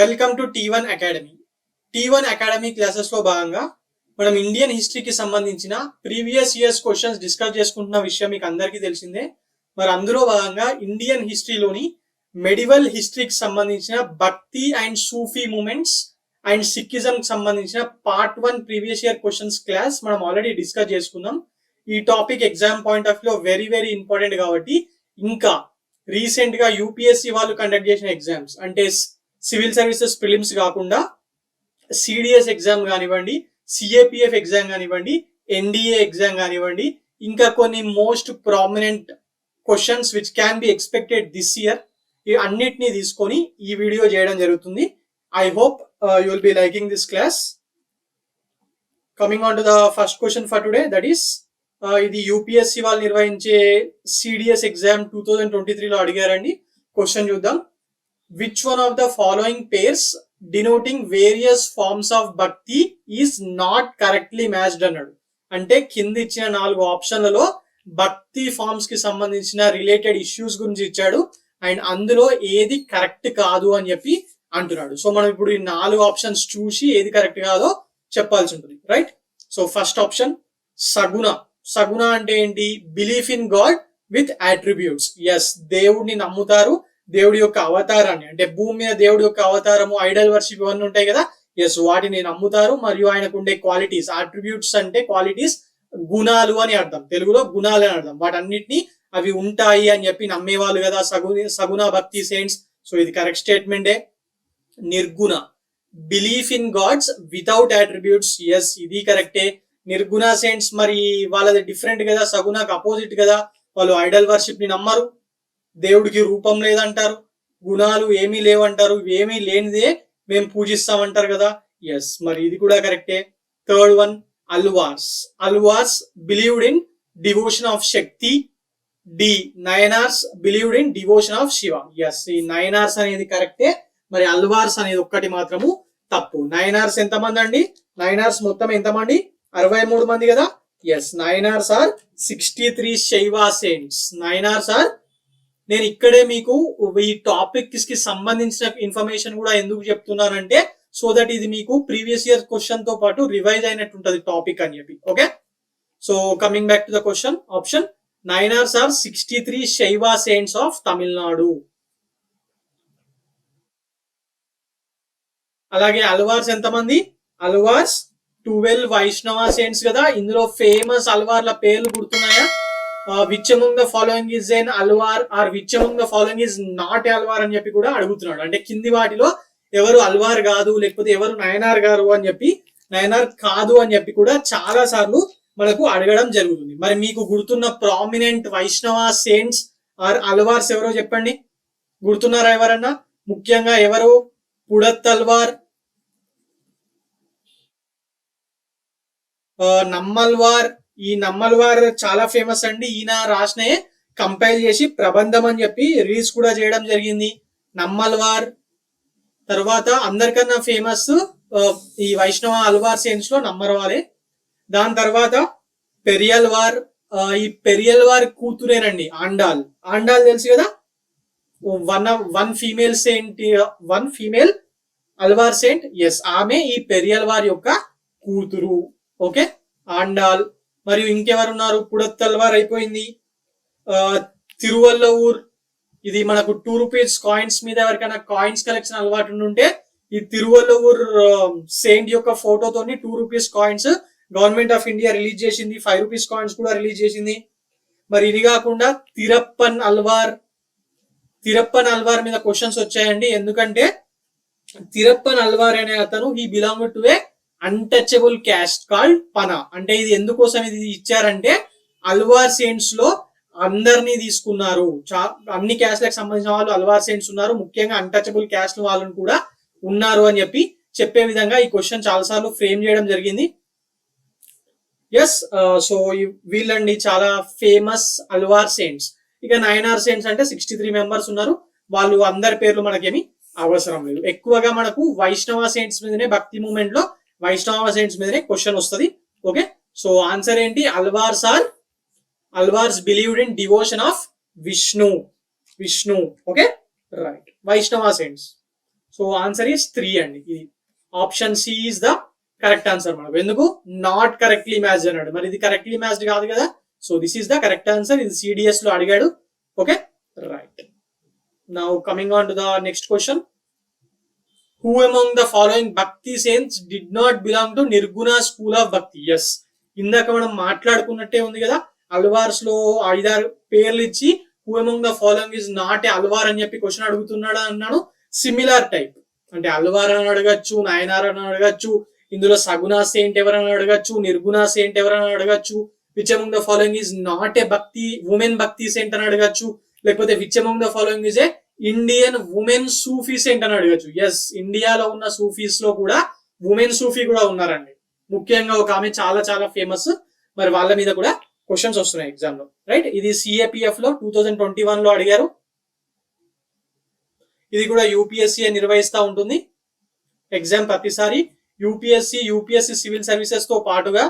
Welcome to T1 academy. T1 academy classes లో భాగంగా మనం ఇండియన్ హిస్టరీకి సంబంధించిన ప్రీవియస్ ఇయర్స్ క్వశ్చన్స్ డిస్కస్ చేసుకుంటున్న విషయం మీకు అందరికీ తెలిసిందే. మరి అందులో భాగంగా ఇండియన్ హిస్టరీలోని మెడివల్ హిస్టరీకి సంబంధించిన bhakti and Sufi movements and Sikhism కి సంబంధించిన part 1 previous year questions class మనం ఆల్రెడీ డిస్కస్ చేసుకున్నాం. ఈ topic exam point of view very very important కాబట్టి ఇంకా రీసెంట్ గా యూపీఎస్సీ వాళ్ళు కండక్ట్ చేసిన ఎగ్జామ్స్ అంటే సివిల్ సర్వీసెస్ ప్రిలిమ్స్ కాకుండా సిడిఎస్ ఎగ్జామ్ కానివ్వండి, సిఏపిఎఫ్ ఎగ్జామ్ కానివ్వండి, ఎన్డిఏ ఎగ్జామ్ కానివ్వండి, ఇంకా కొన్ని most prominent questions which can be expected this year, ఈ అన్నిటినీ తీసుకొని ఈ వీడియో చేయడం జరుగుతుంది. I hope you will be liking this class. Coming on to the first question for today, that is ఇది యూపీఎస్సీ వాళ్ళు నిర్వహించే సిడిఎస్ ఎగ్జామ్ 2023లో అడిగారండి. క్వశ్చన్ చూద్దాం. Which one of the following pairs denoting various forms of భక్తి is not correctly matched అన్నాడు. అంటే కింద ఇచ్చిన 4 ఆప్షన్లలో భక్తి ఫార్మ్స్ కి సంబంధించిన రిలేటెడ్ ఇష్యూస్ గురించి ఇచ్చాడు అండ్ అందులో ఏది కరెక్ట్ కాదు అని చెప్పి అంటున్నాడు. సో మనం ఇప్పుడు ఈ 4 ఆప్షన్స్ చూసి ఏది కరెక్ట్ కాదో చెప్పాల్సి ఉంటుంది, రైట్? సో ఫస్ట్ ఆప్షన్ సగుణ. సగుణ అంటే ఏంటి? Belief in God with attributes. Yes, దేవుడిని నమ్ముతారు, దేవుడి యొక్క అవతారాన్ని, అంటే భూమి మీద దేవుడి యొక్క అవతారము, ఐడల్ వర్షిప్ ఇవన్నీ ఉంటాయి కదా, ఎస్ వాటిని నమ్ముతారు. మరియు ఆయనకు ఉండే క్వాలిటీస్, అట్రిబ్యూట్స్ అంటే క్వాలిటీస్, గుణాలు అని అర్థం, తెలుగులో గుణాలు అని అర్థం, వాటన్నిటిని అవి ఉంటాయి అని చెప్పి నమ్మేవాళ్ళు కదా సగుణ భక్తి సెయింట్స్. సో ఇది కరెక్ట్ స్టేట్మెంటే. Nirguna, belief in gods without attributes. Yes ఇది కరెక్టే. నిర్గుణ సెయింట్స్ మరి వాళ్ళది డిఫరెంట్ కదా, సగుణకు అపోజిట్ కదా, వాళ్ళు ఐడల్ వర్షిప్ ని నమ్మరు, దేవుడికి రూపం లేదంటారు, గుణాలు ఏమీ లేవంటారు, ఏమీ లేనిదే మేము పూజిస్తామంటారు కదా. ఎస్ మరి ఇది కూడా కరెక్టే. Third one Alvars. Alvars believed in devotion of Shakti. The Nayanars believed in devotion of Shiva. Yes ఈ నయనార్స్ అనేది కరెక్టే. మరి అల్వార్స్ అనేది ఒక్కటి మాత్రము తప్పు. నయనార్స్ ఎంతమంది అండి? నయనార్స్ మొత్తం ఎంతమంది? 63 మంది కదా. Yes నయనార్స్ are 63 Shaiva saints. నయనార్స్ are, నేను ఇక్కడే మీకు ఈ టాపిక్ కి సంబంధించిన ఇన్ఫర్మేషన్ కూడా ఎందుకు చెప్తున్నానంటే సో దట్ ఇది మీకు ప్రీవియస్ ఇయర్ క్వశ్చన్ తో పాటు రివైజ్ అయినట్టు ఉంటుంది టాపిక్ అని చెప్పి. Okay, so coming back to the question. Option Nayanars are 63 Shaiva saints of Tamil Nadu. అలాగే అల్వార్స్ ఎంతమంది? అల్వార్స్ 12 వైష్ణవ సెయింట్స్ కదా. ఇందులో ఫేమస్ అల్వార్ల పేర్లు గుర్తున్నాయా? Which among the following is an Alvar or which among the following is not Alvar అని చెప్పి కూడా అడుగుతున్నాడు. అంటే కింది వాటిలో ఎవరు అల్వార్ కాదు, లేకపోతే ఎవరు నయనార్ గారు అని చెప్పి, నయనార్ కాదు అని చెప్పి కూడా చాలా సార్లు మనకు అడగడం జరుగుతుంది. మరి మీకు గుర్తున్న ప్రామినెంట్ వైష్ణవ సెయింట్స్ ఆర్ అల్వార్స్ ఎవరో చెప్పండి. గుర్తున్నారా ఎవరన్నా? ముఖ్యంగా ఎవరు? పుడత్తల్వార్, నమ్మల్వార్. ఈ నమ్మల్వార్ చాలా ఫేమస్ అండి. ఈయన రాసిన కంపైల్ చేసి ప్రబంధం అని చెప్పి రిలీజ్ కూడా చేయడం జరిగింది. నమ్మల్వార్ తర్వాత అందరికన్నా ఫేమస్ ఈ వైష్ణవ అల్వార్ సెయింట్స్ లో నమ్మర్వారే. దాని తర్వాత పెరియల్వార్. ఈ పెరియల్వార్ కూతురేనండి ఆండాల్. ఆండాల్ తెలుసు కదా, one female saint, one female Alvar saint. Yes ఆమె ఈ పెరియల్వార్ యొక్క కూతురు. ఓకే, ఆండాల్. మరియు ఇంకెవరున్నారు? పుడత్తల్వార్ అయిపోయింది. తిరువల్లవూర్, ఇది మనకు 2 రూపీస్ కాయిన్స్ మీద ఎవరికైనా కాయిన్స్ కలెక్షన్ అలవాటు ఉంటే ఈ తిరువల్లవూర్ సెయింట్ యొక్క ఫోటోతోని 2 rupees coins government of India release చేసింది. 5 రూపీస్ కాయిన్స్ కూడా రిలీజ్ చేసింది. మరి ఇది కాకుండా తిరప్పన్ అల్వార్. తిరప్పన్ అల్వార్ మీద క్వశ్చన్స్ వచ్చాయండి. ఎందుకంటే తిరప్పన్ అల్వార్ అనే అతను ఈ belong to a untouchable caste called Pana. అంటే ఇది ఎందుకోసం ఇది ఇచ్చారంటే అల్వార్ సెయింట్స్ లో అందరినీ తీసుకున్నారు, అన్ని క్యాస్ట్లకు సంబంధించిన వాళ్ళు అల్వార్ సెయింట్స్ ఉన్నారు, ముఖ్యంగా అన్టచబుల్ క్యాస్ట్ వాళ్ళని కూడా ఉన్నారు అని చెప్పి చెప్పే విధంగా ఈ క్వశ్చన్ చాలా సార్లు ఫ్రేమ్ చేయడం జరిగింది. ఎస్ సో వీళ్ళండి చాలా ఫేమస్ అల్వార్ సెయింట్స్. ఇక నయనార్ సెయింట్స్ అంటే 63 మెంబర్స్ ఉన్నారు. వాళ్ళు అందరి పేర్లు మనకేమి అవసరం లేదు. ఎక్కువగా మనకు వైష్ణవ సెయింట్స్ మీదనే, భక్తి మూమెంట్ లో వైష్ణవ సెయింట్స్ మీదనే క్వశ్చన్ వస్తుంది. ఓకే, సో ఆన్సర్ ఏంటి? Alvars believed in devotion of Vishnu. Okay right, Vaishnava saints. So answer is 3 అండి. ఇది option C is the correct answer. మనకు ఎందుకు నాట్ కరెక్ట్లీ మ్యాచ్డ్ అన్నాడు, మరి ఇది కరెక్ట్లీ మ్యాచ్డ్ కాదు కదా. So this is the correct answer. ఇది సిడిఎస్ లో అడిగాడు. Okay, right. Now coming on to the next question. Who among the following Bhakti saints did not belong to Nirguna school of Bhakti? Yes, ఇందాక మనం మాట్లాడుకున్నట్టే ఉంది కదా, అల్వార్స్ లో 5-6 పేర్లు ఇచ్చి who among the following is not a Alwar అని చెప్పి question అడుగుతున్నాడు అన్నాడు. సిమిలర్ టైప్ అంటే అల్వార్ అని అడగచ్చు, నయనార్ అని అడగచ్చు, ఇందులో సగుణ సెయింట్ ఎవరని అడగచ్చు, నిర్గుణ సెయింట్ ఎవరని అడగచ్చు, which among the following is not a భక్తి ఉమెన్ భక్తి సెయింట్ అని అడగచ్చు, లేకపోతే which among the following is a Indian women Sufi Saint అని అడగచ్చు. ఎస్, ఇండియాలో ఉన్న సూఫీస్ లో కూడా ఉమెన్ సూఫీ కూడా ఉన్నారండి. ముఖ్యంగా ఒక ఆమె చాలా చాలా ఫేమస్. మరి వాళ్ళ మీద కూడా క్వశ్చన్స్ వస్తున్నాయి ఎగ్జామ్ లో, రైట్. ఇది సిఏపిఎఫ్ లో 2021 లో అడిగారు. ఇది కూడా యూపీఎస్సీ నిర్వహిస్తూ ఉంటుంది ఎగ్జామ్ ప్రతిసారి. యూపీఎస్సీ సివిల్ సర్వీసెస్ తో పాటుగా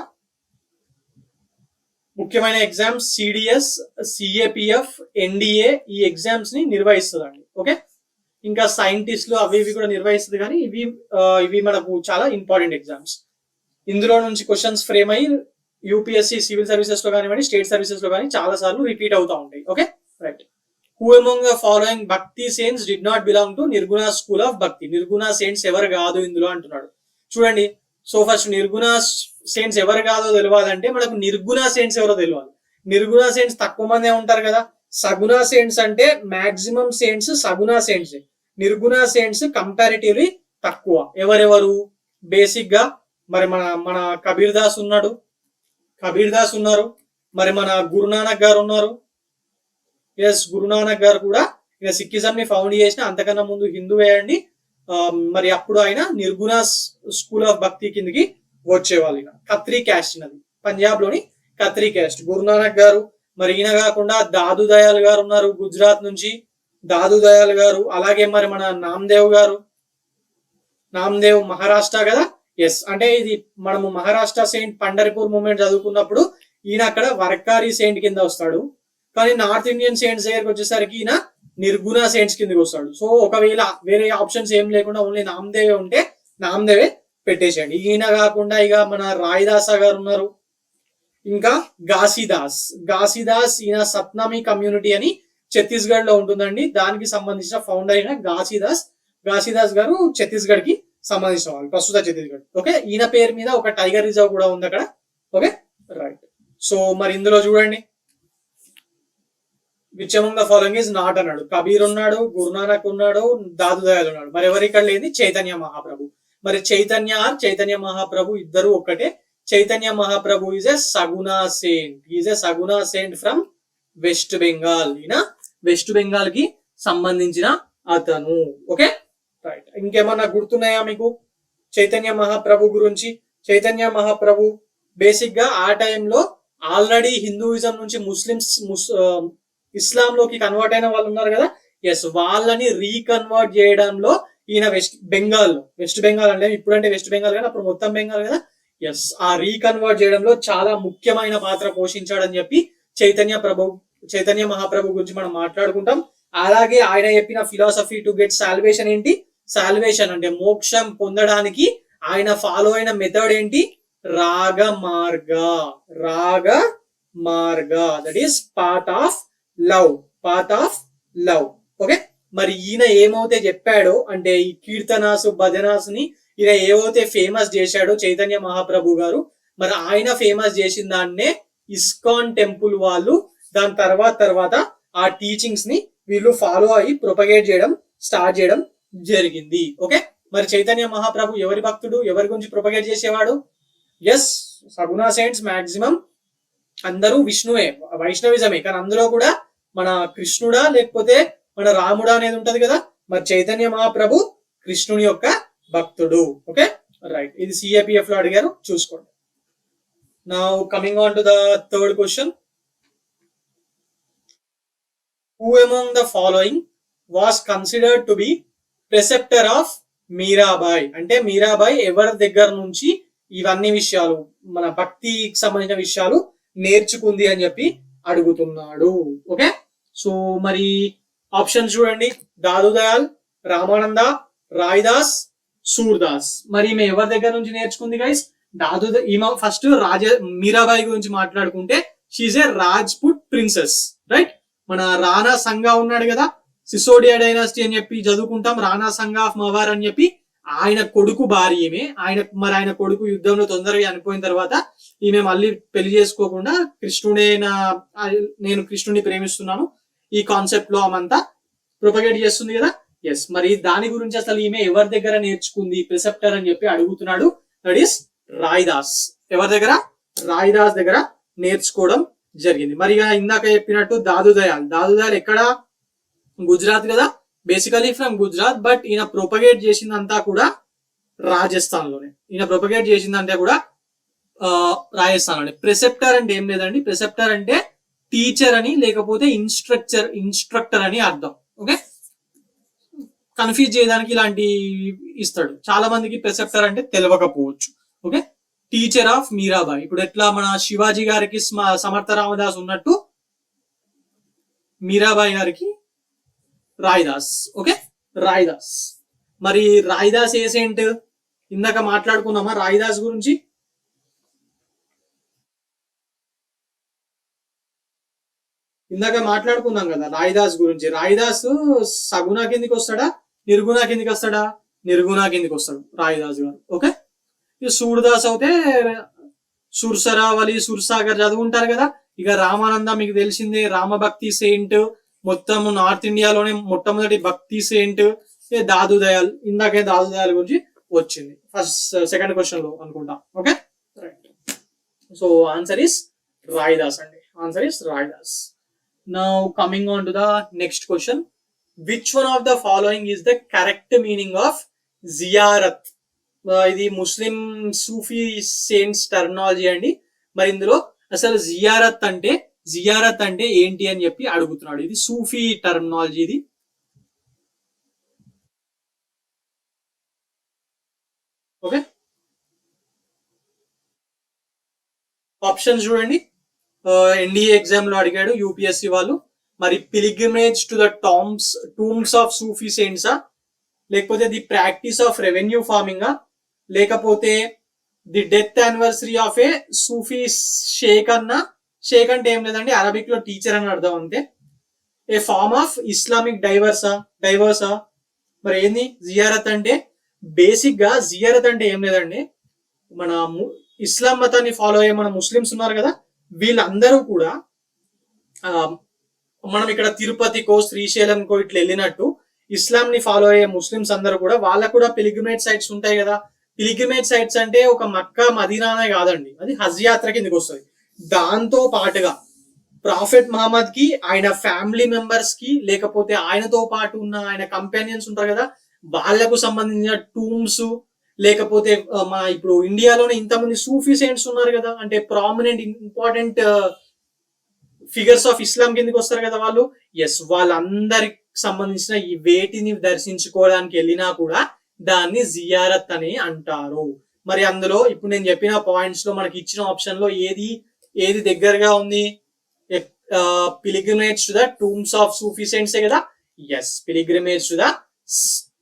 ముఖ్యమైన ఎగ్జామ్స్ సిడిఎస్, సిఏపిఎఫ్, ఎన్డిఏ ఈ ఎగ్జామ్స్ ని నిర్వహిస్తుందండి. ఓకే, ఇంకా సైంటిస్టులు అవి ఇవి కూడా నిర్వహిస్తుంది, కానీ ఇవి మనకు చాలా ఇంపార్టెంట్ ఎగ్జామ్స్. ఇందులో నుంచి క్వశ్చన్స్ ఫ్రేమ్ అయ్యి యూపీఎస్సీ సివిల్ సర్వీసెస్ లో కానివ్వండి, స్టేట్ సర్వీసెస్ లో కానీ చాలా సార్లు రిపీట్ అవుతూ ఉంటాయి. Okay, right. Who among the following Bhakti saints did not belong to Nirguna school of Bhakti? నిర్గుణ సెయింట్స్ ఎవరు కాదు ఇందులో అంటున్నాడు. చూడండి, సో ఫస్ట్ నిర్గుణ సెయింట్స్ ఎవరు కాదో తెలియాలంటే మనకు నిర్గుణ సెయింట్స్ ఎవరో తెలియాలి. నిర్గుణ సెయింట్స్ తక్కువ మందే ఉంటారు కదా. సగుణ సెయింట్స్ అంటే మాక్సిమం సెయింట్స్ సగుణ సెయింట్స్, నిర్గుణ సెయింట్స్ కంపారిటివ్లీ తక్కువ. ఎవరెవరు? బేసిక్ గా మరి మన కబీర్ దాస్ ఉన్నారు, మరి మన గురునానక్ గారు ఉన్నారు. ఎస్, గురునానక్ గారు కూడా ఈయన సిక్కిజం ని ఫౌండ్ చేసిన, అంతకన్నా ముందు హిందువే అండి. మరి అప్పుడు ఆయన నిర్గుణ స్కూల్ ఆఫ్ భక్తి కిందకి వచ్చేవాళ్ళు. ఈయన ఖత్రీ క్యాస్ట్, ఈయనది పంజాబ్ లోని ఖత్రీ క్యాస్ట్. గురునానక్ గారు, మరి ఈయన కాకుండా దాదు దయాల్ గారు ఉన్నారు గుజరాత్ నుంచి, దాదు దయాల్ గారు. అలాగే మరి మన నామ్దేవ్ మహారాష్ట్ర కదా. ఎస్, అంటే ఇది మనము మహారాష్ట్ర సెయింట్ పండరిపూర్ మూమెంట్ చదువుకున్నప్పుడు ఈయన అక్కడ వర్కారీ సెయింట్ కింద వస్తాడు, కానీ నార్త్ ఇండియన్ సెయింట్స్ దగ్గరికి వచ్చేసరికి ఈయన నిర్గుణ సెయింట్స్ కిందకి వస్తాడు. సో ఒకవేళ వేరే ఆప్షన్స్ ఏం లేకుండా ఓన్లీ నామదేవే ఉంటే నామదేవే పెట్టేసేయండి. ఈయన కాకుండా ఇక మన రాయిదాసా గారు ఉన్నారు, ఇంకా ఘాసీదాస్ ఈయన సత్నామి కమ్యూనిటీ అని ఛత్తీస్గఢ్ లో ఉంటుందండి. దానికి సంబంధించిన ఫౌండర్ అయిన ఘాసీదాస్ గారు ఛత్తీస్గఢ్ కి సంబంధించిన వాళ్ళు, ప్రస్తుత ఛత్తీస్గఢ్. ఓకే, ఈయన పేరు మీద ఒక టైగర్ రిజర్వ్ కూడా ఉంది అక్కడ. Okay, right. సో మరి ఇందులో చూడండి, which among the following is not అన్నాడు. కబీర్ ఉన్నాడు, గురునానక్ ఉన్నాడు, దాదు దయాల్ ఉన్నాడు. మరి ఎవరు ఇక్కడ లేదు? చైతన్య మహాప్రభు. మరి చైతన్య మహాప్రభు ఇద్దరు ఒక్కటే. చైతన్య మహాప్రభు ఈజ్ ఎ సగుణ సెయింట్ ఫ్రమ్ వెస్ట్ బెంగాల్. ఈయన వెస్ట్ బెంగాల్ కి సంబంధించిన అతను. Okay, right. ఇంకేమన్నా గుర్తున్నాయా మీకు చైతన్య మహాప్రభు గురించి? చైతన్య మహాప్రభు బేసిక్ గా ఆ టైంలో ఆల్రెడీ హిందూయిజం నుంచి ఇస్లాం లోకి కన్వర్ట్ అయిన వాళ్ళు ఉన్నారు కదా. ఎస్, వాళ్ళని రీకన్వర్ట్ చేయడంలో ఈయన వెస్ట్ బెంగాల్ అంటే ఇప్పుడంటే వెస్ట్ బెంగాల్ కానీ అప్పుడు మొత్తం బెంగాల్ కదా. ఎస్, ఆ రీకన్వర్ట్ చేయడంలో చాలా ముఖ్యమైన పాత్ర పోషించాడని చెప్పి చైతన్య మహాప్రభు గురించి మనం మాట్లాడుకుంటాం. అలాగే ఆయన చెప్పిన ఫిలాసఫీ టు గెట్ సాల్వేషన్ ఏంటి? సాల్వేషన్ అంటే మోక్షం పొందడానికి ఆయన ఫాలో అయిన మెథడ్ ఏంటి? రాగ మార్గ, that is path of love. Okay, మరి ఈయన ఏమైతే చెప్పాడో అంటే ఈ కీర్తనాసు భజనాస్ ని ఈయన ఏవైతే ఫేమస్ చేశాడో చైతన్య మహాప్రభు గారు, మరి ఆయన ఫేమస్ చేసిన దాన్నే ఇస్కాన్ టెంపుల్ వాళ్ళు దాని తర్వాత ఆ టీచింగ్స్ ని వీళ్ళు ఫాలో అయ్యి ప్రొపగేట్ చేయడం స్టార్ట్ చేయడం జరిగింది. ఓకే, మరి చైతన్య మహాప్రభు ఎవరి భక్తుడు? ఎవరి గురించి ప్రొపగేట్ చేసేవాడు? ఎస్, సగుణ సెయింట్స్ మాక్సిమం అందరూ విష్ణువే, వైష్ణవిజమే. కానీ అందులో కూడా మన కృష్ణుడా లేకపోతే మన రాముడా అనేది ఉంటది కదా. మరి చైతన్య మహాప్రభు కృష్ణుని యొక్క భక్తుడు. Okay, right. ఇది సిఏపిఎఫ్ లో అడిగారు, చూసుకోండి. Now coming on to the third question. Who among the following was considered to be preceptor of Mirabai? అంటే మీరాబాయ్ ఎవరి దగ్గర నుంచి ఇవన్నీ విషయాలు మన భక్తికి సంబంధించిన విషయాలు నేర్చుకుంది అని చెప్పి అడుగుతున్నాడు. ఓకే, సో మరి ఆప్షన్స్ చూడండి. దాదు దయాల్, రామానంద, రాయిదాస్, సూర్దాస్. మరి ఈమె ఎవరి దగ్గర నుంచి నేర్చుకుంది గైస్? ఈమె ఫస్ట్ మీరాబాయి గురించి మాట్లాడుకుంటే she a Rajput princess, right? మన రాణా సంగా ఉన్నాడు కదా, సిసోడియా డైనాసిటీ అని చెప్పి చదువుకుంటాం, రాణా సంగా ఆఫ్ మవార్ అని చెప్పి. ఆయన కొడుకు భార్య ఈమె. ఆయన కొడుకు యుద్ధంలో తొందరగా చనిపోయిన తర్వాత ఈమె మళ్ళీ పెళ్లి చేసుకోకుండా నేను కృష్ణుడిని ప్రేమిస్తున్నాను ఈ కాన్సెప్ట్ లో ఆమంతా ప్రొపగేట్ చేస్తుంది కదా. ఎస్, మరి దాని గురించి అసలు ఈమె ఎవరి దగ్గర నేర్చుకుంది ప్రిసెప్టర్ అని చెప్పి అడుగుతున్నాడు. That is Raidas. ఎవరి దగ్గర? రాయిదాస్ దగ్గర నేర్చుకోవడం జరిగింది. మరి ఇందాక చెప్పినట్టు దాదుదయాల్ ఎక్కడ? గుజరాత్ కదా, బేసికలీ ఫ్రమ్ గుజరాత్. బట్ ఈయన ప్రొపగేట్ చేసిందంతా కూడా రాజస్థాన్ లోనే. రాజస్థాన్ లోనే. ప్రిసెప్టర్ అంటే ఏం లేదండి, ప్రిసెప్టర్ అంటే టీచర్ అని లేకపోతే ఇన్స్ట్రక్టర్ అని అర్థం. ఓకే, కన్ఫ్యూజ్ చేయడానికి ఇలాంటి ఇస్తాడు. చాలా మందికి ప్రిసెప్టర్ అంటే తెలియకపోవచ్చు. Okay, teacher of Meerabai. ఇప్పుడు ఎట్లా మన శివాజీ గారికి సమర్థ రామదాస్ ఉన్నట్టు మీరాబాయి గారికి రాయిదాస్. ఓకే, రాయిదాస్. మరి రాయిదాస్ ఏ సెయింట్? ఇందాక మాట్లాడుకున్నామా రాయిదాస్ గురించి? ఇందాక మాట్లాడుకున్నాం కదా రాయిదాస్ గురించి. రాయిదాస్ సగుణ కిందికి వస్తాడా, నిర్గుణ కిందికి వస్తాడా? నిర్గుణ కిందికి వస్తాడు రాయిదాస్ గారు. ఓకే, సూర్దాస్ అయితే సుర్సరావళి, సుర్సాగర్ చదువుకుంటారు కదా. ఇక రామానంద మీకు తెలిసిందే, రామభక్తి సెయింట్. మొత్తం నార్త్ ఇండియాలోనే మొట్టమొదటి భక్తి సెయింట్ దాదుదయాల్. ఇందాకే దాదుదయాల్ గురించి వచ్చింది సెకండ్ క్వశ్చన్ లో అనుకుంటా. Okay, right. So answer is Raidas అండి. Answer is Raidas. Now coming on to the next question. Which one of the following is the correct meaning of ziyarat? ఇది ముస్లిం సూఫీ సెయింట్స్ టర్మినాలజీ అండి. మరి ఇందులో అసలు జియారత్ అంటే ఏంటి అని చెప్పి అడుగుతున్నాడు. ఇది సూఫీ టర్మినాలజీ ఇది. ఓకే, ఆప్షన్స్ చూడండి. ఎన్డీఏ ఎగ్జామ్ లో అడిగాడు యూపీఎస్సీ వాళ్ళు. మరి pilgrimage to the tombs of Sufi సెయింట్సా, లేకపోతే the practice of revenue farming, లేకపోతే the death anniversary of a Sufi sheikh అన్న. షేక్ అంటే ఏం లేదండి, అరబిక్ లో టీచర్ అని అర్థం అంతే. ఏ ఫార్మ్ ఆఫ్ ఇస్లామిక్ డైవర్సా. మరి ఏంది జియారత్ అంటే? బేసిక్ గా జియారత్ అంటే ఏం లేదండి, మన ఇస్లాం మతాన్ని ఫాలో అయ్యే మన ముస్లిమ్స్ ఉన్నారు కదా, వీళ్ళందరూ కూడా మనం ఇక్కడ తిరుపతికో శ్రీశైలంకో ఇట్లా వెళ్ళినట్టు ఇస్లాం ని ఫాలో అయ్యే ముస్లిమ్స్ అందరూ కూడా వాళ్ళకు కూడా పిలిగ్రిమేజ్ సైట్స్ ఉంటాయి కదా. పిలిగ్రిమేజ్ సైట్స్ అంటే ఒక మక్కా మదీనానే కాదండి, అది హజ్ యాత్ర కిందకి వస్తుంది. దాంతో పాటుగా ప్రాఫెట్ మహమ్మద్ కి, ఆయన ఫ్యామిలీ మెంబర్స్ కి, లేకపోతే ఆయనతో పాటు ఉన్న ఆయన కంపానియన్స్ ఉంటారు కదా, వాళ్లకు సంబంధించిన టూమ్స్, లేకపోతే మా ఇప్పుడు ఇండియాలోనే ఇంతమంది సూఫీ సెయింట్స్ ఉన్నారు కదా, అంటే prominent important figures of Islam కిందకి వస్తారు కదా వాళ్ళు. ఎస్, వాళ్ళందరికి సంబంధించిన ఈ వేటిని దర్శించుకోవడానికి వెళ్ళినా కూడా దాన్ని జియారత్ అని అంటారు. మరి అందులో ఇప్పుడు నేను చెప్పిన పాయింట్స్ లో మనకి ఇచ్చిన ఆప్షన్ లో ఏది దగ్గరగా ఉంది? Pilgrimage to the tombs of Sufi saints కదా. Yes, pilgrimage to the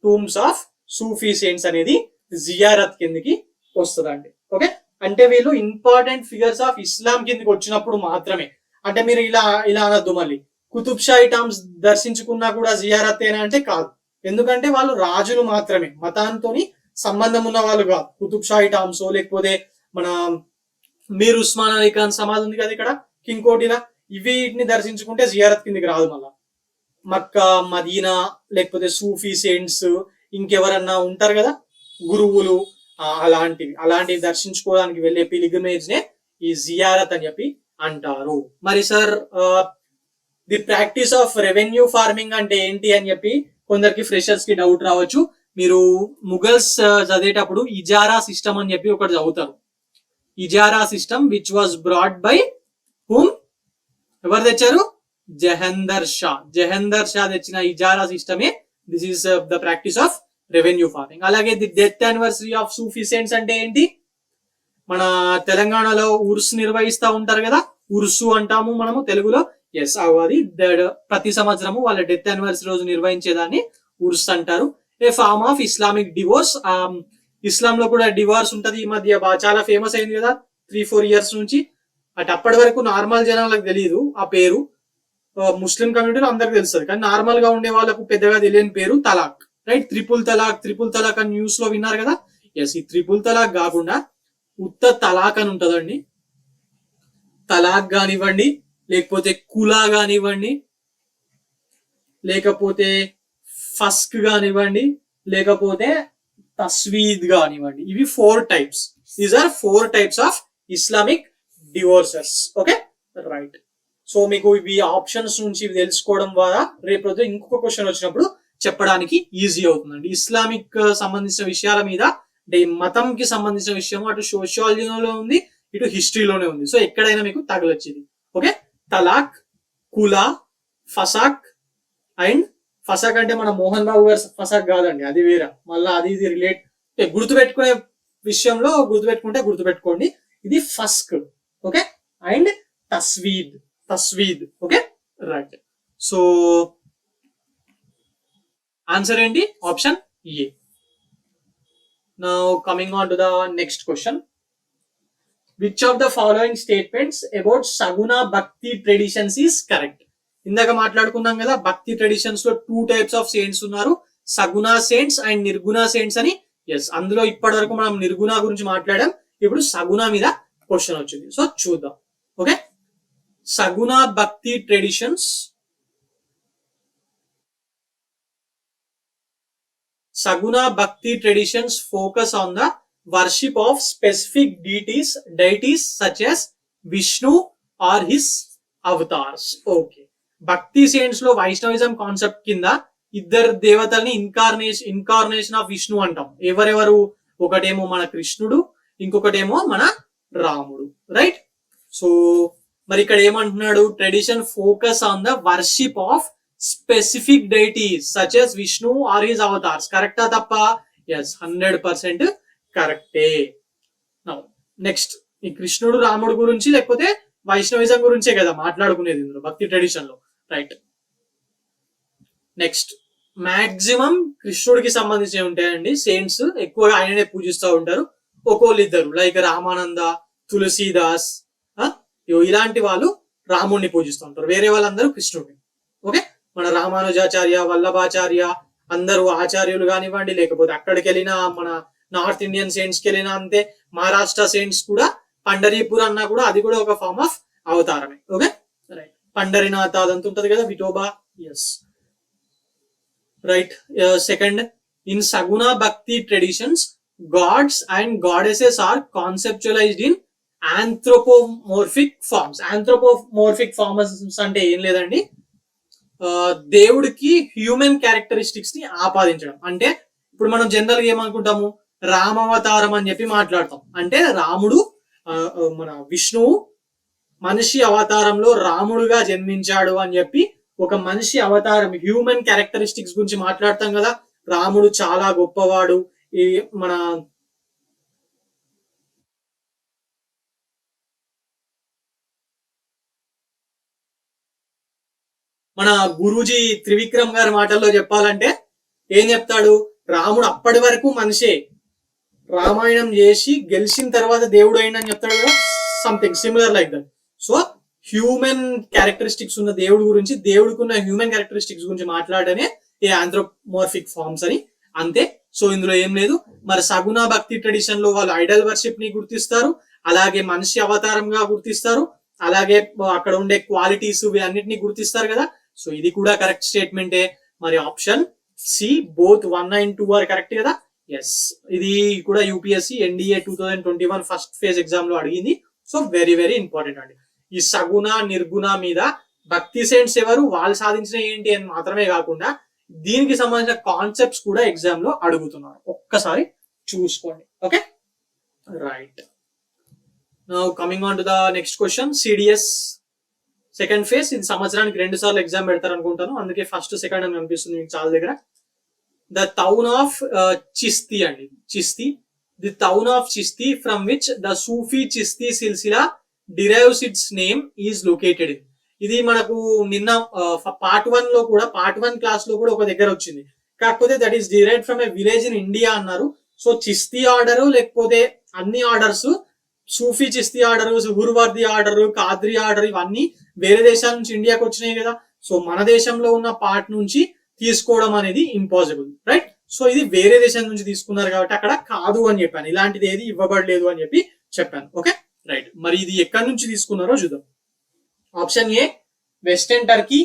tombs of Sufi saints అనేది జియారత్ కిందకి వస్తుందండి. ఓకే, అంటే వీళ్ళు ఇంపార్టెంట్ ఫిగర్స్ ఆఫ్ ఇస్లాం కిందకి వచ్చినప్పుడు మాత్రమే. అంటే మీరు ఇలా అనొద్దు మళ్ళీ కుతుబ్ షాహీ టాంబ్స్ దర్శించుకున్నా కూడా జియారత్ ఏనా అంటే కాదు. ఎందుకంటే వాళ్ళు రాజులు మాత్రమే, మతాంతో సంబంధం ఉన్న వాళ్ళు కాదు. కుతుబ్ షాహీ టాంబ్స్ లేకపోతే మన మీర్ ఉస్మాన్ అలీ ఖాన్ సమాధి ఉంది కదా ఇక్కడ కింగ్ కోటిలా, వీటిని దర్శించుకుంటే జియారత్ కిందకి రాదు. మళ్ళా మక్కా, మదీనా, లేకపోతే సూఫీ సెయింట్స్, ఇంకెవరన్నా ఉంటారు కదా గురువులు, అలాంటివి దర్శించుకోవడానికి వెళ్ళే పిలిగ్రిమేజ్ నే ఈ జియారత్ అని చెప్పి అంటారు. మరి sir the practice of revenue farming అంటే ఏంటి అని చెప్పి కొందరికి ఫ్రెషర్స్ కి డౌట్ రావచ్చు. మీరు ముఘల్స్ చదివేటప్పుడు ఇజారా సిస్టమ్ అని చెప్పి ఒకటి చదువుతారు. Ijara system which was brought by whom? ఎవరు తెచ్చారు? జహందర్ షా తెచ్చిన ఇజారా సిస్టమే this is the practice of revenue farming. అలాగే the death anniversary of Sufi saints అంటే ఏంటి? మన తెలంగాణలో ఉర్స్ నిర్వహిస్తూ ఉంటారు కదా, ఉర్సు అంటాము మనము తెలుగులో. ఎస్, అది ప్రతి సంవత్సరము వాళ్ళ డెత్ యానివర్సరీ రోజు నిర్వహించేదాన్ని ఉర్స్ అంటారు. ఏ ఫార్మ్ ఆఫ్ ఇస్లామిక్ డివోర్స్. ఇస్లాం లో కూడా డివోర్స్ ఉంటది. ఈ మధ్య చాలా ఫేమస్ అయింది కదా 3-4 ఇయర్స్ నుంచి. అప్పటి వరకు నార్మల్ జనాలకు తెలియదు ఆ పేరు, ముస్లిం కమ్యూనిటీలో అందరికి తెలుస్తుంది, కానీ నార్మల్ గా ఉండే వాళ్ళకు పెద్దగా తెలియని పేరు తలాక్, రైట్? ట్రిపుల్ తలాక్ అని న్యూస్ లో విన్నారు కదా. ఎస్, ఈ ట్రిపుల్ తలాక్ కాకుండా ఉత్త తలాక్ అని ఉంటదండి. తలాక్ కానివ్వండి, లేకపోతే కులా కానివ్వండి, లేకపోతే ఫస్క్ కానివ్వండి, లేకపోతే తస్వీద్ కానివ్వండి, ఇవి 4 types. These are 4 types of Islamic divorces. Okay, right. So మీకు ఇవి ఆప్షన్స్ నుంచి తెలుసుకోవడం ద్వారా రేపు ఇంకొక క్వశ్చన్ వచ్చినప్పుడు చెప్పడానికి ఈజీ అవుతుందండి. ఇస్లామిక్ సంబంధించిన విషయాల మీద, అంటే మతంకి సంబంధించిన విషయం అటు సోషియాలజీలో ఉంది, ఇటు హిస్టరీలోనే ఉంది. సో ఎక్కడైనా మీకు తగలొచ్చింది. Okay, talaq, కులా, ఫసాక్. అండ్ ఫసాక్ అంటే మన మోహన్ బాబు గారు ఫసాక్ కాదండి, అది వేరే. మళ్ళీ అది ఇది రిలేట్ గుర్తుపెట్టుకునే విషయంలో గుర్తుపెట్టుకోండి, ఇది ఫస్క్. ఓకే, అండ్ తస్వీద్. Okay, right. సో ఆన్సర్ ఏంటి? Option A. Now coming on to the next question. Which of the following statements about saguna bhakti traditions is correct? ఇందాక మాట్లాడుకున్నాం కదా, భక్తి ట్రెడిషన్స్ లో 2 టైప్స్ ఆఫ్ సెయింట్స్ ఉన్నారు, సగుణ సెయింట్స్ అండ్ నిర్గుణ సెయింట్స్ అని. ఎస్, అందులో ఇప్పటి వరకు మనం నిర్గుణ గురించి మాట్లాడాం, ఇప్పుడు సగుణ మీద క్వశ్చన్ వచ్చింది. సో చూద్దాం. ఓకే, సగుణ bhakti traditions. Saguna Bhakti traditions focus on the worship of specific deities such as Vishnu or his avatars. Okay. Bhakti saints లో వైష్ణవిజం కాన్సెప్ట్ కింద ఇద్దరు దేవతల్ని ఇన్కార్నేషన్ ఆఫ్ విష్ణు అంటాం. ఎవరెవరు? ఒకటేమో మన కృష్ణుడు, ఇంకొకటేమో మన రాముడు, రైట్? సో మరి ఇక్కడ ఏమంటున్నాడు? Tradition focus on the worship of specific deities such as Vishnu or his avatars. కరెక్టా తప్ప? ఎస్, 100% కరెక్టే. నెక్స్ట్, ఈ కృష్ణుడు రాముడు గురించి లేకపోతే వైష్ణవిజం గురించే కదా మాట్లాడుకునేది ఇందులో భక్తి ట్రెడిషన్ లో, రైట్? నెక్స్ట్, మాక్సిమం కృష్ణుడికి సంబంధించి ఉంటాయండి సెయింట్స్, ఎక్కువగా ఆయననే పూజిస్తూ ఉంటారు. ఒక్కోళ్ళిద్దరు లైక్ రామానంద, తులసీదాస్, ఇలాంటి వాళ్ళు రాముడిని పూజిస్తూ ఉంటారు, వేరే వాళ్ళందరూ కృష్ణుడిని. ఓకే, మన రామానుజాచార్య, వల్లభాచార్య అందరూ ఆచార్యులు కానివ్వండి, లేకపోతే అక్కడికి వెళ్ళిన మన నార్త్ ఇండియన్ సెయింట్స్కి వెళ్ళినా అంతే, మహారాష్ట్ర సెయింట్స్ కూడా పండరీపూర్ అన్నా కూడా అది కూడా ఒక ఫార్మ్ ఆఫ్ అవతారమే. Okay, right. పండరీనాథ్ అదంతా ఉంటది కదా, Vithoba. Yes, right. Second, in saguna bhakti traditions gods and goddesses are conceptualized in anthropomorphic forms. Anthropomorphic forms అంటే ఏం లేదండి, దేవుడికి హ్యూమన్ క్యారెక్టరిస్టిక్స్ ని ఆపాదించడం. అంటే ఇప్పుడు మనం జనరల్ గా ఏమనుకుంటాము, రామావతారం అని చెప్పి మాట్లాడతాం. అంటే రాముడు, మన విష్ణువు మనిషి అవతారంలో రాముడుగా జన్మించాడు అని చెప్పి ఒక మనిషి అవతారం, హ్యూమన్ క్యారెక్టరిస్టిక్స్ గురించి మాట్లాడతాం కదా. రాముడు చాలా గొప్పవాడు, ఈ మన గురూజీ త్రివిక్రమ్ గారి మాటల్లో చెప్పాలంటే ఏం చెప్తాడు? రాముడు అప్పటి వరకు మనిషే, రామాయణం చేసి గెలిచిన తర్వాత దేవుడు అయిందని చెప్తాడు కదా, something similar like that. So human characteristics ఉన్న దేవుడి గురించి, దేవుడికి ఉన్న హ్యూమన్ క్యారెక్టరిస్టిక్స్ గురించి మాట్లాడనే ఏ ఆంథ్రోపోమోర్ఫిక్ ఫార్మ్స్ అని, అంతే. సో ఇందులో ఏం లేదు. మరి సగుణ భక్తి ట్రెడిషన్ లో వాళ్ళు ఐడల్ వర్షిప్ ని గుర్తిస్తారు, అలాగే మనిషి అవతారంగా గుర్తిస్తారు, అలాగే అక్కడ ఉండే క్వాలిటీస్ అన్నిటిని గుర్తిస్తారు కదా. సో ఇది కూడా కరెక్ట్ స్టేట్మెంటే. మరి option C, both 1 and 2 are correct కదా. ఎస్, ఇది కూడా UPSC NDA 2021 first phase exam లో అడిగింది. సో వెరీ వెరీ ఇంపార్టెంట్ అండి. ఈ సగుణ నిర్గుణ మీద భక్తి సెయింట్స్ ఎవరు, వాళ్ళు సాధించిన ఏంటి అని మాత్రమే కాకుండా దీనికి సంబంధించిన కాన్సెప్ట్స్ కూడా ఎగ్జామ్ లో అడుగుతున్నారు, ఒక్కసారి చూసుకోండి. Okay, right. Now coming on to the next question. CDS second phase, ఇది సంవత్సరానికి 2 సార్లు ఎగ్జామ్ పెడతారు అనుకుంటాను, అందుకే ఫస్ట్ సెకండ్ అని కనిపిస్తుంది మీకు చాలా దగ్గర. ద టౌన్ ఆఫ్ చిస్తీ అండి, Chishti. The town of Chishti from which the Sufi Chishti silsila derives its name is located in. ఇది మనకు నిన్న పార్ట్ 1 క్లాస్ లో కూడా ఒక దగ్గర వచ్చింది. కాకపోతే that is derived from a village in India అన్నారు. సో చిస్తీ ఆర్డర్ లేకపోతే అన్ని orders, Sufi Chishti order, Suhrawardi order, Qadri order, ఇవన్నీ వేరే దేశాల నుంచి ఇండియాకి వచ్చినాయి కదా. సో మన దేశంలో ఉన్న పార్ట్ నుంచి తీసుకోవడం అనేది ఇంపాసిబుల్, రైట్. సో ఇది వేరే దేశం నుంచి తీసుకున్నారు కాబట్టి అక్కడ కాదు అని చెప్పాను, ఇలాంటిది ఏది ఇవ్వబడలేదు అని చెప్పి చెప్పాను. Okay right. మరి ఇది ఎక్కడి నుంచి తీసుకున్నారో చూద్దాం. Option A western Turkey,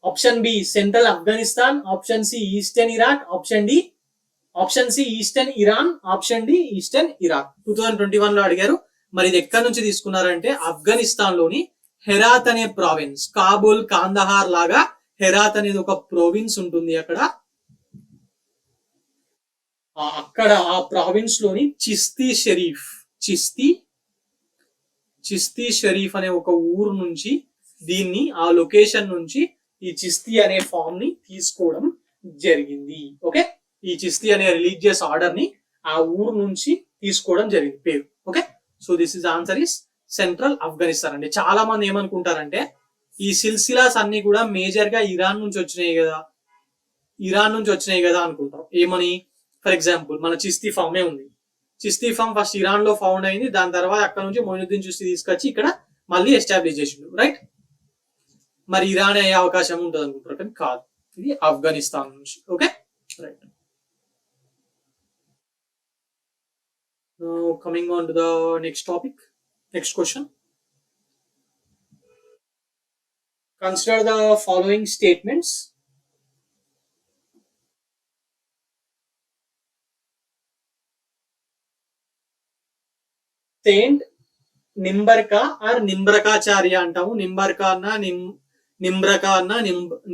option B central Afghanistan, option C eastern Iraq, option C eastern Iran, option D eastern Iraq. 2021 లో అడిగారు. మరి ఇది ఎక్కడి నుంచి తీసుకున్నారంటే ఆఫ్ఘనిస్తాన్ లోని హెరాత్ అనే ప్రావిన్స్, కాబూల్, కాందహార్ లాగా హెరాత్ అనేది ఒక ప్రోవిన్స్ ఉంటుంది అక్కడ. ఆ ప్రావిన్స్ లోని చిస్తీ షరీఫ్ అనే ఒక ఊరు నుంచి దీన్ని, ఆ లొకేషన్ నుంచి ఈ చిస్తీ అనే ఫామ్ ని తీసుకోవడం జరిగింది. ఓకే, ఈ చిస్తీ అనే రిలీజియస్ ఆర్డర్ ని ఆ ఊరు నుంచి తీసుకోవడం జరిగింది పేరు. Okay, so this is answer is central Afghanistan అండి. చాలా మంది ఏమనుకుంటారంటే ఈ సిల్సిలాస్ అన్ని కూడా మేజర్ గా ఇరాన్ నుంచి వచ్చినాయి కదా అనుకుంటాం. ఏమని, ఫర్ ఎగ్జాంపుల్ మన చిస్తీ ఫామే ఉంది. చిస్తీ ఫామ్ ఫస్ట్ ఇరాన్ లో ఫౌండ్ అయింది, దాని తర్వాత అక్కడ నుంచి మొయినుద్దీన్ చిస్తీ తీసుకొచ్చి ఇక్కడ మళ్ళీ ఎస్టాబ్లిష్ చేసిండు, రైట్. మరి ఇరాన్ అయ్యే అవకాశం ఉంటుంది అనుకుంటారు, కానీ కాదు, ఇది ఆఫ్ఘనిస్తాన్ నుంచి. Okay right. Coming on to the next topic, next question. Consider the following statements. Saint Nimbarka or Nimbracacharya అంటాము. నింబర్కా అన్న, నింబ్రకా అన్న,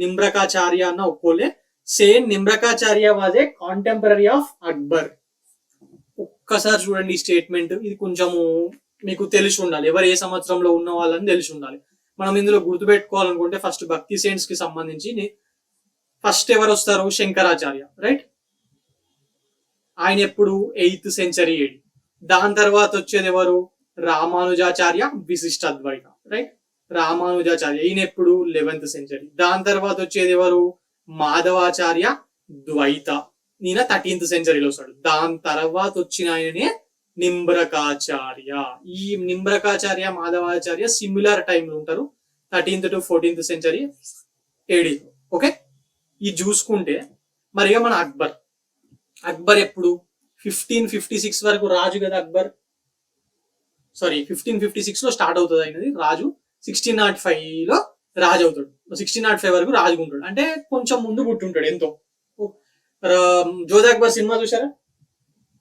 నింబ్రకాచార్య అన్న ఒక్కోలే. Saint Nimbarkacharya was a contemporary of Akbar. ఒక్కసారి చూడండి ఈ స్టేట్మెంట్, ఇది కొంచెము మీకు తెలిసి ఉండాలి, ఎవరు ఏ సంవత్సరంలో ఉన్న వాళ్ళని తెలిసి ఉండాలి. మనం ఇందులో గుర్తుపెట్టుకోవాలనుకుంటే ఫస్ట్ భక్తి సెయింట్స్ కి సంబంధించి ఫస్ట్ ఎవరు వస్తారు, శంకరాచార్య, రైట్. ఆయన ఎప్పుడు 8th సెంచరీ ఏడి. దాని తర్వాత వచ్చేది ఎవరు, రామానుజాచార్య విశిష్ట అద్వైత, రైట్. రామానుజాచార్య ఈయన ఎప్పుడు 11th సెంచరీ. దాని తర్వాత వచ్చేది ఎవరు, మాధవాచార్య ద్వైత, ఈయన 13th సెంచరీలో వస్తాడు. దాని తర్వాత వచ్చిన ఆయననే నింబ్రకాచార్య. ఈ నింబ్రకాచార్య, మాధవాచార్య సిమిలర్ టైంలో ఉంటారు, 13th to 14th century AD. Okay, ఇది చూసుకుంటే మరి మన అక్బర్ ఎప్పుడు 1556 వరకు రాజు కదా అక్బర్. 1556 లో స్టార్ట్ అవుతుంది అయినది రాజు, 1605 లో రాజు అవుతాడు. 1605 వరకు రాజుగా ఉంటాడు, అంటే కొంచెం ముందు పుట్టుంటాడు ఎంతో. జోధా అక్బర్ సినిమా చూసారా,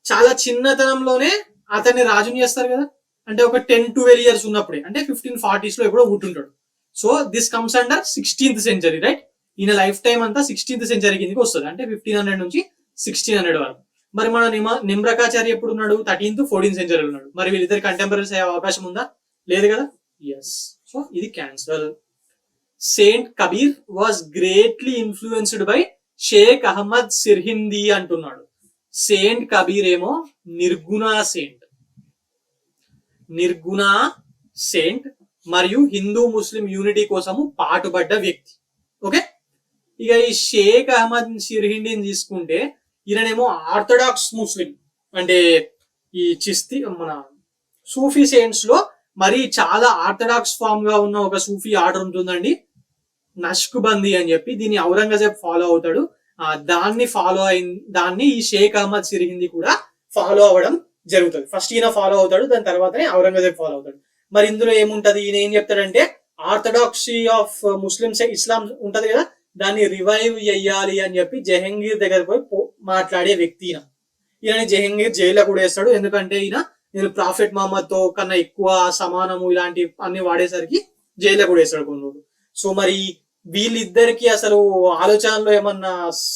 చాలా చిన్నతనంలోనే అతన్ని రాజుని చేస్తారు కదా, అంటే ఒక 10-12 ఇయర్స్ ఉన్నప్పుడే, అంటే 1540s లో ఎప్పుడో పుట్టుంటాడు. So this comes under 16th century, right. ఈయన లైఫ్ టైం అంతా 16th సెంచరీ కిందకి వస్తుంది, అంటే 1500 నుంచి 1600 వరకు. మరి మన నింబ్రకాచార్య ఎప్పుడు ఉన్నాడు, 13th 14th సెంచరీలో ఉన్నాడు. మరి వీళ్ళిద్దరు కంటెంపరీస్ అయ్యే అవకాశం ఉందా, లేదు కదా. ఎస్, సో ఇది cancel. Saint Kabir was greatly influenced by Sheikh Ahmad Sirhindi అంటున్నాడు. సెయింట్ కబీర్ ఏమో నిర్గుణా సెయింట్ మరియు హిందూ ముస్లిం యూనిటీ కోసము పాటుపడ్డ వ్యక్తి. ఓకే, ఇక ఈ షేక్ అహ్మద్ సిర్హిందీని తీసుకుంటే ఈయనేమో ఆర్థడాక్స్ ముస్లిం, అంటే ఈ చిస్తీ మన సూఫీ సెయింట్స్ లో మరి చాలా ఆర్థడాక్స్ ఫామ్ గా ఉన్న ఒక సూఫీ ఆర్డర్ ఉంటుందండి, నష్కుబందీ అని చెప్పి. దీన్ని ఔరంగజేబ్ ఫాలో అవుతాడు. దాన్ని ఈ షేక్ అహ్మద్ సిర్హిందీ కూడా ఫాలో అవ్వడం జరుగుతుంది. ఫస్ట్ ఈయన ఫాలో అవుతాడు, దాని తర్వాతనే ఔరంగజేబ్ ఫాలో అవుతాడు. మరి ఇందులో ఏముంటది, ఈయన ఏం చెప్తాడంటే ఆర్థడాక్సీ ఆఫ్ ముస్లిమ్స్, ఇస్లాం ఉంటది కదా, దాన్ని రివైవ్ చెయ్యాలి అని చెప్పి జహంగీర్ దగ్గర పోయి మాట్లాడే వ్యక్తి ఈయన జహంగీర్ జైల్లో కూడా వేస్తాడు. ఎందుకంటే నేను ప్రాఫెట్ మహమ్మద్ తో కన్నా ఎక్కువ సమానము ఇలాంటి అన్ని వాడేసరికి జైల్లో కూడా వేస్తాడు కొన్ని రోజులు. సో మరి వీళ్ళిద్దరికి అసలు ఆలోచనలో ఏమన్నా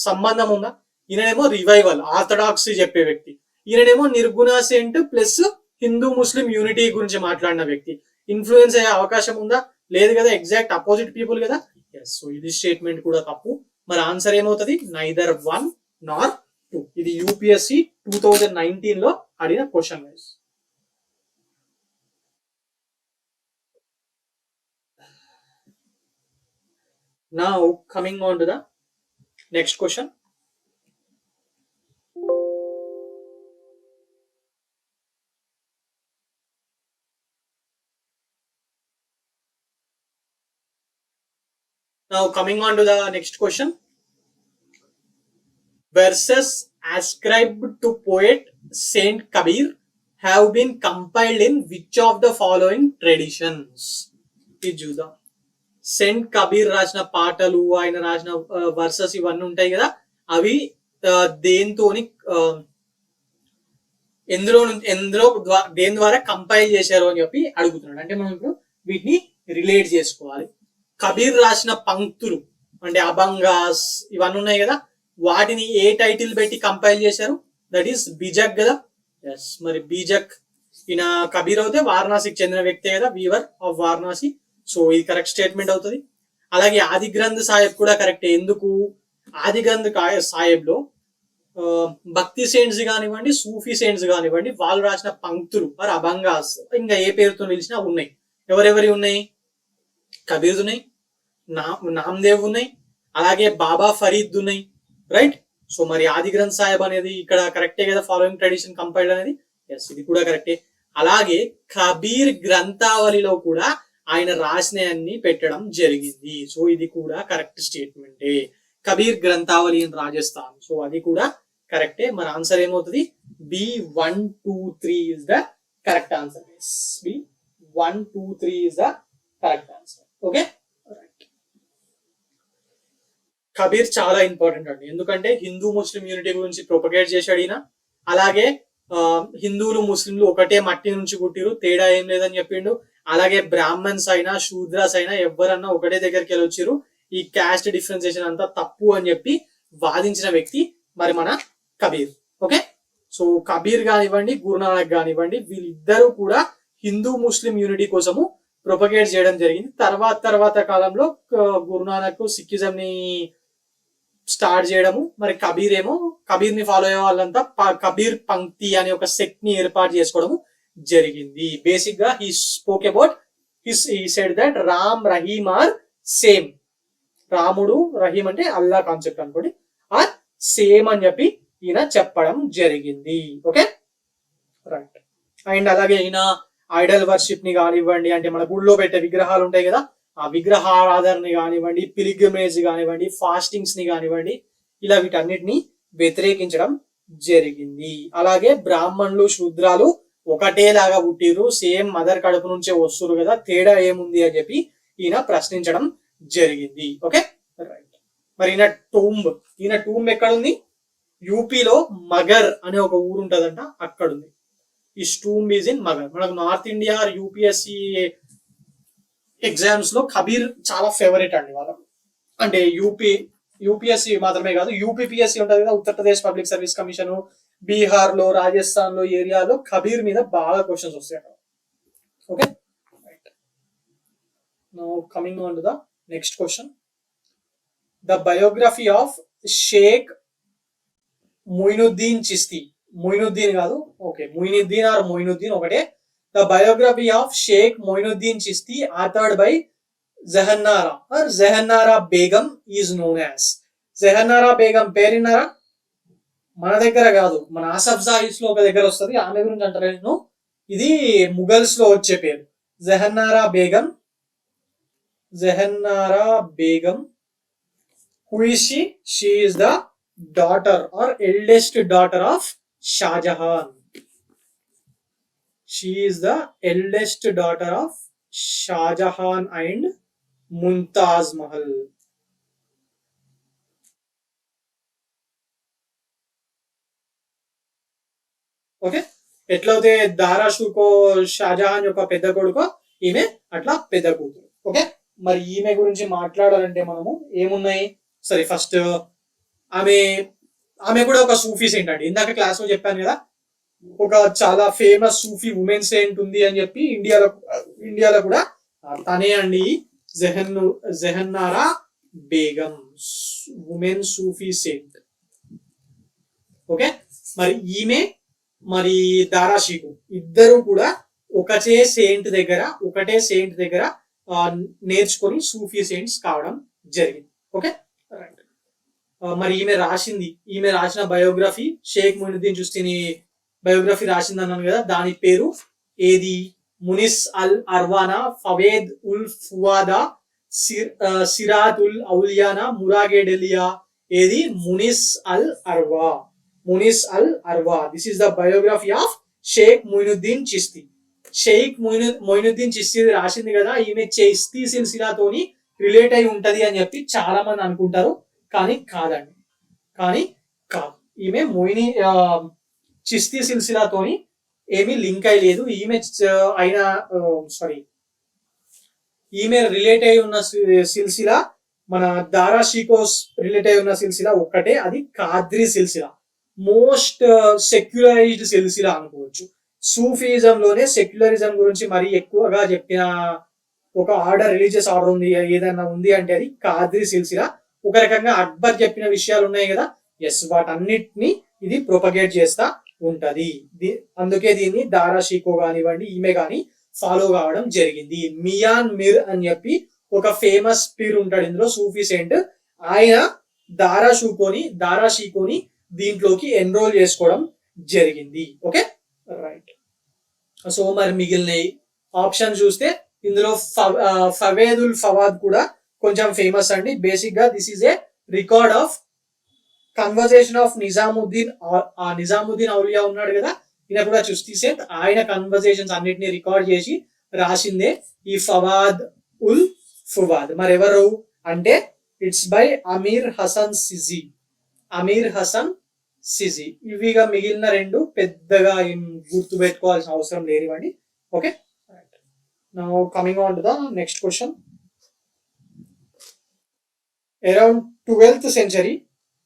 సంబంధం ఉందా? ఈయనేమో రివైవల్ ఆర్థడాక్సీ చెప్పే వ్యక్తి, ఈయనేమో నిర్గుణ Saint plus Hindu Muslim unity గురించి మాట్లాడిన వ్యక్తి. ఇన్ఫ్లుయెన్స్ అయ్యే అవకాశం ఉందా, లేదు కదా, ఎగ్జాక్ట్ అపోజిట్ పీపుల్ కదా. సో ఇది స్టేట్మెంట్ కూడా తప్పు. మరి ఆన్సర్ ఏమవుతుంది, నైదర్ 1 nor 2. ఇది యూపీఎస్సి 2019 లో అడిగిన question. Now coming on to the next question. Now coming on to the next question. Verses ascribed to poet Saint Kabir have been compiled in which of the following traditions? ఇది చూద్దాం. Saint Kabir రాసిన పాటలు, ఆయన రాసిన versus ఇవన్నీ ఉంటాయి కదా, అవి దేంతోని దేని ద్వారా కంపైల్ చేశారు అని చెప్పి అడుగుతున్నాడు. అంటే మనం ఇప్పుడు వీటిని రిలేట్ చేసుకోవాలి. కబీర్ రాసిన పంక్తులు అంటే అభంగాస్ ఇవన్నీ ఉన్నాయి కదా, వాటిని ఏ టైటిల్ పెట్టి కంపైల్ చేశారు? దట్ ఈస్ బీజక్ కదా. ఎస్, మరి బీజక్ ఈయన కబీర్ అయితే వారణాసికి చెందిన వ్యక్తే కదా, వీవర్ ఆఫ్ వారణాసి. సో ఇది కరెక్ట్ స్టేట్మెంట్ అవుతుంది. అలాగే ఆది గ్రంథ్ సాహెబ్ కూడా కరెక్టే. ఎందుకు? ఆది గ్రంథ్ సాహెబ్ లో భక్తి సెయింట్స్ కానివ్వండి, సూఫీ సెయింట్స్ కానివ్వండి, వాళ్ళు రాసిన పంక్తులు ఆర్ అభంగాస్ ఇంకా ఏ పేరుతో నిలిచినా ఉన్నాయి. ఎవరెవరి ఉన్నాయి? కబీర్ ఉన్నాయి, నామ్దేవ్ ఉన్నాయి, అలాగే బాబా ఫరీద్ ఉన్నాయి, రైట్. సో మరి ఆది గ్రంథ్ సాహెబ్ అనేది ఇక్కడ కరెక్టే కదా, ఫాలోయింగ్ ట్రెడిషన్ కంపైల్డ్ అనేది. ఎస్, ఇది కూడా కరెక్టే. అలాగే కబీర్ గ్రంథావళిలో కూడా ఆయన రాసినవన్నీ పెట్టడం జరిగింది. సో ఇది కూడా కరెక్ట్ స్టేట్మెంటే. కబీర్ గ్రంథావళి ఇన్ రాజస్థాన్, సో అది కూడా కరెక్టే. మన ఆన్సర్ ఏమవుతుంది? B123 is the correct answer. B123 is the correct answer. Okay, Kabir చాలా ఇంపార్టెంట్ అండి, ఎందుకంటే హిందూ ముస్లిం యూనిటీ గురించి ప్రొపగేట్ చేశాడు ఈయన. అలాగే హిందువులు ముస్లింలు ఒకటే మట్టి నుంచి పుట్టిరు, తేడా ఏం లేదని చెప్పిండు. అలాగే బ్రాహ్మణ్స్ అయినా శూద్రాస్ అయినా ఎవరన్నా ఒకటే దగ్గరికి వెళ్ళి వచ్చిరు, ఈ క్యాస్ట్ డిఫరెన్సియేషన్ అంతా తప్పు అని చెప్పి వాదించిన వ్యక్తి మరి మన కబీర్. ఓకే, సో కబీర్ కానివ్వండి, గురునానక్ కానివ్వండి, వీళ్ళిద్దరూ కూడా హిందూ ముస్లిం యూనిటీ కోసము ప్రొపగేట్ చేయడం జరిగింది. తర్వాత కాలంలో గురునానక్ సిక్కిజం ని స్టార్ట్ చేయడము, మరి కబీర్ ని ఫాలో అయ్యే వాళ్ళంతా కబీర్ పంక్తి అనే ఒక సెక్ట్ ని ఏర్పాటు చేసుకోవడము జరిగింది. బేసిక్ గా he spoke about he said that Ram Rahim are same. రాముడు రహీం అంటే అల్లా కాన్సెప్ట్ అనుకోండి, ఆర్ సేమ్ అని చెప్పి ఈయన చెప్పడం జరిగింది. Okay, right. అండ్ అలాగే ఈయన ఐడల్ వర్షిప్ ని కానివ్వండి, అంటే మన గుళ్ళో పెట్టే విగ్రహాలు ఉంటాయి కదా, ఆ విగ్రహారాధనని కానివ్వండి, పిలిగ్రిమేజ్ కానివ్వండి, ఫాస్టింగ్స్ ని కానివ్వండి, ఇలా వీటన్నిటిని వ్యతిరేకించడం జరిగింది. అలాగే బ్రాహ్మణులు శూద్రాలు ఒకటేలాగా పుట్టిరు, సేమ్ మదర్ కడుపు నుంచే వస్తురు కదా, తేడా ఏముంది అని చెప్పి ఈయన ప్రశ్నించడం జరిగింది. Okay, right. మరి ఈయన టూంబ్ ఎక్కడ ఉంది? యూపీలో మగర్ అనే ఒక ఊరు ఉంటదంట, అక్కడ ఉంది. ఈ టూంబ్ ఈజ్ ఇన్ మగర్. మనకు నార్త్ ఇండియా యూపీఎస్సి ఎగ్జామ్స్ లో కబీర్ చాలా ఫేవరెట్ అండి వాళ్ళకు. అంటే యూపీఎస్సి మాత్రమే కాదు, యూపీపీఎస్సి ఉంటది కదా, Uttar Pradesh public service commission, Bihar లో, రాజస్థాన్ లో ఏరియాలో కబీర్ మీద బాగా క్వశ్చన్స్ వస్తాయి అక్కడ. Okay, right. Now coming on to the next question. The biography of Sheikh Moinuddin Chishti. Moinuddin కాదు, ఓకే, మొయినుద్దీన్ ఒకటే. The biography of Sheikh Moinuddin Chishti authored by Zehannara or Zehannara Begum is known as. Zehannara Begum పేరున్నారా? మన దగ్గర కాదు, మన ఆసఫ్ జాయిస్ లో ఒక దగ్గర వస్తుంది, ఆమె గురించి అంటారు. నేను ఇది ముఘల్స్ లో వచ్చే పేరు Jahanara Begum. Who is she? She is the daughter or eldest daughter of Shah Jahan. She is the eldest daughter of Shah Jahan and Mumtaz Mahal. Okay, ఎట్లయితే దారా షూకో షాజహాన్ యొక్క పెద్ద కొడుకో ఈమె అట్లా పెద్ద కూతురు. ఓకే, మరి ఈమె గురించి మాట్లాడాలంటే మనము ఏమున్నాయి? సరే, ఫస్ట్ ఆమె కూడా ఒక సూఫీ సెయింట్ అండి. ఇందాక క్లాస్ లో చెప్పాను కదా, ఒక చాలా ఫేమస్ సూఫీ ఉమెన్ సెయింట్ ఉంది అని చెప్పి ఇండియాలో కూడా తనే అండి, జెహన్నారా బేగం, ఉమెన్ సూఫీ సెయింట్. ఓకే, మరి ఈమె మరి దారా షీకు ఇద్దరు కూడా ఒకటే సెయింట్ దగ్గర నేర్చుకొని సూఫీ సెయింట్స్ కావడం జరిగింది. Okay, right. మరి ఈమె రాసిన బయోగ్రఫీ, షేక్ మొయినుద్దీన్ చిస్తిని బయోగ్రఫీ రాసింది అన్నాను కదా, దాని పేరు ఏది? మునిస్ అల్ అర్వానా ఫవేద్ ఉల్ ఫువాదా సిరాతుల్ ఔలియానా మురాగేడెలియా, ఏది Munis al Arwah. This is the biography of Sheikh Moinuddin Chishti. Sheikh Moinuddin Chishti రాసింది కదా, ఈమె చిస్తి సిల్సిలాతోని రిలేట్ అయి ఉంటది అని చెప్పి చాలా మంది అనుకుంటారు, కానీ కాదండి, కానీ కాదు. ఈమె చిస్తి సిల్సిలాతోని ఏమీ లింక్ అయి లేదు. ఈమె రిలేట్ అయి ఉన్న సిల్సిలా మన దారా షీకోస్ రిలేట్ అయి ఉన్న సిల్సిలా ఒక్కటే, అది కాద్రి సిల్సిలా. మోస్ట్ సెక్యులరైజ్డ్ సిల్సిలా అనుకోవచ్చు. సూఫిజం లోనే సెక్యులరిజం గురించి మరీ ఎక్కువగా చెప్పిన ఒక ఆర్డర్, రిలీజియస్ ఆర్డర్ ఉంది ఏదన్నా ఉంది అంటే అది కాద్రి సిల్సిలా. ఒక రకంగా అక్బర్ చెప్పిన విషయాలు ఉన్నాయి కదా, ఎస్, వాటన్నిటిని ఇది ప్రొపగేట్ చేస్తా ఉంటది. అందుకే దీన్ని దారా షీకో కానివ్వండి, ఈమె కానీ ఫాలో కావడం జరిగింది. మియాన్ మిర్ అని చెప్పి ఒక ఫేమస్ పీర్ ఉంటాడు ఇందులో, సూఫీ సెయింట్. ఆయన దారా షీకోని దీంట్లోకి ఎన్రోల్ చేసుకోవడం జరిగింది. Okay, right. సో మరి మిగిలిన ఆప్షన్ చూస్తే ఇందులో ఫవేదుల్ ఫవాద్ కూడా కొంచెం ఫేమస్ అండి. బేసిక్ గా this is a record of conversation of Nizamuddin Auliya ఉన్నాడు కదా, ఈయన కూడా చిస్తి సెయింట్. ఆయన కన్వర్జేషన్స్ అన్నిటిని రికార్డ్ చేసి రాసిందే ఈ ఫవాద్ ఉల్ ఫువాద్. మరి ఎవరు అంటే ఇట్స్ బై అమీర్ హసన్ సిజీ. ఇవిగా మిగిలిన రెండు పెద్దగా ఏం గుర్తు పెట్టుకోవాల్సిన అవసరం లేనివ్వండి. Okay, now coming on to the next question. Around 12th century,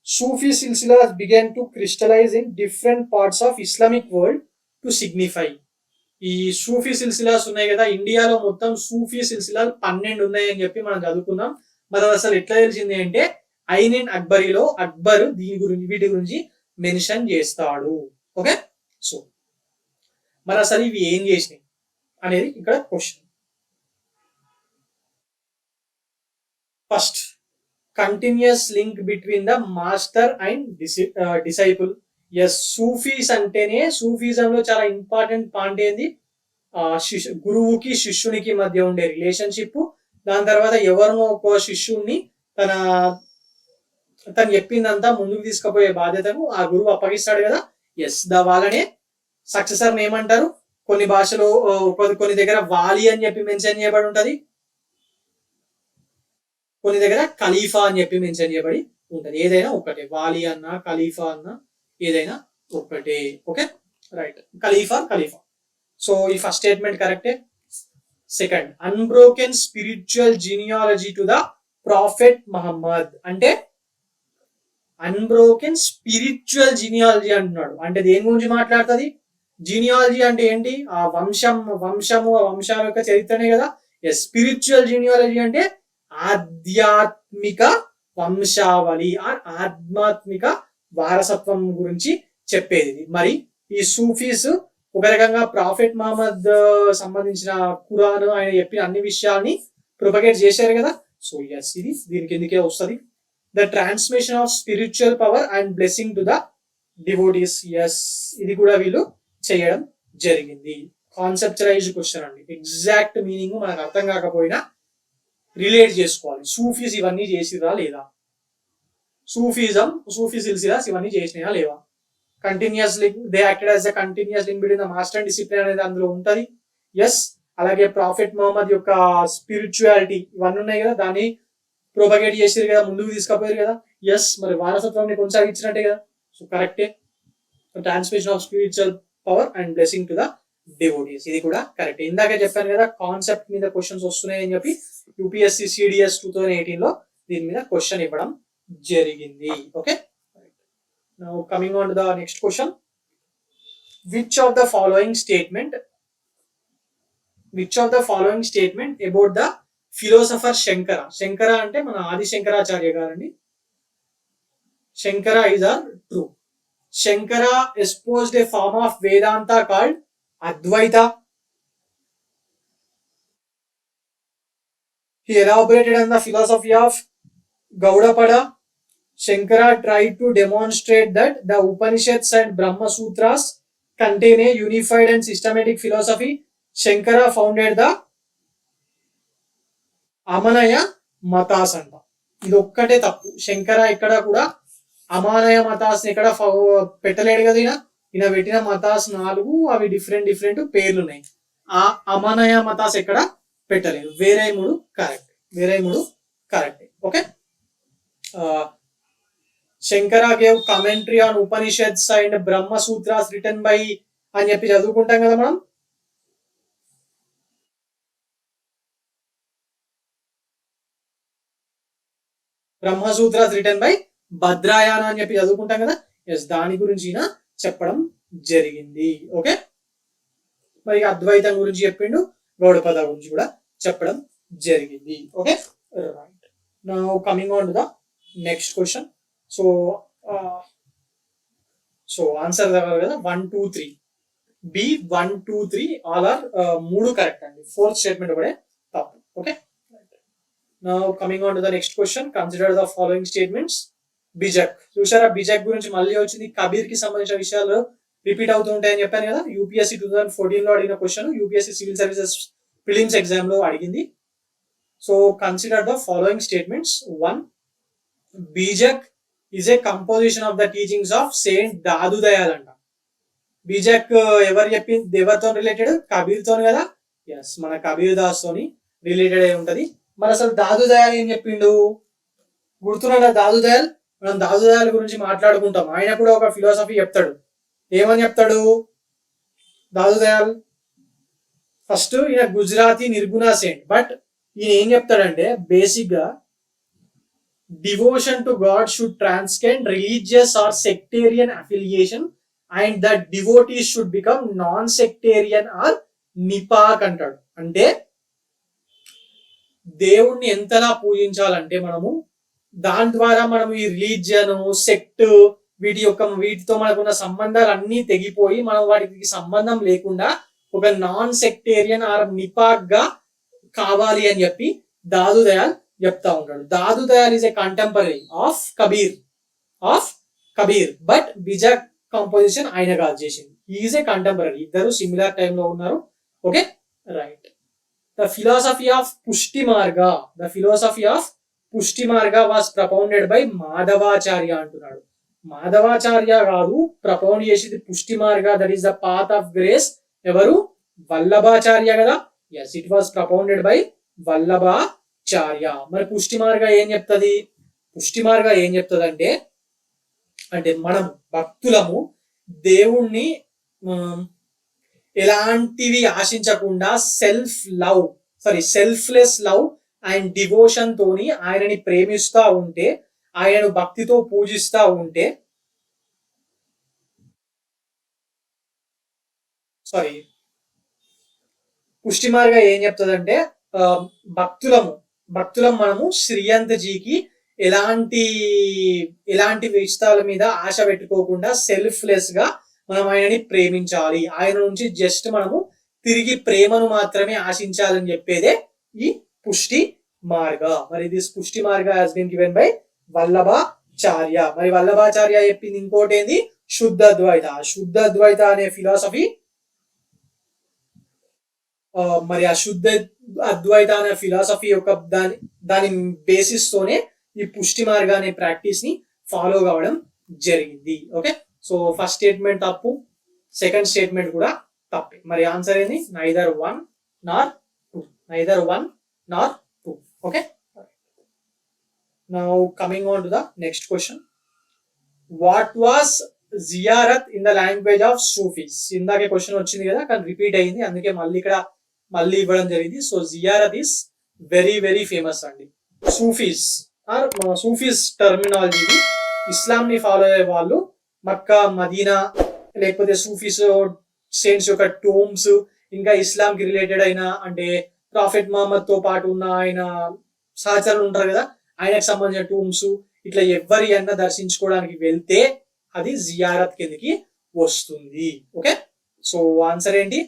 Sufi silsilas began to crystallize in different parts of Islamic world to signify. ఈ సూఫీ సిల్సిలాస్ ఉన్నాయి కదా, ఇండియాలో మొత్తం సూఫీ సిల్సిలాలు 12 ఉన్నాయని చెప్పి మనం చదువుకున్నాం. మరి అసలు ఎట్లా తెలిసింది అంటే ఐనిన్ అక్బరీలో అక్బర్ వీటి గురించి మెన్షన్ చేస్తాడు. ఓకే, సో మరి అసలు ఇవి ఏం చేసినాయి అనేది ఇక్కడ question. First, continuous link between the master and disciple. Yes, Sufis అంటేనే సూఫీజంలో చాలా ఇంపార్టెంట్ పాయింట్ ఏంది, గురువుకి శిష్యునికి మధ్య ఉండే రిలేషన్షిప్. దాని తర్వాత ఎవరినో ఒక శిష్యుణ్ణి తను చెప్పిందంతా ముందుకు తీసుకుపోయే బాధ్యతను ఆ గురువు అప్పగిస్తాడు కదా. ఎస్, వాళ్ళనే సక్సెసర్ ఏమంటారు, కొన్ని భాషలో కొన్ని దగ్గర వాలి అని చెప్పి మెన్షన్ చేయబడి ఉంటది, కొన్ని దగ్గర ఖలీఫా అని చెప్పి మెన్షన్ చేయబడి ఉంటది. ఏదైనా ఒకటే, వాలి అన్నా ఖలీఫా అన్నా ఏదైనా ఒకటే. Okay, right, Khalifa. సో ఈ ఫస్ట్ స్టేట్మెంట్ కరెక్టే. Second, unbroken spiritual genealogy to the prophet Muhammad. అంటే అన్బ్రోకెన్ స్పిరిచువల్ జీనియాలజీ అంటున్నాడు, అంటే దేని గురించి మాట్లాడుతుంది? జీనియాలజీ అంటే ఏంటి? ఆ వంశాల యొక్క చరిత్రనే కదా. ఎస్, స్పిరిచువల్ జీనియాలజీ అంటే ఆధ్యాత్మిక వంశావళి, ఆధ్యాత్మిక వారసత్వం గురించి చెప్పేది. మరి ఈ సూఫీస్ ఒక రకంగా ప్రాఫెట్ మహమ్మద్ సంబంధించిన ఖురాన్ ఆయన చెప్పిన అన్ని విషయాల్ని ప్రొపగేట్ చేశారు కదా. సో ఎస్, ఇది దీనికి ఎందుకే వస్తుంది. The transmission of spiritual power and blessing to the devotees. Yes, ఇది కూడా వీళ్ళు చేయడం జరిగింది. కాన్సెప్చువలైజ్డ్ క్వశ్చన్ అండి, ఎగ్జాక్ట్ మీనింగ్ మనకు అర్థం కాకపోయినా రిలేట్ చేసుకోవాలి. సూఫీస్ ఇవన్నీ చేసిరా లేదా, సూఫీ సిల్సిలాస్ ఇవన్నీ చేసినాయా లేవా? Continuous link, they acted as the continuous link between the master and discipline అనేది అందులో ఉంటది. ఎస్, అలాగే ప్రాఫెట్ మహమ్మద్ యొక్క స్పిరిచువాలిటీ ఇవన్నీ ఉన్నాయి కదా, దాన్ని ప్రొపగేట్ చేసారు కదా, ముందుకు తీసుకుపోయారు కదా. ఎస్, మరి వారసత్వాన్ని కొనసాగించినట్టే కదా. సో కరెక్టే, transmission of spiritual power and blessing to the devotees, ఇది కూడా కరెక్ట్. ఇందాక చెప్పాను కదా కాన్సెప్ట్ మీద క్వశ్చన్స్ వస్తున్నాయి అని చెప్పి, యూపీఎస్సీ CDS 2018 లో దీని మీద క్వశ్చన్ ఇవ్వడం జరిగింది. Okay, now coming on to the next question. Which of the following statement about the philosopher Shankara. Shankara అంటే మన ఆది శంకరాచార్య గారండి. Shankara is a true. Shankara espoused a form of Vedanta called Advaita. He elaborated on the philosophy of Gaudapada. Shankara tried to demonstrate that the Upanishads and Brahma Sutras contain a unified and systematic philosophy. Shankara founded the Amanaya మతాస్ అంట. ఇది ఒక్కటే తప్పు. శంకర ఇక్కడ కూడా అమానయ మతాస్ ఇక్కడ పెట్టలేడు కదా. ఈయన పెట్టిన మతాస్ 4, అవి డిఫరెంట్ పేర్లు ఉన్నాయి. ఆ అమానయ మతాస్ ఎక్కడ పెట్టలేదు. వేరే 3 కరెక్ట్. వేరే 3 correct. Okay. Shankara gave commentary on Upanishads and Brahma Sutras written by అని చెప్పి చదువుకుంటాం కదా మనం. బ్రహ్మ సూత్రాస్ రిటర్న్ బై భద్రాయన అని చెప్పి చదువుకుంటాం కదా. ఎస్, దాని గురించి చెప్పడం జరిగింది. ఓకే. మరి అద్వైతం గురించి చెప్పిండు, గౌడపద గురించి కూడా చెప్పడం జరిగింది. Okay, right. Now coming on to the next question. So answer కదా 1, 2, 3 బి 1, 2, 3 ఆల్ ఆర్ 3 కరెక్ట్ అండి. 4th స్టేట్మెంట్ కూడా తప్పు. Okay. Now coming on to the next question. Consider the following statements. Bijak చూసారా, బిజక్ గురించి మళ్ళీ వచ్చింది. కబీర్ కి సంబంధించిన విషయాలు రిపీట్ అవుతూ ఉంటాయని చెప్పాను కదా. యూపీఎస్సీ 2014 లో అడిగిన question, UPSC civil services prelims exam లో అడిగింది. So consider the following statements. 1, Bijak is a composition of the teachings of saint Dadu Dayal అంట. బీజక్ ఎవరితో రిలేటెడ్? కబీర్ తోని కదా. ఎస్, మన కబీర్ దాస్ తోని రిలేటెడ్ అయి ఉంటది. మరి అసలు దాదు దయాల్ ఏం చెప్పిండు గుర్తున్నాడా? దాదు దయాల్, మనం దాదు దయాల్ గురించి మాట్లాడుకుంటాం. ఆయన కూడా ఒక ఫిలాసఫీ చెప్తాడు. ఏమని చెప్తాడు దాదు దయాల్? ఫస్ట్ ఈయన గుజరాతీ నిర్గుణ సెయింట్. బట్ ఈయన ఏం చెప్తాడంటే బేసిక్ గా devotion to god should transcend religious or sectarian affiliation and the devotees should become non sectarian or Nipakh అంటాడు. అంటే దేవుణ్ణి ఎంతలా పూజించాలంటే మనము దాని ద్వారా మనం ఈ రిలీజియన్, సెక్ట్, వీటితో మనకున్న సంబంధాలు అన్ని తెగిపోయి మనం వాటికి సంబంధం లేకుండా ఒక నాన్ సెక్టేరియన్ ఆర్ నిపాక్ గా కావాలి అని చెప్పి దాదు దయాల్ చెప్తా ఉంటాడు. Dadu Dayal is a contemporary of Kabir but Bijak composition ఆయన కాదు చేసింది. ఈజ్ ఏ కంటెంపరీ, ఇద్దరు సిమిలర్ టైంలో ఉన్నారు. Okay, right. The philosophy of Pushti Marga was propounded by Madhvacharya అంటున్నాడు. మాధవాచార్య కాదు, ప్రపౌండ్ చేసేది Pushti Marga, that is the path of grace. ఎవరు? వల్లభాచార్య కదా. Yes, it was propounded by Vallabhacharya. మరి పుష్టి మార్గ ఏం చెప్తుంది? పుష్టి మార్గ ఏం చెప్తుంది అంటే మనం భక్తులము దేవుణ్ణి ఎలాంటివి ఆశించకుండా సెల్ఫ్లెస్ లవ్ అండ్ డివోషన్ తోని ఆయనని ప్రేమిస్తా ఉంటే, ఆయనను భక్తితో పూజిస్తా ఉంటే, పుష్టి మార్గ ఏం చెప్తుందంటే భక్తులం మనము శ్రీయంతజీకి ఎలాంటి విషయాల మీద ఆశ పెట్టుకోకుండా సెల్ఫ్లెస్ గా మనం ఆయనని ప్రేమించాలి. ఆయన నుంచి జస్ట్ మనము తిరిగి ప్రేమను మాత్రమే ఆశించాలని చెప్పేదే ఈ పుష్టి మార్గ. మరి this Pushti Marga has been given by Vallabhacharya. మరి వల్లభాచార్య చెప్పింది ఇంకోటి ఏంది? శుద్ధ అద్వైత అనే ఫిలాసఫీ. మరి ఆ శుద్ధ అద్వైత అనే ఫిలాసఫీ యొక్క దాని బేసిస్ తోనే ఈ పుష్టి మార్గ అనే ప్రాక్టీస్ ని ఫాలో కావడం జరిగింది. ఓకే, సో ఫస్ట్ స్టేట్మెంట్ తప్పు, సెకండ్ స్టేట్మెంట్ కూడా తప్పే. మరి ఆన్సర్ ఏంది? Neither 1 nor 2. Okay, now coming on to the next question. What was ziyarat in the language of Sufis? ఇందాకే క్వశ్చన్ వచ్చింది కదా, కానీ రిపీట్ అయింది, అందుకే మళ్ళీ ఇవ్వడం జరిగింది. So ziyarat is very famous అండి. సూఫీస్ టర్మినాలజీ, ఇస్లాం ని ఫాలో అయ్యే వాళ్ళు మక్కా, మదీనా, లేకపోతే సూఫీస్ సెయింట్స్ యొక్క టోమ్స్, ఇంకా ఇస్లాం కి రిలేటెడ్ అయిన అంటే ప్రాఫెట్ మహమ్మద్ తో పాటు ఉన్న ఆయన సహచరులు ఉంటారు కదా, ఆయనకు సంబంధించిన టోమ్స్, ఇట్లా ఎవరి అన్న దర్శించుకోవడానికి వెళ్తే అది జియారత్ కిందకి వస్తుంది. ఓకే, సో ఆన్సర్ ఏంటి?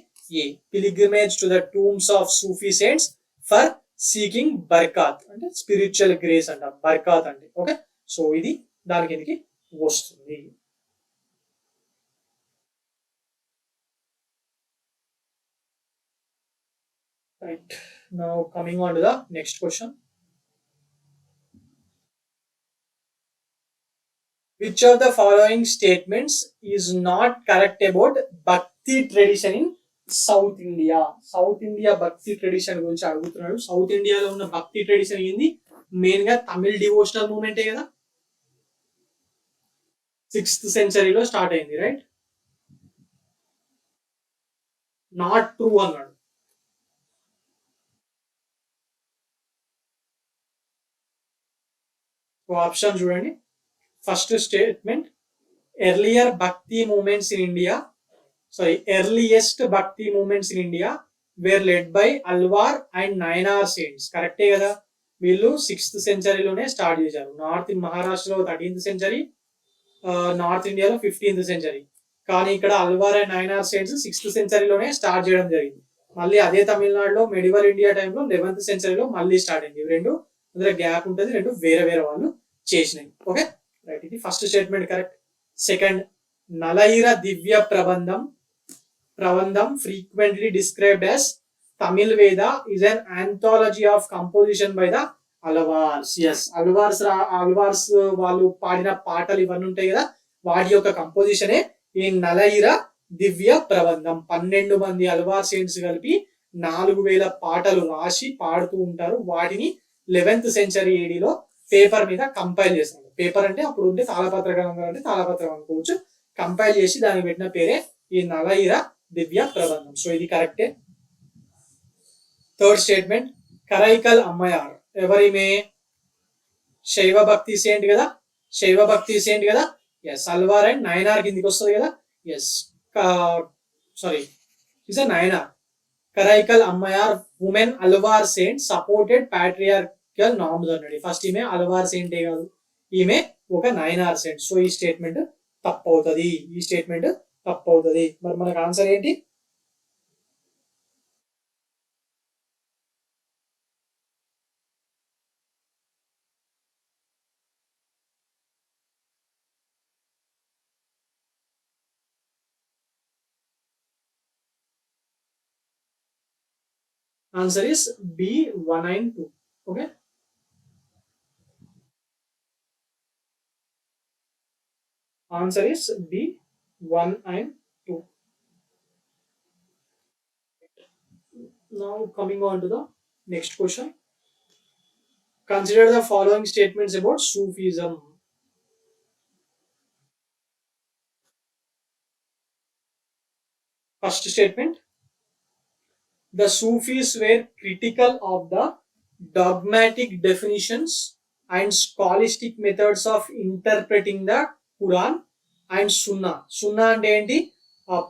A, pilgrimage to the tombs of Sufi saints for seeking barkat, అంటే స్పిరిచువల్ గ్రేస్ అంట బర్కాత్ అంటే. ఓకే, సో ఇది దాని కిందకి వస్తుంది. Right, now coming on to the next question. Which of the following statements is not correct about bhakti tradition in South India? South India bhakti tradition గురించి అడుగుతున్నాడు. South ఇండియాలో ఉన్న భక్తి ట్రెడిషన్ ఏంది? మెయిన్ గా తమిళ్ డివోషనల్ మూమెంటే కదా, 6th సెంచరీలో స్టార్ట్ అయింది, రైట్? నాట్ ట్రూ అన్నాడు. ఆప్షన్ చూడండి. First statement, earlier bhakti movements in India, earliest bhakti movements in India were led by Alvar and Nayanar saints. కరెక్టే కదా, వీళ్ళు 6th సెంచరీలోనే స్టార్ట్ చేశారు. నార్త్ మహారాష్ట్రలో 13th సెంచరీ, నార్త్ ఇండియాలో 15th సెంచరీ. కానీ ఇక్కడ Alvar and Nayanar saints 6th సెంచరీలోనే స్టార్ట్ చేయడం జరిగింది. మళ్ళీ అదే తమిళనాడులో మెడివల్ ఇండియా టైంలో 11th సెంచరీలో మళ్ళీ స్టార్ట్ అయింది. రెండు అందులో గ్యాప్ ఉంటుంది, రెండు వేరే వేరే వాళ్ళు చేసినాయి. ఓకే రైట్, ఇది first statement correct. Second, Nalayira Divya Prabandham frequently described as Tamil Veda is an anthology of composition by the Alvars. Yes, Alvars వాళ్ళు పాడిన పాటలు ఇవన్నీ ఉంటాయి కదా, వాటి యొక్క కంపోజిషనే ఈ నలయిర దివ్య ప్రబంధం. 12 మంది అల్వార్ సెయింట్స్ కలిపి 4000 పాటలు రాసి పాడుతూ ఉంటారు. వాటిని 11th సెంచరీ ఏడీలో పేపర్ మీద కంపైల్ చేస్తారు. పేపర్ అంటే అప్పుడు ఉంటే తాళపత్రం అంటే తాళపత్రం అనుకోవచ్చు. కంపైల్ చేసి దానికి పెట్టిన పేరే ఈ నలయిర దివ్య ప్రబంధం. సో ఇది కరెక్టే. థర్డ్ స్టేట్మెంట్, కరైకల్ అమ్మయార్ ఎవరిమే? శైవ భక్తి సెయింట్ కదా, శైవ భక్తి సెయింట్ కదా. ఎస్, అల్వార్ అండ్ నయనార్ కిందికి వస్తుంది కదా. Yes, is a Nayanar. Karaikal Ammaiyar women Alvar saint supported patriarchal norms అన్నాడు. ఫస్ట్ ఈమె అల్వార్ సెయింటే కాదు, ఈమె ఒక నయనార్ సెయింట్. సో ఈ స్టేట్మెంట్ తప్పు అవుతుంది, ఈ స్టేట్మెంట్ తప్పు అవుతుంది. మరి మనకు ఆన్సర్ ఏంటి? Answer is B, 1 and 2. Okay. Answer is B, 1 and 2. Now coming on to the next question. Consider the following statements about Sufism. First statement, the Sufis were critical of the dogmatic definitions and scholastic methods of interpreting the Quran and Sunnah. Sunnah అంటే ఏంటి?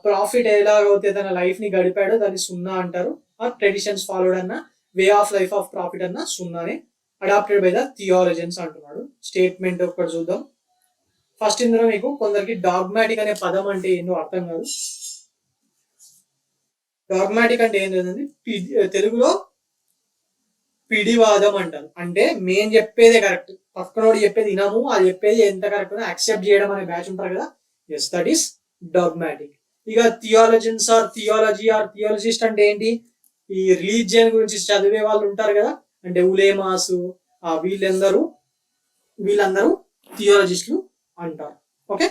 Profit ఎలాగైతే తన life ని గడిపాడో దాన్ని సున్నా అంటారు. ఆ traditions followed అన్న way of life of profit అన్న సున్నానే అడాప్టెడ్ బై ద థియాలజన్స్ అంటున్నాడు. స్టేట్మెంట్ ఒకటి చూద్దాం. ఫస్ట్ ఇందులో మీకు కొందరికి డాగ్మాటిక్ అనే పదం అంటే ఏంటో అర్థం కాదు. డాగ్మాటిక్ అంటే ఏంటంటే తెలుగులో పిడివాదం అంటారు. అంటే మేము చెప్పేదే కరెక్ట్, పక్కనోడు చెప్పేది వినము, అది చెప్పేది ఎంత కరెక్ట్ యాక్సెప్ట్ చేయడం అనే బ్యాచ్ ఉంటారు కదా. Yes, that is dogmatic. ఇక థియాలజన్స్ ఆర్ థియాలజిస్ట్ అంటే ఏంటి? ఈ రిలీజియన్ గురించి చదివే వాళ్ళు ఉంటారు కదా, అంటే ఉలేమాస్, వీళ్ళందరూ థియాలజిస్టులు అంటారు. ఓకే,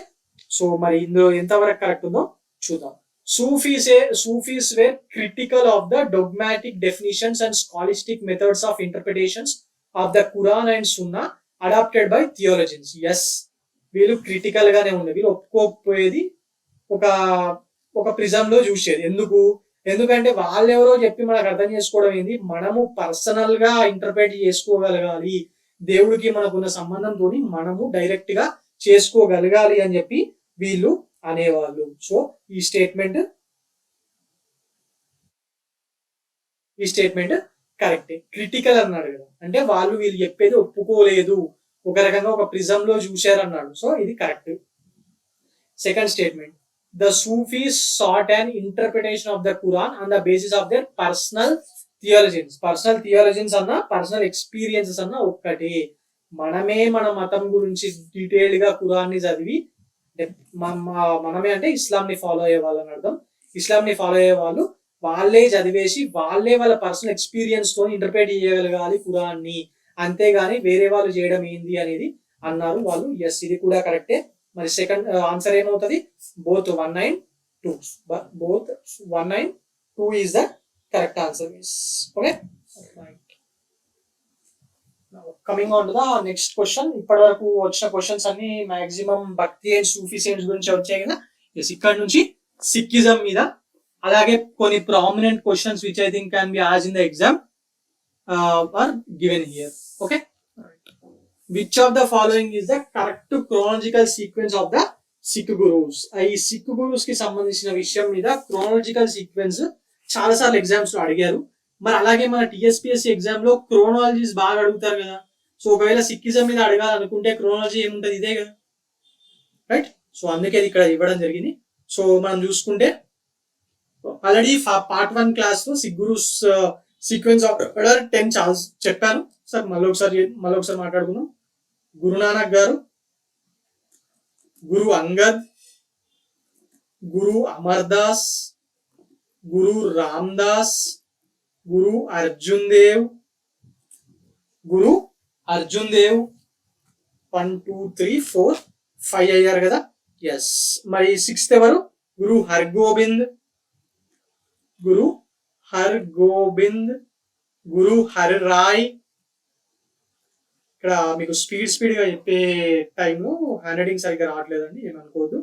సో మరి ఇందులో ఎంతవరకు కరెక్ట్ ఉందో చూద్దాం. Sufis were critical of the dogmatic definitions and scholastic methods of interpretations of the Quran and Sunnah adopted by theologians. Yes, వీళ్ళు క్రిటికల్ గానే ఉంది. వీళ్ళు ఒప్పుకోకపోయేది ఒక ప్రిజం లో చూసేది. ఎందుకంటే వాళ్ళెవరో చెప్పి మనకు అర్థం చేసుకోవడం ఏంది, మనము పర్సనల్ గా ఇంటర్ప్రిట్ చేసుకోగలగాలి, దేవుడికి మనకున్న సంబంధంతో మనము డైరెక్ట్ గా చేసుకోగలగాలి అని చెప్పి వీళ్ళు అనేవాళ్ళు. సో ఈ స్టేట్మెంట్ కరెక్టే. క్రిటికల్ అన్నాడు కదా, అంటే వీళ్ళు చెప్పేది ఒప్పుకోలేదు, ఒక రకంగా ఒక ప్రిజం లో చూశారన్నాడు. సో ఇది correct. Second statement, the Sufis sought an interpretation of the Quran on the basis of their personal theologians అన్న పర్సనల్ ఎక్స్పీరియన్సెస్ అన్న ఒక్కటే. మనమే మన మతం గురించి డీటెయిల్డ్ గా ఖురాన్ ని చదివి, మనమే అంటే ఇస్లాం ని ఫాలో అయ్యే వాళ్ళని అర్థం. ఇస్లాం ని ఫాలో అయ్యే వాళ్ళు వాళ్ళే చదివేసి వాళ్ళ పర్సనల్ ఎక్స్పీరియన్స్ తో ఇంటర్ప్రిట్ చేయగలగాలి ఖురాన్ ని, అంతేగాని వేరే వాళ్ళు చేయడం ఏంది అనేది అన్నారు వాళ్ళు. ఎస్, ఇది కూడా కరెక్టే. మరి సెకండ్ ఆన్సర్ ఏమవుతుంది? Both 192. Both 192 is the correct answer. Okay, coming on to the next question. ఇప్పటి వరకు వచ్చిన క్వశ్చన్స్ అన్ని మాక్సిమం భక్తి అండ్ సూఫీ సెయింట్స్ గురించి వచ్చాయి కదా. ఇక్కడ నుంచి సిక్కిజం మీద, అలాగే కొన్ని prominent questions which I think can be asked in the exam are given here. Okay, which of the following is the correct chronological sequence of the Sikh gurus? ఈ Sikh gurus కి సంబంధించిన విషయం మీద క్రోనాలజికల్ సీక్వెన్స్ చాలా సార్లు ఎగ్జామ్స్ లో అడిగారు. మరి అలాగే మన టిఎస్పిఎస్సి ఎగ్జామ్ లో క్రోనాలజీస్ బాగా అడుగుతారు కదా. సో ఒకవేళ సిక్కిజం మీద అడగాలనుకుంటే క్రోనాలజీ ఏముంటది? ఇదే కదా, రైట్? సో అందుకే ఇక్కడ ఇవ్వడం జరిగింది. సో మనం చూసుకుంటే ఆల్రెడీ పార్ట్ 1 క్లాస్ లో Sikh gurus sequence of order 10 chance చెప్పాను సార్. మళ్ళీ ఒకసారి మాట్లాడుకుందాం. గురునానక్ గారు, గురు అంగద్, గురు అమర్దాస్, గురు రామ్దాస్, గురు అర్జున్ దేవ్, గురు అర్జున్ దేవ్ 1 2 3 4 5 అయ్యారు కదా. ఎస్, మరి 6th ఎవరు? గురు హర్గోబింద్, గురు హర్గోబింద్, గురు హర్రాయ్. ఇక్కడ మీకు స్పీడ్ గా చెప్పే టైంలో హ్యాండ్ రైటింగ్ సరిగ్గా రావట్లేదండి, ఏమనుకోవద్దు.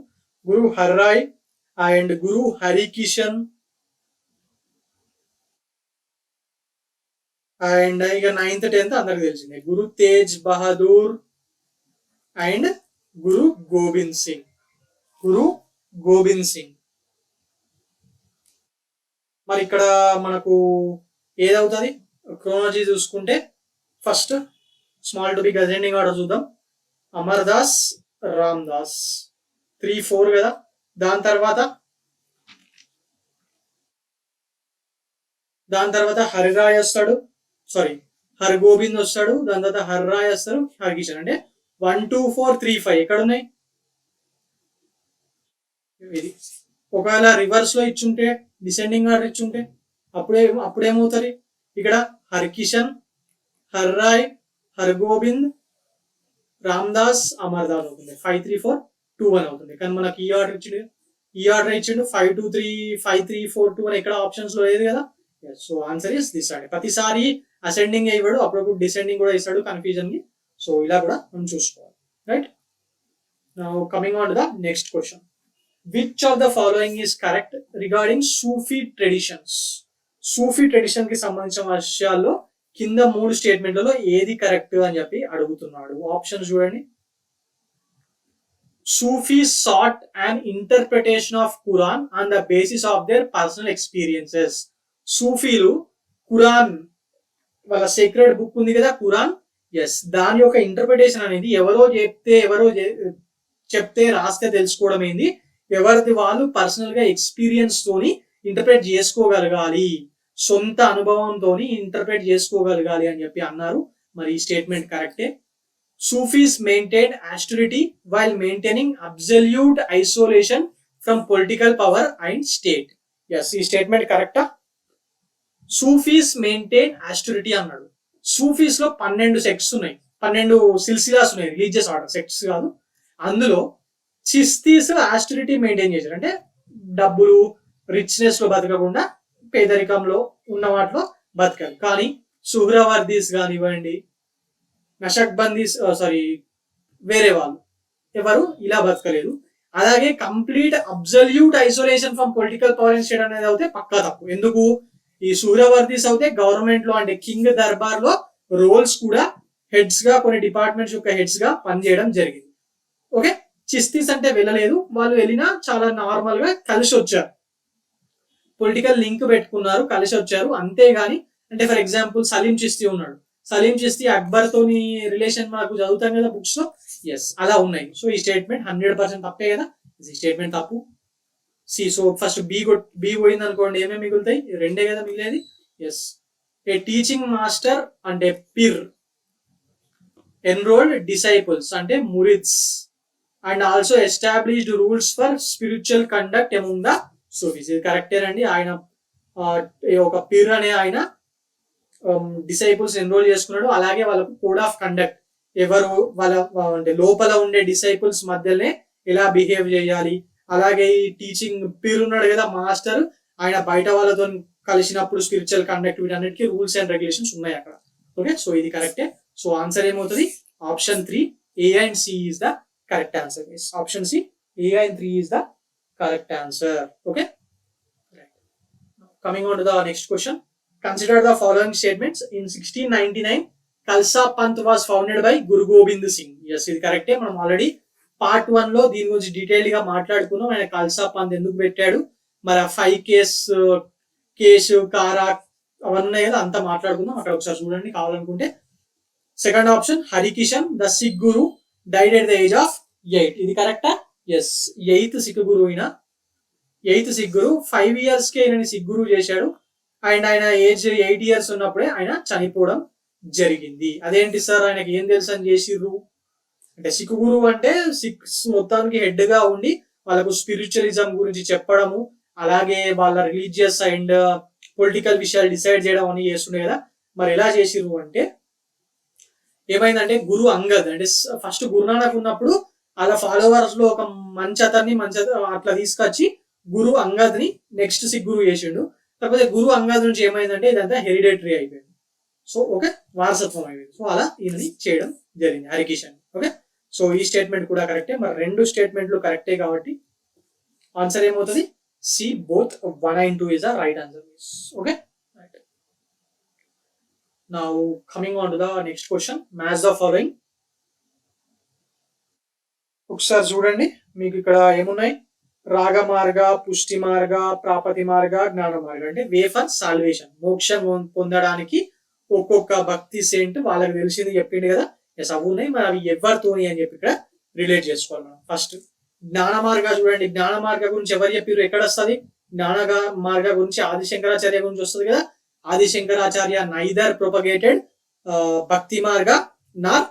గురు హర్రాయ్ అండ్ గురు హరికిషన్ అండ్ ఇక 9th 10th అందరికి తెలిసిందే, గురు తేజ్ బహదూర్ అండ్ గురు గోబింద్ సింగ్. గురు గోబింద్ సింగ్. మరి ఇక్కడ మనకు ఏదవుతుంది క్రోనాలజీ చూసుకుంటే? First small to big ascending order చూద్దాం. అమర్దాస్, రామ్దాస్ 3 4 కదా. దాని తర్వాత హరిరాయ్ వస్తాడు, సారీ హర్గోబింద్ వస్తాడు. దాని తర్వాత హర్రాయ్ వస్తారు, హర్కిషన్. అంటే 1 2 4 3 5 ఎక్కడ ఉన్నాయి? ఇది ఒకవేళ రివర్స్ లో ఇచ్చుంటే, డిసెండింగ్ ఆర్డర్ ఇచ్చుంటే అప్పుడేమవుతుంది? ఇక్కడ హర్కిషన్, హర్రాయ్, హర్గోబింద్, రామ్దాస్, అమర్దాస్ అవుతుంది. 5 3 4 2 1 అవుతుంది. కానీ మనకి ఈ ఆర్డర్ ఇచ్చిండు 5 2 3 5 3 4 2 1 ఇక్కడ ఆప్షన్స్ లో లేదు కదా. సో ఆన్సర్ ఇస్ దిస్ అండి. ప్రతిసారి అసెండింగ్ ఇవ్వడు, అప్పుడప్పుడు డిసెండింగ్ కూడా ఇస్తాడు కన్ఫ్యూజన్ కి. సో ఇలా కూడా మనం చూసుకోవాలి, right? Now coming on to the next question. Which of the following is correct regarding Sufi traditions? Sufi tradition కి సంబంధించిన విషయాల్లో కింద 3 స్టేట్మెంట్లలో ఏది కరెక్ట్ అని చెప్పి అడుగుతున్నాడు. ఆప్షన్స్ చూడండి. Sufis sought an interpretation of Quran on the basis of their personal experiences. సూఫీలు Quran, వాళ్ళ సీక్రెట్ బుక్ ఉంది కదా ఖురాన్, ఎస్, దాని యొక్క ఇంటర్ప్రిటేషన్ అనేది ఎవరో చెప్తే రాస్తే తెలుసుకోవడం ఏంది, ఎవరిది వాళ్ళు పర్సనల్ గా ఎక్స్పీరియన్స్ తోని ఇంటర్ప్రిట్ చేసుకోగలగాలి, సొంత అనుభవంతో ఇంటర్ప్రిట్ చేసుకోగలగాలి అని చెప్పి అన్నారు. మరి ఈ స్టేట్మెంట్ కరెక్టే. Sufis maintained austerity while maintaining absolute isolation from political power and state. Yes, ఈ స్టేట్మెంట్ కరెక్టా? సూఫీస్ మెయింటైన్ ఆస్టరిటీ అన్నాడు. సూఫీస్ లో 12 సెక్ట్స్ ఉన్నాయి, 12 సిల్సిలాస్ ఉన్నాయి, రిలీజియస్ ఆర్డర్, సెక్ట్స్ కాదు. అందులో చిస్తీస్ ఆస్టరిటీ మెయింటైన్ చేశారు. అంటే డబ్బులు, రిచ్నెస్ లో బతకకుండా పేదరికంలో ఉన్న వాటిలో బతకాలి. కానీ సుహ్రవర్దీస్ కానివ్వండి, నషక్బందీస్, సారీ వేరే వాళ్ళు ఎవరు ఇలా బతకలేదు. అలాగే complete absolute isolation from political power and state అనేది అయితే పక్కా తప్పు. ఎందుకు? ఈ సుహ్రవర్దీస్ అయితే గవర్నమెంట్ లో అంటే కింగ్ దర్బార్ లో రోల్స్ కూడా హెడ్స్ గా, కొన్ని డిపార్ట్మెంట్స్ యొక్క హెడ్స్ గా పనిచేయడం జరిగింది. ఓకే, చిస్తీస్ అంటే వెళ్ళలేదు, వాళ్ళు వెళ్ళినా చాలా నార్మల్ గా కలిసి వచ్చారు, పొలిటికల్ లింక్ పెట్టుకున్నారు, కలిసి వచ్చారు, అంతేగాని అంటే ఫర్ ఎగ్జాంపుల్ సలీం చిస్తీ ఉన్నాడు, సలీం చిస్తీ అక్బర్ తోని రిలేషన్ మనకు చదువుతాం కదా బుక్స్ లో, ఎస్ అలా ఉన్నాయి. సో ఈ స్టేట్మెంట్ 100% తప్పే కదా, ఈ స్టేట్మెంట్ తప్పు. సి, సో ఫస్ట్ బి పోయింది అనుకోండి, ఏమేమి మిగులుతాయి? 2 కదా మిగిలేది. ఎస్, ఏ టీచింగ్ మాస్టర్ అంటే పిర్, ఎన్రోల్డ్ డిసైపుల్స్ అంటే murids, and also established rules for spiritual conduct among the Sufis. ఇది కరెక్టేనండి. ఆయన ఒక పిర్ అనే ఆయన డిసైపుల్స్ ఎన్రోల్ చేసుకున్నాడు. అలాగే వాళ్ళకు కోడ్ ఆఫ్ కండక్ట్, ఎవరు వాళ్ళ అంటే లోపల ఉండే డిసైపుల్స్ మధ్యలోనే ఎలా బిహేవ్ చేయాలి, అలాగే ఈ టీచింగ్ పీర్ ఉన్నాడు కదా మాస్టర్, ఆయన బయట వాళ్ళతో కలిసినప్పుడు స్పిరిచువల్ కండక్ట్ వీటన్నిటికీ రూల్స్ అండ్ రెగ్యులేషన్స్ ఉన్నాయి అక్కడ. ఓకే, సో ఇది కరెక్టే. సో ఆన్సర్ ఏమవుతుంది? Option 3 A and C is the correct answer. Yes, option C, A and 3 is the correct answer. Okay, right. Coming on to the next question. Consider the following statements. In 1699 Khalsa Panth was founded by Guru Gobind Singh. Yes, ఇది కరెక్టే. మనం already part 1 లో దీని గురించి detail గా మాట్లాడుకున్నాం. ఆయన ఖల్సా పంత్ ఎందుకు పెట్టాడు, మరి 5 కేసు కారా అవన్నీ కదా అంతా మాట్లాడుకుందాం. అక్కడ ఒకసారి చూడండి కావాలనుకుంటే. Second option Harkrishan the Sikh guru died at the age of 8. ఇది కరెక్టా? ఎస్, 8th సిక్ గురు అయినా 8th సిక్ గురు 5 years కే ఆయన సిక్ గురు చేశాడు. అండ్ ఆయన ఏజ్ 8 years ఉన్నప్పుడే ఆయన చనిపోవడం జరిగింది. అదేంటి సార్, ఆయనకి ఏం తెలుసు అని చేసిర్రు అంటే, సిక్ గురు అంటే సిక్స్ మొత్తానికి హెడ్ గా ఉండి వాళ్ళకు స్పిరిచువలిజం గురించి చెప్పడము, అలాగే వాళ్ళ రిలీజియస్ అండ్ పొలిటికల్ విషయాలు డిసైడ్ చేయడం అని చేస్తుండే కదా. మరి ఎలా చేసిర్రు అంటే, ఏమైందంటే గురు అంగద్ అంటే ఫస్ట్ గురునానక్ ఉన్నప్పుడు అలా ఫాలోవర్స్ లో ఒక మంచి అట్లా తీసుకొచ్చి గురు అంగద్ ని నెక్స్ట్ సిక్ గురు చేసిండు. కాకపోతే గురు అంగద్ నుంచి ఏమైందంటే ఇదంతా హెరిడేటరీ అయిపోయింది. సో ఓకే, వారసత్వం అయిపోయింది. సో అలా ఈయనని చేయడం జరిగింది హరికిషన్. ఓకే, సో ఈ స్టేట్మెంట్ కూడా కరెక్టే. మరి 2 స్టేట్మెంట్లు కరెక్టే కాబట్టి ఆన్సర్ ఏమవుతుంది? C, both 1 and 2 is the right answer. Okay, right. Now coming on to the next question. Match the following. ఒకసారి చూడండి, మీకు ఇక్కడ ఏమున్నాయి? రాగ మార్గ, పుష్టి మార్గ, ప్రాపతి మార్గ, జ్ఞాన మార్గ. అంటే వే ఫర్ సాల్వేషన్, మోక్షం పొందడానికి ఒక్కొక్క భక్తి సెంట్ వాళ్ళకి తెలిసింది చెప్పిండు కదా. ఎస్, అవి ఉన్నాయి. మరి అవి ఎవరితోని అని చెప్పి ఇక్కడ రిలేట్ చేసుకోవాలి మనం. ఫస్ట్ జ్ఞాన మార్గ చూడండి. జ్ఞాన మార్గ గురించి ఎవరు చెప్పారు, ఎక్కడ వస్తుంది? జ్ఞాన మార్గ గురించి ఆదిశంకరాచార్య గురించి వస్తుంది కదా. ఆదిశంకరాచార్య నైదర్ ప్రొపగేటెడ్ భక్తి మార్గ నార్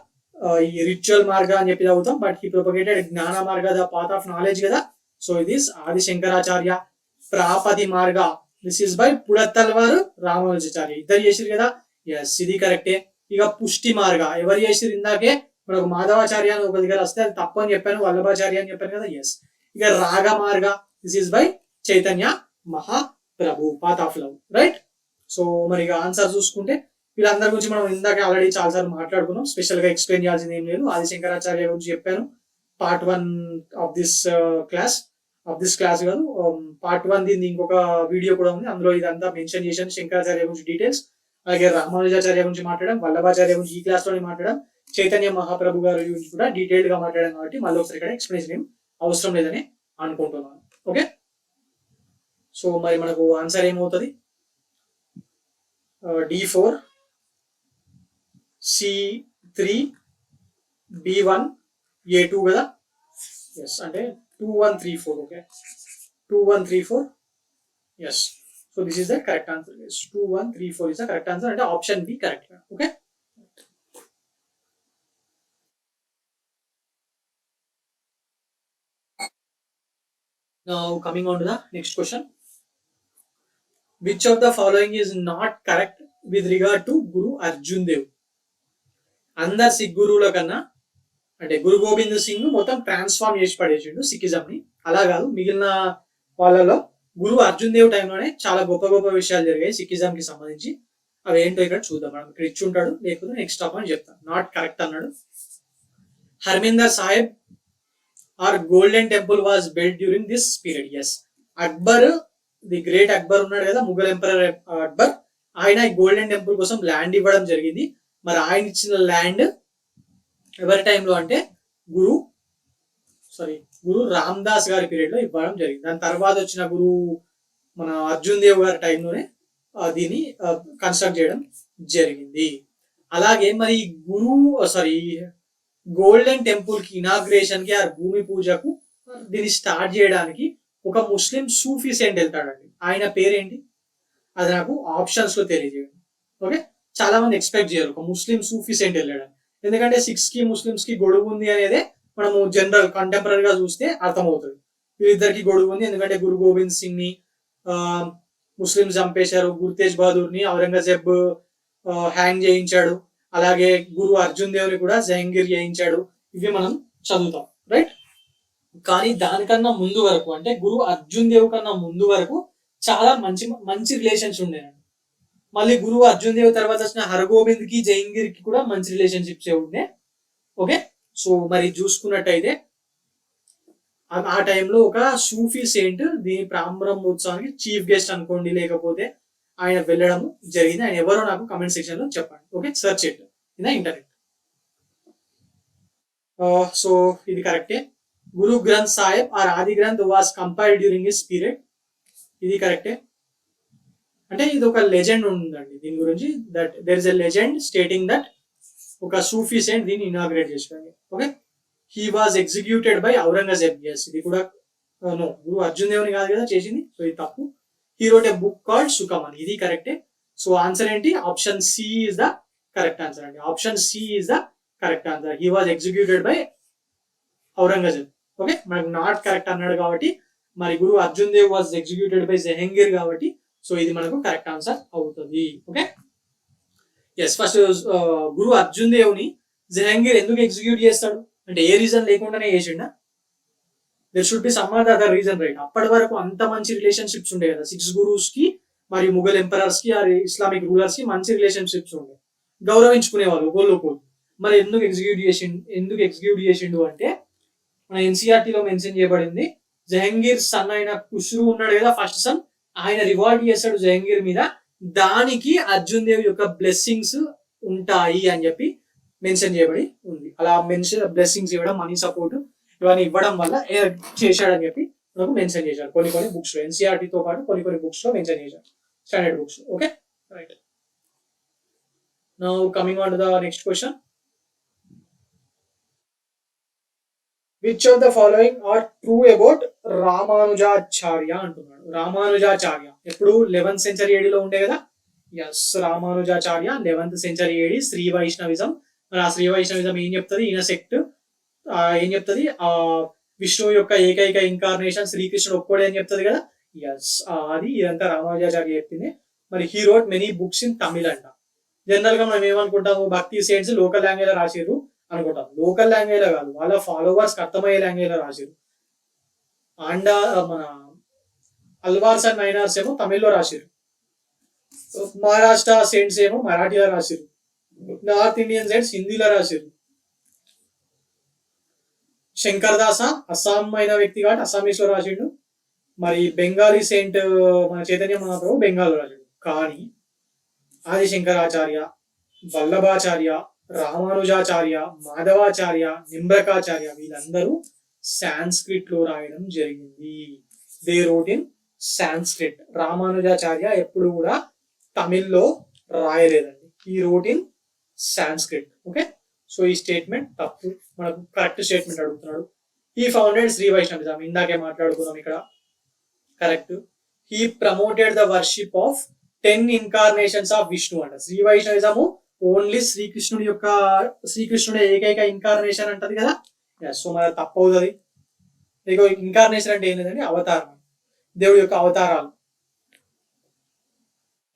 ఈ రిచువల్ మార్గ అని చెప్పి చదువుతాం, బట్ హీ ప్రొపగేటెడ్ జ్ఞాన మార్గ, ద పాత్ ఆఫ్ నాలెడ్జ్ కదా. సో ఇది ఆదిశంకరాచార్య. ప్రాపతి మార్గ దిస్ ఇస్ బై పుడత్తల్వారు రామానుజాచార్య, ఇద్దరు చేసిరు కదా. ఎస్, ఇది కరెక్టే. ఇక పుష్టి మార్గ ఎవరు చేసిరు? ఇందాకే మనకు మాధవాచార్య అని ఒక దగ్గర వస్తే అది తప్పు అని చెప్పాను, వల్లభాచార్య అని చెప్పాను కదా. ఎస్. ఇక రాగ మార్గ this is by Chaitanya Mahaprabhu, path of love, right. So మరి ఇక ఆన్సర్ చూసుకుంటే వీళ్ళందరి గురించి మనం ఇందాక ఆల్రెడీ చాలా సార్లు మాట్లాడుకున్నాం, స్పెషల్ గా ఎక్స్ప్లెయిన్ చేయాల్సింది ఏం లేదు. ఆదిశంకరాచార్య గురించి చెప్పాను పార్ట్ 1 ఆఫ్ దిస్ క్లాస్ కాదు, పార్ట్ 1 దీన్ని ఇంకొక వీడియో కూడా ఉంది, అందులో ఇదంతా మెన్షన్ చేశాను. శంకరాచార్య గురించి డీటెయిల్స్, అలాగే రామానుజాచార్య గురించి మాట్లాడడం, వల్లభాచార్య గురించి ఈ క్లాస్ లోనే మాట్లాడడం, చైతన్య మహాప్రభు గారి గురించి కూడా డీటెయిల్డ్ గా మాట్లాడాం. కాబట్టి మళ్ళీ ఒకసారి ఇక్కడ ఎక్స్ప్లెనేషన్ ఏం అవసరం లేదని అనుకుంటున్నాను. ఓకే, సో మరి మనకు ఆన్సర్ ఏమవుతుంది? D4 C3 B1 A2 కదా. ఎస్, అంటే 2 1 3 4. Okay, 2 1 3 4. Yes, so this is the correct answer. 2 1 3 4 is the correct answer, అంటే option B correct. Okay, now coming on to the next question. Which of the following is not correct with regard to Guru Arjun Dev? అందరు sick గురువుల కన్నా అంటే గురు గోబింద్ సింగ్ మొత్తం transform చేసి పడేసిండు Sikhism ని. అలా కాదు, మిగిలిన వాళ్ళలో గురు అర్జున్ దేవ్ టైంలోనే చాలా గొప్ప గొప్ప విషయాలు జరిగాయి సిక్కిజం కి సంబంధించి. అవి ఏంటో ఇక్కడ చూద్దాం. మనం ఇక్కడ ఇచ్చి ఉంటాడు, లేకపోతే నెక్స్ట్ టాప్ అని చెప్తాను. నాట్ కరెక్ట్ అన్నాడు. Harmandir Sahib or golden temple was built during this period. Yes, Akbar, the great Akbar ఉన్నాడు కదా, ముఘల్ ఎంపరర్ అక్బర్, ఆయన గోల్డెన్ టెంపుల్ కోసం ల్యాండ్ ఇవ్వడం జరిగింది. మరి ఆయన ఇచ్చిన ల్యాండ్ ఎవరి టైంలో అంటే గురు రామ్దాస్ గారి పీరియడ్ లో ఇవ్వడం జరిగింది. దాని తర్వాత వచ్చిన మన అర్జున్ దేవ్ గారి టైంలోనే దీన్ని కన్స్ట్రక్ట్ చేయడం జరిగింది. అలాగే మరి గోల్డెన్ టెంపుల్ కి ఇనాగ్రేషన్ కి ఆ భూమి పూజకు దీన్ని స్టార్ట్ చేయడానికి ఒక ముస్లిం సూఫీ సెయింట్ వెళ్తాడండి. ఆయన పేరేంటి? అది నాకు ఆప్షన్స్ లో తెలియజేయండి. ఓకే, చాలా మంది ఎక్స్పెక్ట్ చేయరు ఒక ముస్లిం సూఫీ సెయింట్ వెళ్ళాడని, ఎందుకంటే సిక్స్ కి ముస్లిమ్స్ కి గొడుగు ఉంది అనేది మనము జనరల్ కంటెంపరీ గా చూస్తే అర్థమవుతుంది. వీళ్ళిద్దరికి గొడుగు ఉంది, ఎందుకంటే గురు గోబింద్ సింగ్ ని ముస్లిం చంపేశారు, గుర్తేజ్ బహదూర్ ని ఔరంగజేబ్ హ్యాంగ్ చేయించాడు, అలాగే గురు అర్జున్ దేవ్ ని కూడా జహంగీర్ చేయించాడు. ఇవి మనం చదువుతాం, రైట్. కానీ దానికన్నా ముందు వరకు అంటే గురు అర్జున్ దేవ్ కన్నా ముందు వరకు చాలా మంచి మంచి రిలేషన్స్ ఉండేనండి. మళ్ళీ గురువు అర్జున్ దేవ్ తర్వాత వచ్చిన హరగోబింద్ కి జహంగీర్ కి కూడా మంచి రిలేషన్షిప్స్ ఉండే. ఓకే, సో మరి చూసుకున్నట్టయితే ఆ టైంలో ఒక సూఫీ సెయింట్ దీని ప్రారంభోత్సవానికి చీఫ్ గెస్ట్ అనుకోండి, లేకపోతే ఆయన వెళ్ళడం జరిగింది. ఆయన ఎవరో నాకు కమెంట్ సెక్షన్ లో చెప్పండి. Okay, search it in internet. So ఇది కరెక్టే. Guru Granth Sahib or Adi Granth was compiled during his period. ఇది కరెక్టే. అంటే ఇది ఒక లెజెండ్ ఉందండి దీని గురించి, that there is a legend stating that ఒక సూఫీ సెయింట్ దీన్ని ఇనాగ్రేట్ చేశారు. Okay, he was executed by Aurangzeb. Yes, ఇది కూడా నో, గురు అర్జున్ దేవుని కాదు కదా చేసింది, సో ఇది తప్పు. He wrote a book called Sukhmani. ఇది కరెక్టే. సో ఆన్సర్ ఏంటి? Option C is the correct answer అండి. Option C is the correct answer. He was executed by Aurangzeb. Okay, మనకు నాట్ కరెక్ట్ అన్నాడు కాబట్టి, మరి Guru Arjan Dev was executed by Jahangir కాబట్టి, సో ఇది మనకు కరెక్ట్ ఆన్సర్ అవుతుంది. Okay, yes. First Guru Arjan దేవ్ని జహంగీర్ ఎందుకు ఎగ్జిక్యూట్ చేస్తాడు అంటే ఏ రీజన్ లేకుండానే చేసిండా? There should be some other reason, right? అప్పటి వరకు అంత మంచి రిలేషన్షిప్స్ ఉండే కదా 6 గురూస్ కి మరియు ముఘల్ ఎంపరర్స్ కి, ఇస్లామిక్ రూలర్స్ కి మంచి రిలేషన్షిప్స్ ఉండే, గౌరవించుకునేవాళ్ళు ఒకళ్ళు. మరి ఎందుకు ఎగ్జిక్యూట్ చేసిండు అంటే మన ఎన్సీఆర్టీలో మెన్షన్ చేయబడింది. జహంగీర్ సన్ అయిన ఖుష్రూ ఉన్నాడు కదా, ఫస్ట్ సన్, ఆయన రివార్డ్ చేశాడు జహంగీర్ మీద, దానికి అర్జున్ దేవ్ యొక్క బ్లెస్సింగ్స్ ఉంటాయి అని చెప్పి మెన్షన్ చేయబడి ఉంది. అలా బ్లెస్సింగ్స్ ఇవ్వడం, మనీ సపోర్ట్ ఇవన్నీ ఇవ్వడం వల్ల చేశాడని చెప్పి మనకు మెన్షన్ చేశాడు కొన్ని బుక్స్ లో. ఎన్సీఆర్టీతో పాటు కొన్ని బుక్స్ లో మెన్షన్ చేశాడు, standard books. Okay, right. Now coming on to the next question. Which of the following are true about Ramanujacharya అంటున్నాడు. రామానుజాచార్య ఎప్పుడు 11th సెంచరీ ఏడీలో ఉండే కదా. Yes, Ramanujacharya 11th century AD, Sri Vaishnavism. మరి ఆ శ్రీ వైష్ణవిజం ఏం చెప్తుంది? ఈయన సెక్ట్ ఏం చెప్తుంది? విష్ణువు యొక్క ఏకైక ఇన్కార్నేషన్ శ్రీకృష్ణుడు ఒక్కడే అని చెప్తుంది కదా. ఎస్, అది ఇదంతా రామానుజాచార్య చెప్పింది. మరి he wrote many books in Tamil అంట. జనరల్ గా మనం ఏమనుకుంటాము, భక్తి సెయింట్స్ లోకల్ లాంగ్వేజ్ లో రాసిరు అనుకుంటాం. లోకల్ లాంగ్వేజ్ లో కాదు, వాళ్ళ ఫాలోవర్స్ అర్థమయ్యే లాంగ్వేజ్ లో రాసిరు. అండ్ మన అల్వార్స్ అండ్ నైనార్స్ ఏమో తమిళ్లో రాసిరు, మహారాష్ట్ర సెయింట్స్ ఏమో మరాఠీలో రాసిరు, నార్త్ ఇండియన్ సెయింట్స్ హిందీలో రాసిరు. శంకర్ దాస అస్సాం అయిన వ్యక్తి కాబట్టి అస్సామీస్ లో రాసిండు. మరి బెంగాలీ సెయింట్ మన చైతన్య మహాప్రభు బెంగాల్లో రాసిండు. కానీ ఆది శంకరాచార్య, వల్లభాచార్య, రామానుజాచార్య, మాధవాచార్య, నింబ్రకాచార్య వీళ్ళందరూ సాంస్క్రిట్ లో రాయడం జరిగింది. They wrote in Sanskrit. Ramanujacharya ఎప్పుడు కూడా తమిళ్లో రాయలేదండి, ఈ wrote in Sanskrit. Okay, so ఈ స్టేట్మెంట్ తప్పు. మనకు కరెక్ట్ స్టేట్మెంట్ అడుగుతున్నాడు. హీ ఫౌండెడ్ శ్రీ వైష్ణవిజం, ఇందాకే మాట్లాడుకున్నాం ఇక్కడ. Correct. He promoted the worship of 10 incarnations of Vishnu అంట. శ్రీ వైష్ణవిజము ఓన్లీ శ్రీకృష్ణుడే ఏకైక ఇన్కార్నేషన్ అంటది కదా. సో మన తప్పు అవుతుంది. ఇన్కార్నేషన్ అంటే ఏం లేదండి, అవతారం, దేవుడి యొక్క అవతారాలు.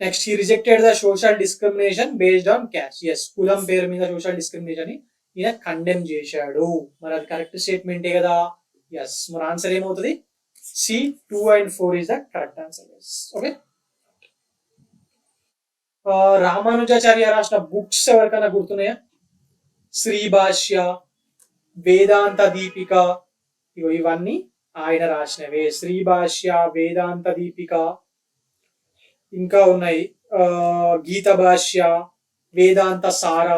Next, he rejected the social discrimination based on caste. Yes, కులం పేరు మీద సోషల్ డిస్క్రిమినేషన్ ఈయన కండెమ్ చేశాడు. మరి అది కరెక్ట్ స్టేట్మెంటే కదా. ఎస్, మన ఆన్సర్ ఏమవుతుంది? C 2 and 4 is the correct answer. Okay, Ramanujacharya రాసిన బుక్స్ ఎవరికైనా గుర్తున్నాయా? శ్రీ భాష్య, వేదాంత దీపిక, ఇవన్నీ ఆయన రాసినవే. శ్రీ భాష్య, వేదాంత దీపిక, ఇంకా ఉన్నాయి గీత భాష్య, వేదాంత సార,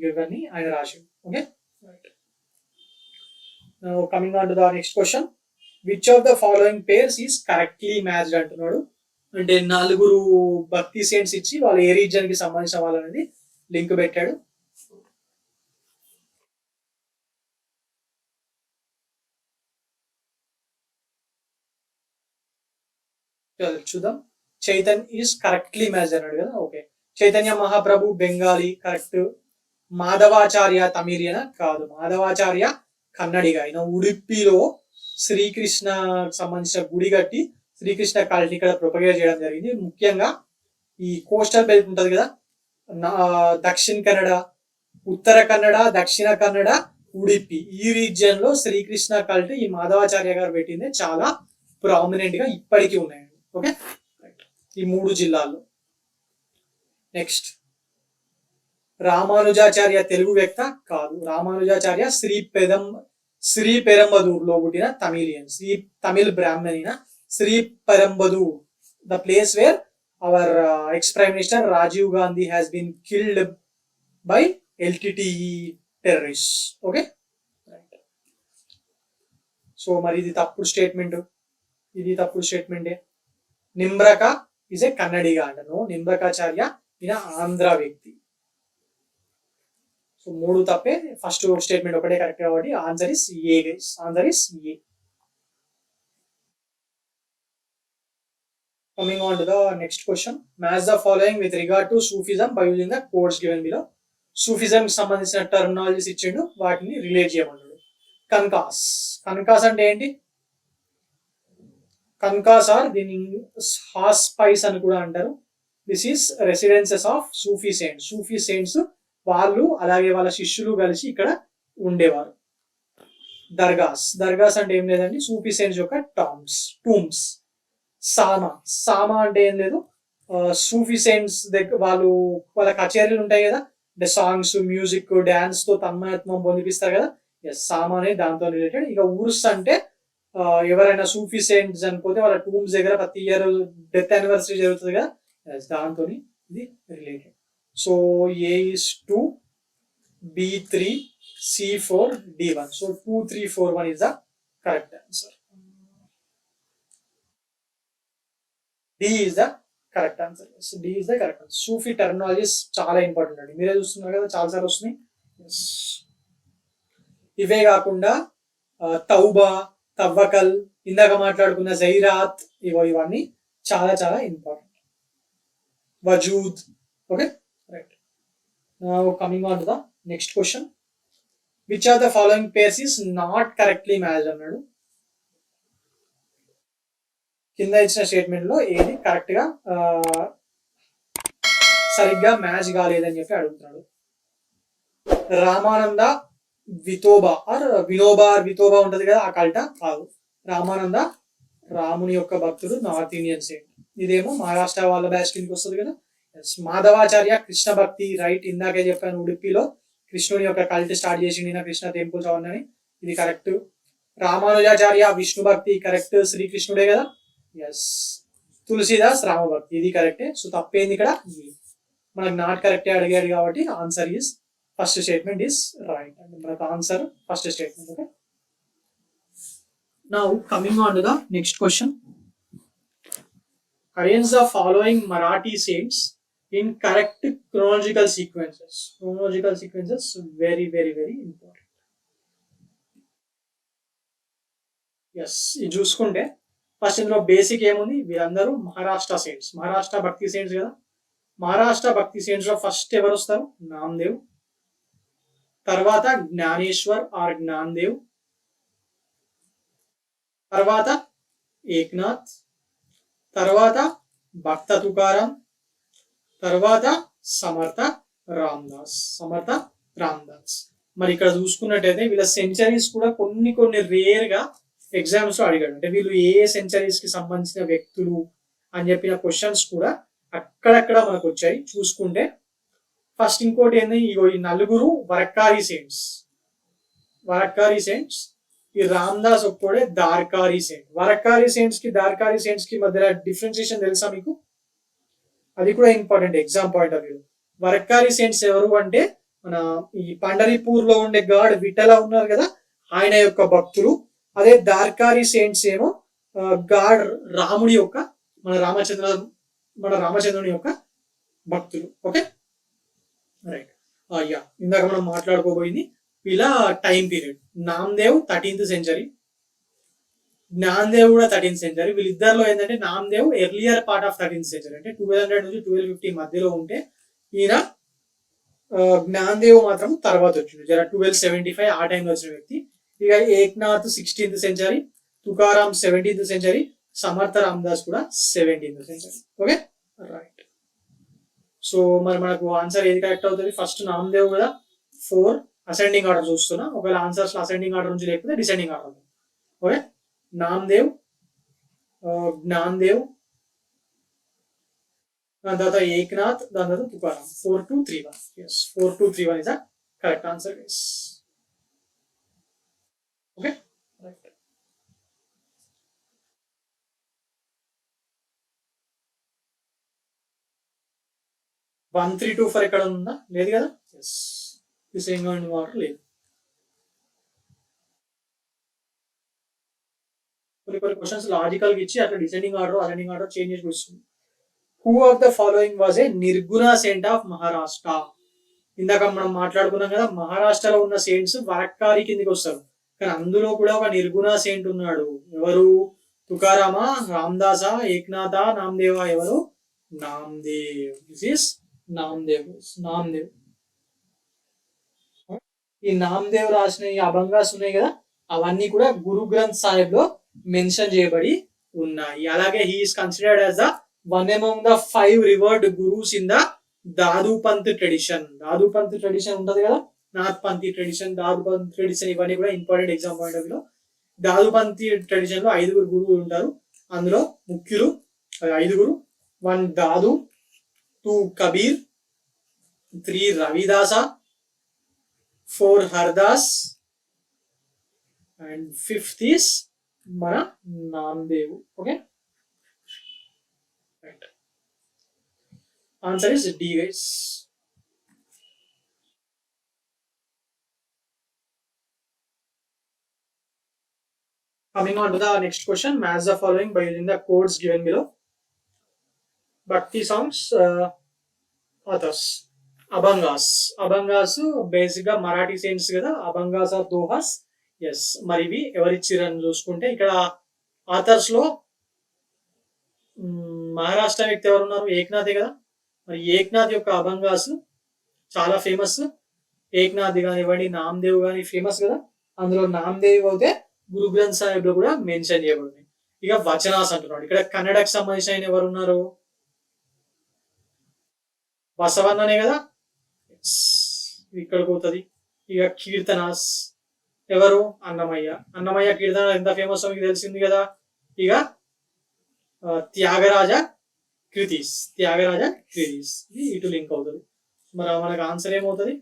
ఇవన్నీ ఆయన రాసి. Okay, coming on to the next question. Which of the following pairs is correctly matched అంటున్నాడు. అంటే 4 భక్తి సెయింట్స్ ఇచ్చి వాళ్ళు ఏ రీజియన్ కి సంబంధించిన వాళ్ళు అనేది లింక్ పెట్టాడు. చూద్దాం. చైతన్య ఈస్ కరెక్ట్లీ మ్యాచ్ అన్నాడు కదా. Okay, Chaitanya Mahaprabhu Bengali, correct. మాధవాచార్య తమిళియన కాదు, మాధవాచార్య కన్నడిగా. ఆయన ఉడిపిలో శ్రీకృష్ణ సంబంధించిన గుడి కట్టి శ్రీకృష్ణ కల్ని ఇక్కడ ప్రొపగేట్ చేయడం జరిగింది. ముఖ్యంగా ఈ కోస్టల్ బెల్ట్ ఉంటది కదా, దక్షిణ కన్నడ, ఉత్తర కన్నడ, దక్షిణ కన్నడ, ఉడిపి. ఈ రీజియన్ లో శ్రీకృష్ణ కల్ట్ ఈ మాధవాచార్య గారు పెట్టింది చాలా ప్రామినెంట్ గా ఇప్పటికీ ఉన్నాయండి. ఓకే, ఈ 3 జిల్లాల్లో. నెక్స్ట్, రామానుజాచార్య తెలుగు వ్యక్త కాదు. రామానుజాచార్య శ్రీ పెరంబదూర్ లో పుట్టిన తమిళియన్, తమిళ్ బ్రాహ్మణిన Sri Perumbudur, the place where our ex prime minister Rajiv Gandhi has been killed by LTTE terrorist. Okay, so మరి ఇది తప్పుడు స్టేట్మెంట్, ఇది తప్పుడు స్టేట్మెంటే. నింబ్రక ఈజ్ ఏ కన్నడిగా అంటాను. నింబ్రకాచార్య ఈయన ఆంధ్ర వ్యక్తి. సో 3 తప్పే, ఫస్ట్ స్టేట్మెంట్ ఒకటే కరెక్ట్ కాబట్టి answer is a guys, answer is a. Coming on to the next question, match the following with regard to Sufism by using the codes given below. Sufism కి సంబంధించిన terminologies ఇచ్చిండు, వాటిని relate చేయమన్నాడు. కన్కాస్, కన్కాస్ అంటే ఏంటి? కన్కాస్ are దీని has spice అని కూడా అంటారు. This is residences of Sufi saints. Sufi saints వాళ్ళు అలాగే వాళ్ళ శిష్యులు కలిసి ఇక్కడ ఉండేవారు. దర్గాస్, దర్గాస్ అంటే ఏం లేదండి, సూఫీ సెయింట్స్ యొక్క టూమ్స్. సామా అంటే ఏం లేదు, సూఫీ సెయింట్స్ దగ్గర వాళ్ళ కచేరీలు ఉంటాయి కదా, అంటే సాంగ్స్, మ్యూజిక్, డాన్స్ తో తన్మయత్వం పొందిపిస్తారు కదా, సామా అనేది దాంతో రిలేటెడ్. ఇక ఉర్స్ అంటే ఎవరైనా సూఫీ సెయింట్స్ చనిపోతే వాళ్ళ టూమ్స్ దగ్గర ప్రతి ఇయర్ డెత్ యానివర్సరీ జరుగుతుంది కదా, దాంతో ఇది related. So A is 2, B 3, C 4, D 1. So 2, 3, 4, 1 is the correct answer. D is the correct answer. So D is the correct answer. Sufi terminologies చాలా ఇంపార్టెంట్ అండి, మీరే చూస్తున్నారు కదా చాలా సార్లు వస్తున్నాయి. ఇవే కాకుండా తౌబా, తవ్వకల్, ఇందాక మాట్లాడుకున్న జైరాత్, ఇవన్నీ చాలా చాలా important. Wujud. Okay, right. Now coming on to the next question, which of the following pairs is not correctly matched అన్నాడు. కింద ఇచ్చిన స్టేట్మెంట్ లో ఏది కరెక్ట్ గా సరిగ్గా మ్యాచ్ కాలేదని చెప్పి అడుగుతున్నాడు. రామానంద వితోబా ఆర్ వితోబా ఉంటది కదా, ఆ కల్ట కాదు. రామానంద రాముని యొక్క భక్తుడు, నార్త్ ఇండియన్ సెయింట్. ఇదేమో మహారాష్ట్ర వాళ్ళ బ్యాచ్ కిందకి వస్తుంది కదా. మాధవాచార్య కృష్ణ భక్తి, రైట్, ఇందాకే చెప్పాను ఉడిపిలో కృష్ణుని యొక్క కల్ట్ స్టార్ట్ చేసిండు కృష్ణ టెంపుల్స్ అవన్నీ, ఇది కరెక్ట్. రామానుజాచార్య విష్ణు భక్తి, కరెక్ట్, శ్రీకృష్ణుడే కదా. ఎస్. తులసిదాస్ రామభక్తి, ఇది కరెక్టే. సో తప్పేంది ఇక్కడ, మనకు నాట్ కరెక్టే అడిగాడు కాబట్టి answer is first statement is right అండి. మనకు answer first statement. Okay, now coming on to the next question, arrange the following Marathi saints in correct chronological sequences. Chronological sequences very very very important. Yes, ఇది చూసుకుంటే first ఇందులో basic ఏముంది, వీరందరూ Maharashtra saints, Maharashtra భక్తి saints కదా. మహారాష్ట్ర భక్తి saints లో first ఎవరు వస్తారు, నామదేవ్, తర్వాత జ్ఞానేశ్వర్ ఆర్ జ్ఞానదేవ్, తర్వాత ఏక్నాథ్, తర్వాత భక్త తుకారాం, తర్వాత సమర్థ రామదాస్. మరి ఇక్కడ చూసుకున్నట్టయితే వీళ్ళ సెంచరీస్ కూడా కొన్ని రేర్ గా ఎగ్జామ్స్ లో అడిగాడు. అంటే వీళ్ళు ఏ సెంచరీస్ కి సంబంధించిన వ్యక్తులు అని చెప్పిన క్వశ్చన్స్ కూడా అక్కడక్కడ మనకు వచ్చాయి. చూసుకుంటే ఫస్ట్ ఇంకోటి ఏంది, ఈ 4 వరక్కారి సెయింట్స్, ఈ రామదాస్ ఒక్కడే దార్కారీ సెయింట్. వరక్కారి సెయింట్స్ కి దార్కారీ సెయింట్స్ కి మధ్యలో డిఫరెన్షియేషన్ తెలుసా మీకు? అది కూడా important exam point of view. Warkari saints ఎవరు అంటే మన ఈ పండరీపూర్ లో ఉండే గాడ్ విఠల ఉన్నారు కదా, ఆయన యొక్క భక్తులు. అదే దార్కారీ సెయింట్స్ ఏమో గాడ్ రాముడి యొక్క, మన రామచంద్రుని యొక్క భక్తులు. Okay, right. ఇందాక మనం మాట్లాడుకోబోయింది వీళ్ళ time period. Namdev 13th century, Gnanadev కూడా 13th century. వీళ్ళిద్దరిలో ఏంటంటే Namdev earlier part of 13th century, అంటే 1200 నుంచి 1250 మధ్యలో ఉంటే, ఈయన జ్ఞానదేవ్ మాత్రం తర్వాత వచ్చింది, 1275 ఆ టైంలో వచ్చిన వ్యక్తి. ఇక Eknath 16th century, Tukaram 17th century, సమర్థ రామదాస్ కూడా 17th century. Okay, right. So మరి మనకు ఆన్సర్ ఏది కరెక్ట్ అవుతుంది, ఫస్ట్ నామదేవ్ కదా 4, అసెండింగ్ ఆర్డర్ చూస్తున్నా. ఒకవేళ ఆన్సర్స్ అసెండింగ్ ఆర్డర్ నుంచి లేకపోతే descending order. Okay, Namdev, Gyandev, దాని తర్వాత ఏక్నాథ్, దాని తర్వాత Tukaram. 4231. Yes, 4231 is the correct answer. Yes. Okay, right. 1324 ఎక్కడ ఉందా? లేదు కదా. ఎస్, సేమ్ వాటర్ లేదు. కొన్ని క్వశ్చన్స్ లాజికల్ గా ఇచ్చి అట్లా descending order ascending order change చేసి వస్తుంది. Who of the following was a నిర్గుణ సెయింట్ ఆఫ్ మహారాష్ట్ర? ఇందాక మనం మాట్లాడుకున్నాం కదా, మహారాష్ట్రలో ఉన్న సెయింట్స్ వరక్కారి కిందికి వస్తారు, కానీ అందులో కూడా ఒక నిర్గుణ సెయింట్ ఉన్నాడు. ఎవరు? తుకారామా, రామదాస, ఏక్నాథ, నామదేవా? ఎవరు? నామదేవ్. This is Namdev. నామదేవ్. ఈ నామదేవ్ రాసిన ఈ అభంగాస్ ఉన్నాయి కదా, అవన్నీ కూడా గురు గ్రంథ్ సాహిబ్ లో మెన్షన్ చేయబడి ఉన్నాయి. అలాగే he is considered as the one among the 5 revered gurus in the Dadupanth tradition. Dadupanth tradition ఉంటది కదా, నాథ్పంథీ ట్రెడిషన్, దాదుపంత్ ట్రెడిషన్, ఇవన్నీ కూడా important exam point of view లో. దాదుపంథీ ట్రెడిషన్ లో 5 గురువులు ఉంటారు. అందులో ముఖ్యులు 5. 1 Dadu, 2 Kabir, 3 Ravidas, 4 Hardas, and 5th is మన Namdev. Okay, right. Answer is D guys. Coming on to the next question, match the following by using the codes given below. Bhakti songs, authors. Abhangas basic గా Marathi saints కదా, అభంగాస్ are దోహాస్. Yes, మరి ఇవి ఎవరిచ్చిరని చూసుకుంటే ఇక్కడ authors లో మహారాష్ట్ర వ్యక్తి ఎవరున్నారు? ఏక్నాథే కదా. మరి ఏక్నాథ్ యొక్క అభంగాస్ చాలా ఫేమస్. ఏక్నాథ్ కానివ్వండి, నామదేవ్ కానీ ఫేమస్ కదా. అందులో నామదేవ్ అయితే గురు గ్రంథ్ సాహిబ్ లో కూడా మెన్షన్ చేయబడింది. ఇక వచనాస్ అంటున్నాడు. ఇక్కడ కన్నడకు సంబంధించిన ఆయన ఎవరు ఉన్నారు? బసవన్ననే కదా, ఇక్కడికి పోతుంది. ఇక కీర్తనాస్ ఎవరు? అన్నమయ్య. అన్నమయ్య కీర్తన ఎంత ఫేమస్ మీకు తెలిసింది కదా. ఇక త్యాగరాజ కృతిస్. త్యాగరాజ కృతిస్ ఇటు లింక్ అవుతుంది. మరి మనకు ఆన్సర్ ఏమవుతుంది?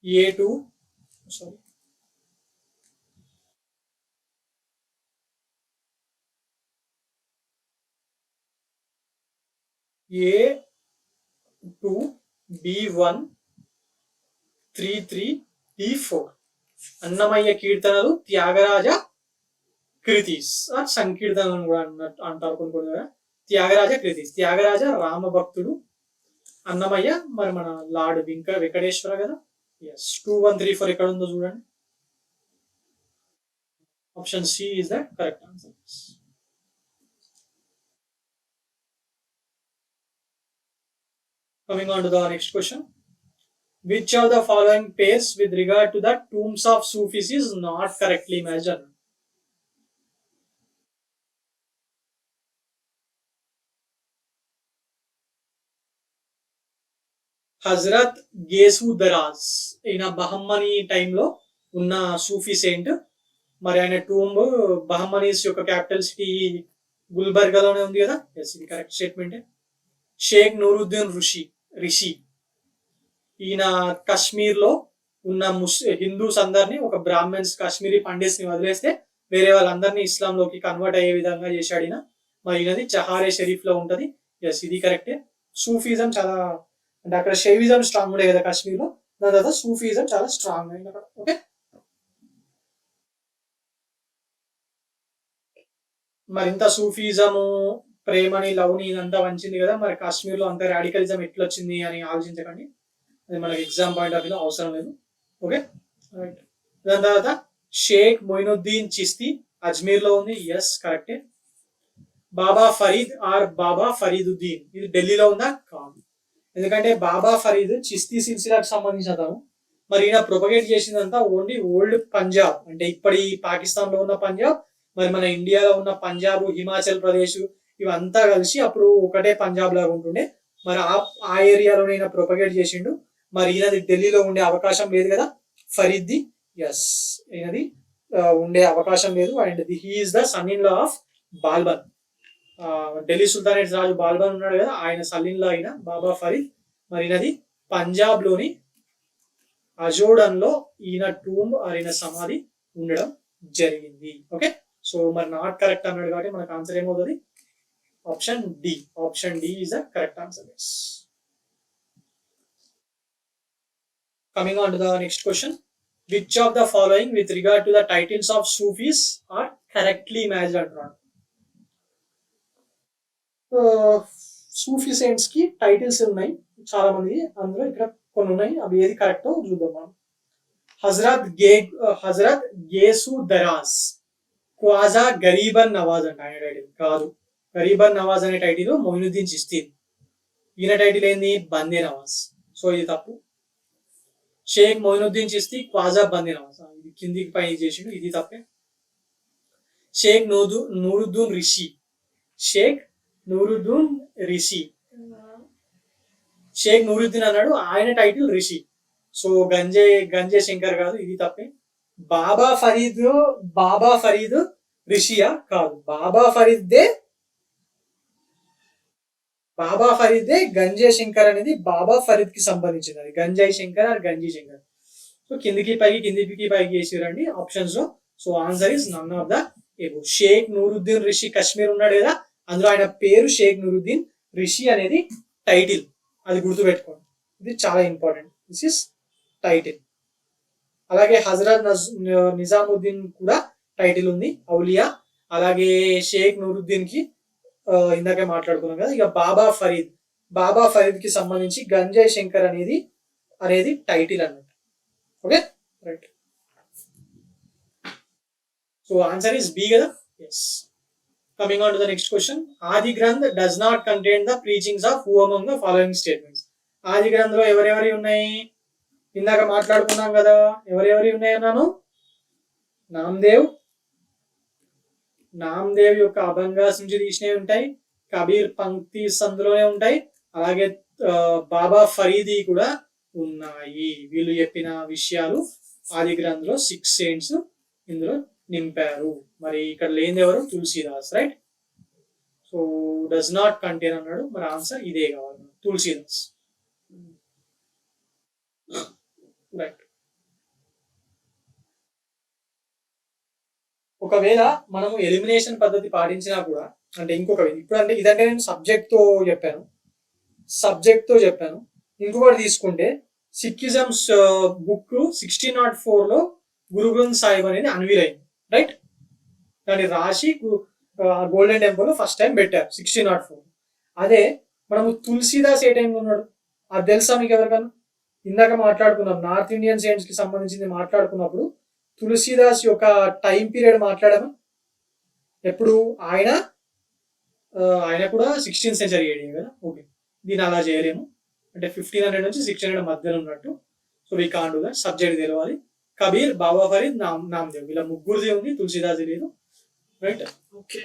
A2, sorry, A2, B1, 3, D4. Annamayya కీర్తనలు, త్యాగరాజ కృతిస్ సంకీర్తనలు కూడా అంటారు కొన్ని. త్యాగరాజ కృతిస్, త్యాగరాజ రామభక్తుడు, అన్నమయ్య మరి మన లార్డ్ వెంకటేశ్వర కదా. ఎస్, 2, 1, 3, 4 ఎక్కడ ఉందో చూడండి. Option C is the correct answer. Coming on to the next question. Which of the following pairs with regard to the tombs of Sufis is not correctly measured? Hazrat Gesu Daraz, ఈయన బహమ్మనీ టైంలో ఉన్న సూఫీ సెయింట్. మరి ఆయన tomb బహమ్మనీస్ యొక్క capital city గుల్బర్గాలోనే ఉంది కదా. Yes, ఇది correct statement. Sheikh Nuruddin Rishi, ఈయన కశ్మీర్ లో ఉన్న హిందూస్ అందరినీ, ఒక బ్రాహ్మణ్స్ కాశ్మీరీ పండిట్స్ ని వదిలేస్తే వేరే వాళ్ళందరినీ ఇస్లాంలోకి కన్వర్ట్ అయ్యే విధంగా చేశాడు ఈయన. మరి ఈయనది చహారే షరీఫ్ లో ఉంటది. ఎస్, ఇది కరెక్టే. సూఫీజం చాలా, అంటే అక్కడ షైవిజం స్ట్రాంగ్ ఉండే కదా కాశ్మీర్ లో, దాని తర్వాత సూఫీజం చాలా స్ట్రాంగ్ అయింది అక్కడ. ఓకే, మరి ఇంత సూఫీజము, ప్రేమని, లవ్ని ఇదంతా వంచింది కదా, మరి కాశ్మీర్ లో అంత రాడికలిజం ఎట్లా వచ్చింది అని ఆలోచించకండి. అది మనకి ఎగ్జామ్ పాయింట్ ఆఫ్ వ్యూ అవసరం లేదు. Okay, right. దాని తర్వాత షేక్ మొయినుద్దీన్ చిస్తి అజ్మీర్ లో ఉంది. ఎస్, కరెక్టే. బాబా ఫరీద్ ఆర్ బాబా ఫరీదుద్దీన్, ఇది ఢిల్లీలో ఉందా? కాదు. ఎందుకంటే బాబా ఫరీద్ చిస్తి సిల్సిలాకు సంబంధించిన అతను. మరి ఈయన ప్రొపగేట్ చేసిందంతా ఓన్లీ ఓల్డ్ పంజాబ్, అంటే ఇప్పటి పాకిస్తాన్ లో ఉన్న పంజాబ్, మరి మన ఇండియాలో ఉన్న పంజాబ్, హిమాచల్ ప్రదేశ్, ఇవంతా కలిసి అప్పుడు ఒకటే పంజాబ్ లాగా ఉంటుండే. మరి ఆ ఏరియాలో ఈయన ప్రొపగేట్ చేసిండు. మరి ఈయనది ఢిల్లీలో ఉండే అవకాశం లేదు కదా ఫరీద్ది. ఎస్, ఈయనది ఉండే అవకాశం లేదు. And he is the son in law of Balban. Delhi sultanate రాజు బాల్బన్ ఉన్నాడు కదా, ఆయన సన్ ఇన్ లా అయిన బాబా ఫరీద్. మరి ఈయనది పంజాబ్ లోని అజోడన్ లో ఈయన టూమ్ ఈయన సమాధి ఉండడం జరిగింది. ఓకే, సో మరి నాట్ కరెక్ట్ అన్నాడు కాబట్టి మనకు ఆన్సర్ ఏమవుతుంది? Option D. Option D is the correct answer. Coming on to the next question. Which of the following with regard to the titles of Sufis are correctly matched అంటున్నాడు. సూఫీ saints కి titles ఉన్నాయి చాలా మంది, అందులో ఇక్కడ కొన్ని ఉన్నాయి. అవి ఏది కరెక్టో చూద్దాం మనం. హజరత్ గేసు దరాజ్ ఖ్వాజా గరీబన్ నవాజ్ అంట ఆయన టైటిల్. కాదు, గరీబన్ నవాజ్ అనే టైటిల్ మొయినుద్దీన్ చిస్తీ. ఈయన టైటిల్ ఏంది? బందే నవాజ్. సో ఇది తప్పు. షేక్ మొయినుద్దీన్ చిస్తీ ఖ్వాజా బందే నవాజ్, ఇది కిందికి పై చేసిండు, ఇది తప్పే. షేక్ నూరుద్దీన్ రిషి, షేక్ నూరుద్దీన్ రిషి, షేక్ నూరుద్దీన్ అన్నాడు, ఆయన టైటిల్ రిషి. సో గంజే శంకర్ కాదు, ఇది తప్పే. బాబా ఫరీద్ రిషియా? కాదు, బాబా ఫరీదే గంజే శంకర్ అనేది బాబా ఫరీద్ కి సంబంధించింది. అది గంజాయి శంకర్ ఆర్ గంజీ శంకర్. సో కిందికి పైకి వేసిరండి ఆప్షన్స్ లో. So answer is none of the above. Sheikh Nuruddin Rishi Kashmir ఉన్నాడు కదా, అందులో ఆయన పేరు షేక్ నూరుద్దీన్ రిషి అనేది టైటిల్, అది గుర్తుపెట్టుకోండి, ఇది చాలా ఇంపార్టెంట్. This is title. అలాగే హజరత్ నిజాముద్దీన్ కూడా టైటిల్ ఉంది, ఔలియా. అలాగే షేక్ నూరుద్దీన్ కి ఇందాకే మాట్లాడుకున్నాం కదా. ఇక బాబా ఫరీద్ కి సంబంధించి గంజాయి శంకర్ అనేది టైటిల్ అన్నమాట. Okay, right. So answer is B కదా. Yes. Coming on to the next question. Adi Granth does not contain the preachings of who among the following statements? Adi Granth లో ఎవరెవరి ఉన్నాయి? ఇందాక మాట్లాడుకున్నాం కదా, ఎవరెవరి ఉన్నాయి అన్నాను? నామ్దేవ్ యొక్క అభంగాస్ నుంచి తీసినవి ఉంటాయి, కబీర్ పంక్తిస్ అందులోనే ఉంటాయి, అలాగే బాబా ఫరీది కూడా ఉన్నాయి. వీళ్ళు చెప్పిన విషయాలు ఆది గ్రంథ్ లో 6 సెయింట్స్ ఇందులో నింపారు. మరి ఇక్కడ లేని ఎవరు? Tulsidas, right. So does not contain అన్నాడు, మరి ఆన్సర్ ఇదే కావాలి, తులసీదాస్, రైట్. ఒకవేళ మనము ఎలిమినేషన్ పద్ధతి పాటించినా కూడా, అంటే ఇంకొక ఇప్పుడు అంటే ఇదంటే నేను సబ్జెక్ట్ తో చెప్పాను. ఇంకొకటి తీసుకుంటే సిక్కిజం బుక్ 1604 లో గురు గ్రంథ్ సాహిబ్ అనేది అన్వీల్ అయింది, రైట్. దాన్ని రాసి గోల్డెన్ టెంపుల్ ఫస్ట్ టైం పెట్టారు 1604. అదే మనము తులసీదాస్ ఏ టైంలో ఉన్నాడు అది తెలుసా మీకు ఎవరికన్నా? ఇందాక మాట్లాడుకున్నాం నార్త్ ఇండియన్ సెయింట్స్ కి సంబంధించింది మాట్లాడుకున్నప్పుడు తులసీదాస్ యొక్క టైం పీరియడ్ మాట్లాడాము. ఎప్పుడు? ఆయన కూడా 16th సెంచరీ కదా. ఓకే, దీన్ని అలా చేయలేము, అంటే 1500 నుంచి 1600 మధ్యలో ఉన్నట్టు. So we can't do that. Subject తెలవాలి. కబీర్, బాబా ఫరీద్, నామ్దేవ్, వీళ్ళ ముగ్గురుది ఉంది, తులసీదాస్ లేదు, right. Okay,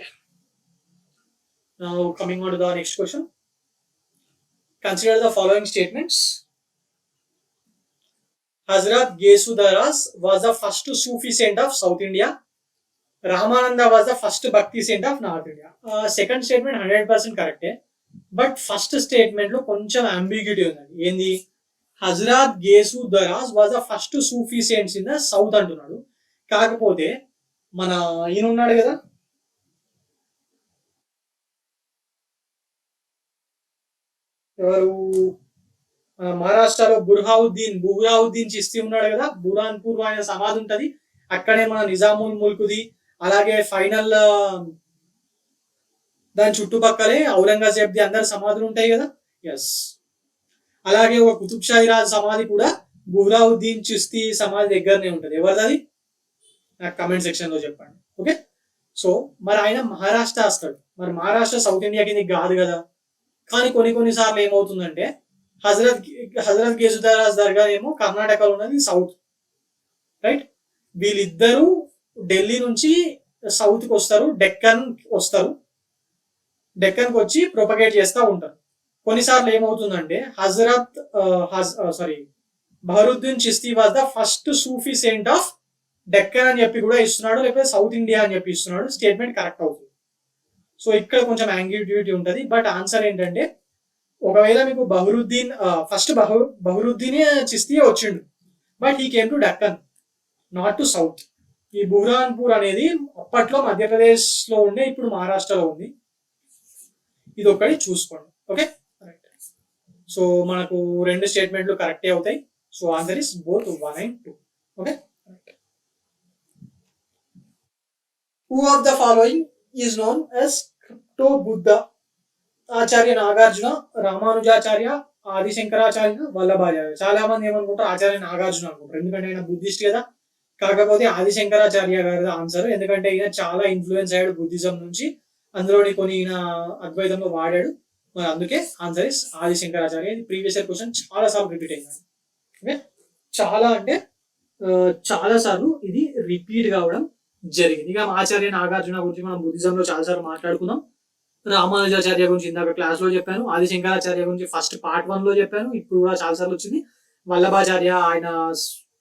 now coming on to the next question. Consider the following statements. Hazrat Gesudaras was the first Sufi saint of South India. Ramananda was the first Bhakti saint of North India. Second statement 100% correct. But first statement lo koncham ambiguity unnadi. Endi? Hazrat Gesudaras was the first Sufi saints in the South antunnadu. Kakapothe mana ఈయన ఉన్నాడు కదా, ఎవరు? మహారాష్ట్రలో బుర్హావుద్దీన్ చిస్తీ ఉన్నాడు కదా, బురాన్పూర్ ఆయన సమాధి ఉంటది, అక్కడే మన నిజాముల్ ముల్కుది. అలాగే ఫైనల్ దాని చుట్టుపక్కలే ఔరంగజేబ్ది అందరి సమాధులు ఉంటాయి కదా. ఎస్. అలాగే ఒక కుతుబ్ షాహీ రాజ్ సమాధి కూడా బుర్హావుద్దీన్ చిస్తీ సమాధి దగ్గరనే ఉంటది. ఎవరిది? నాకు కమెంట్ సెక్షన్ లో చెప్పండి. ఓకే, సో మరి ఆయన మహారాష్ట్ర వస్తాడు. మరి మహారాష్ట్ర సౌత్ ఇండియా కిందకి కాదు కదా. కానీ కొన్ని సార్లు ఏమవుతుందంటే హజరత్ గేసుదారాస్ దర్గా ఏమో కర్ణాటకలో ఉన్నది, సౌత్, రైట్. వీళ్ళిద్దరూ ఢిల్లీ నుంచి సౌత్కి వస్తారు, డెక్కన్కి వచ్చి ప్రొపగేట్ చేస్తూ ఉంటారు. కొన్నిసార్లు ఏమవుతుందంటే Baharuddin Chishti was the first Sufi saint of Deccan అని చెప్పి కూడా ఇస్తున్నాడు, లేకపోతే సౌత్ ఇండియా అని చెప్పి ఇస్తున్నాడు. స్టేట్మెంట్ కరెక్ట్ అవుతుంది. సో ఇక్కడ కొంచెం యాంగిడిటీ ఉంటుంది. బట్ ఆన్సర్ ఏంటంటే ఒకవేళ మీకు బహరుద్దీన్ చిస్తీ వచ్చిండు, but he came to Deccan, not to south. ఈ బుహ్రాన్పూర్ అనేది అప్పట్లో మధ్యప్రదేశ్ లో ఉండే, ఇప్పుడు మహారాష్ట్రలో ఉంది. ఇది ఒకటి చూసుకోండి. ఓకే, సో మనకు రెండు స్టేట్మెంట్లు కరెక్టే అవుతాయి. So answer is both 1 and 2. Okay, who of the following is known as crypto Buddha? Acharya Nagarjuna, Ramanujacharya, Adishankaracharya, Vallabhacharya. చాలా మంది ఏమనుకుంటారు ఆచార్య నాగార్జున అనుకుంటారు, ఎందుకంటే ఆయన బుద్ధిస్ట్ కదా. కాకపోతే ఆదిశంకరాచార్య గారి ఆన్సర్, ఎందుకంటే ఈయన చాలా ఇన్ఫ్లుయెన్స్ అయ్యాడు బుద్ధిజం నుంచి, అందులోని కొన్ని ఈయన అద్వైతంలో వాడాడు. మరి అందుకే ఆన్సర్ ఇస్ ఆదిశంకరాచార్య. ఇది ప్రీవియస్ ఇయర్ క్వశ్చన్ చాలా సార్లు రిపీట్ అయింది. ఓకే, చాలా అంటే చాలా సార్లు ఇది రిపీట్ కావడం జరిగింది. ఇక ఆచార్య నాగార్జున గురించి మనం బుద్ధిజంలో చాలా సార్లు మాట్లాడుకున్నాం. రామానుజాచార్య గురించి ఇందాక క్లాస్ లో చెప్పాను. ఆదిశంకరాచార్య గురించి ఫస్ట్ పార్ట్ 1 లో చెప్పాను, ఇప్పుడు కూడా చాలా సార్లు వచ్చింది. వల్లభాచార్య,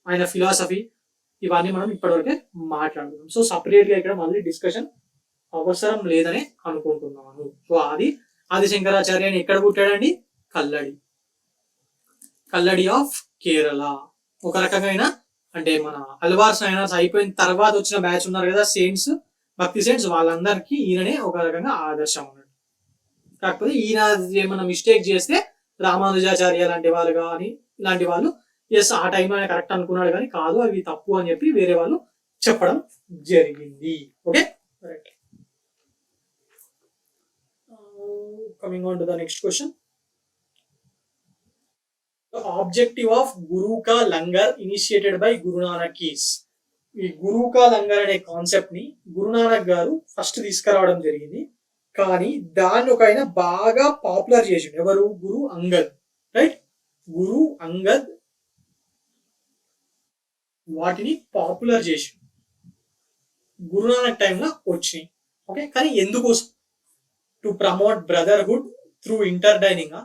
ఆయన ఫిలాసఫీ, ఇవన్నీ మనం ఇప్పటివరకే మాట్లాడుకున్నాం. సో సపరేట్ గా ఇక్కడ మళ్ళీ డిస్కషన్ అవసరం లేదని అనుకుంటున్నాను. సో ఆదిశంకరాచార్య ఎక్కడ పుట్టాడండి? కల్లడి ఆఫ్ కేరళ. ఒక రకమైన అంటే మన అల్వార్స్ నైనార్స్ అయిపోయిన తర్వాత వచ్చిన బ్యాచ్ ఉన్నారు కదా, సెయింట్స్, భక్తి సెయింట్స్, వాళ్ళందరికీ ఈయననే ఒక రకంగా ఆదర్శం ఉన్నాడు. కాకపోతే ఈయన ఏమైనా మిస్టేక్ చేస్తే రామానుజాచార్య లాంటి వాళ్ళు కానీ ఇలాంటి వాళ్ళు ఎస్ ఆ టైంలో ఆయన కరెక్ట్ అనుకున్నాడు కానీ కాదు అవి తప్పు అని చెప్పి వేరే వాళ్ళు చెప్పడం జరిగింది. Okay, right. Coming on to the next question. The objective of Guru Ka Langar initiated by Guru Nanak is. ఈ గురు కా లంగర్ అనే కాన్సెప్ట్ ని గురునానక్ గారు ఫస్ట్ తీసుకురావడం జరిగింది, కానీ దాన్ని ఒక ఆయన బాగా పాపులర్ చేసిండు. ఎవరు? గురు అంగద్. రైట్, గురు అంగద్ వాటిని పాపులర్ చేసి గురునానక్ టైంలో వచ్చినాయి. ఓకే, కానీ ఎందుకోసం? To promote brotherhood through interdining,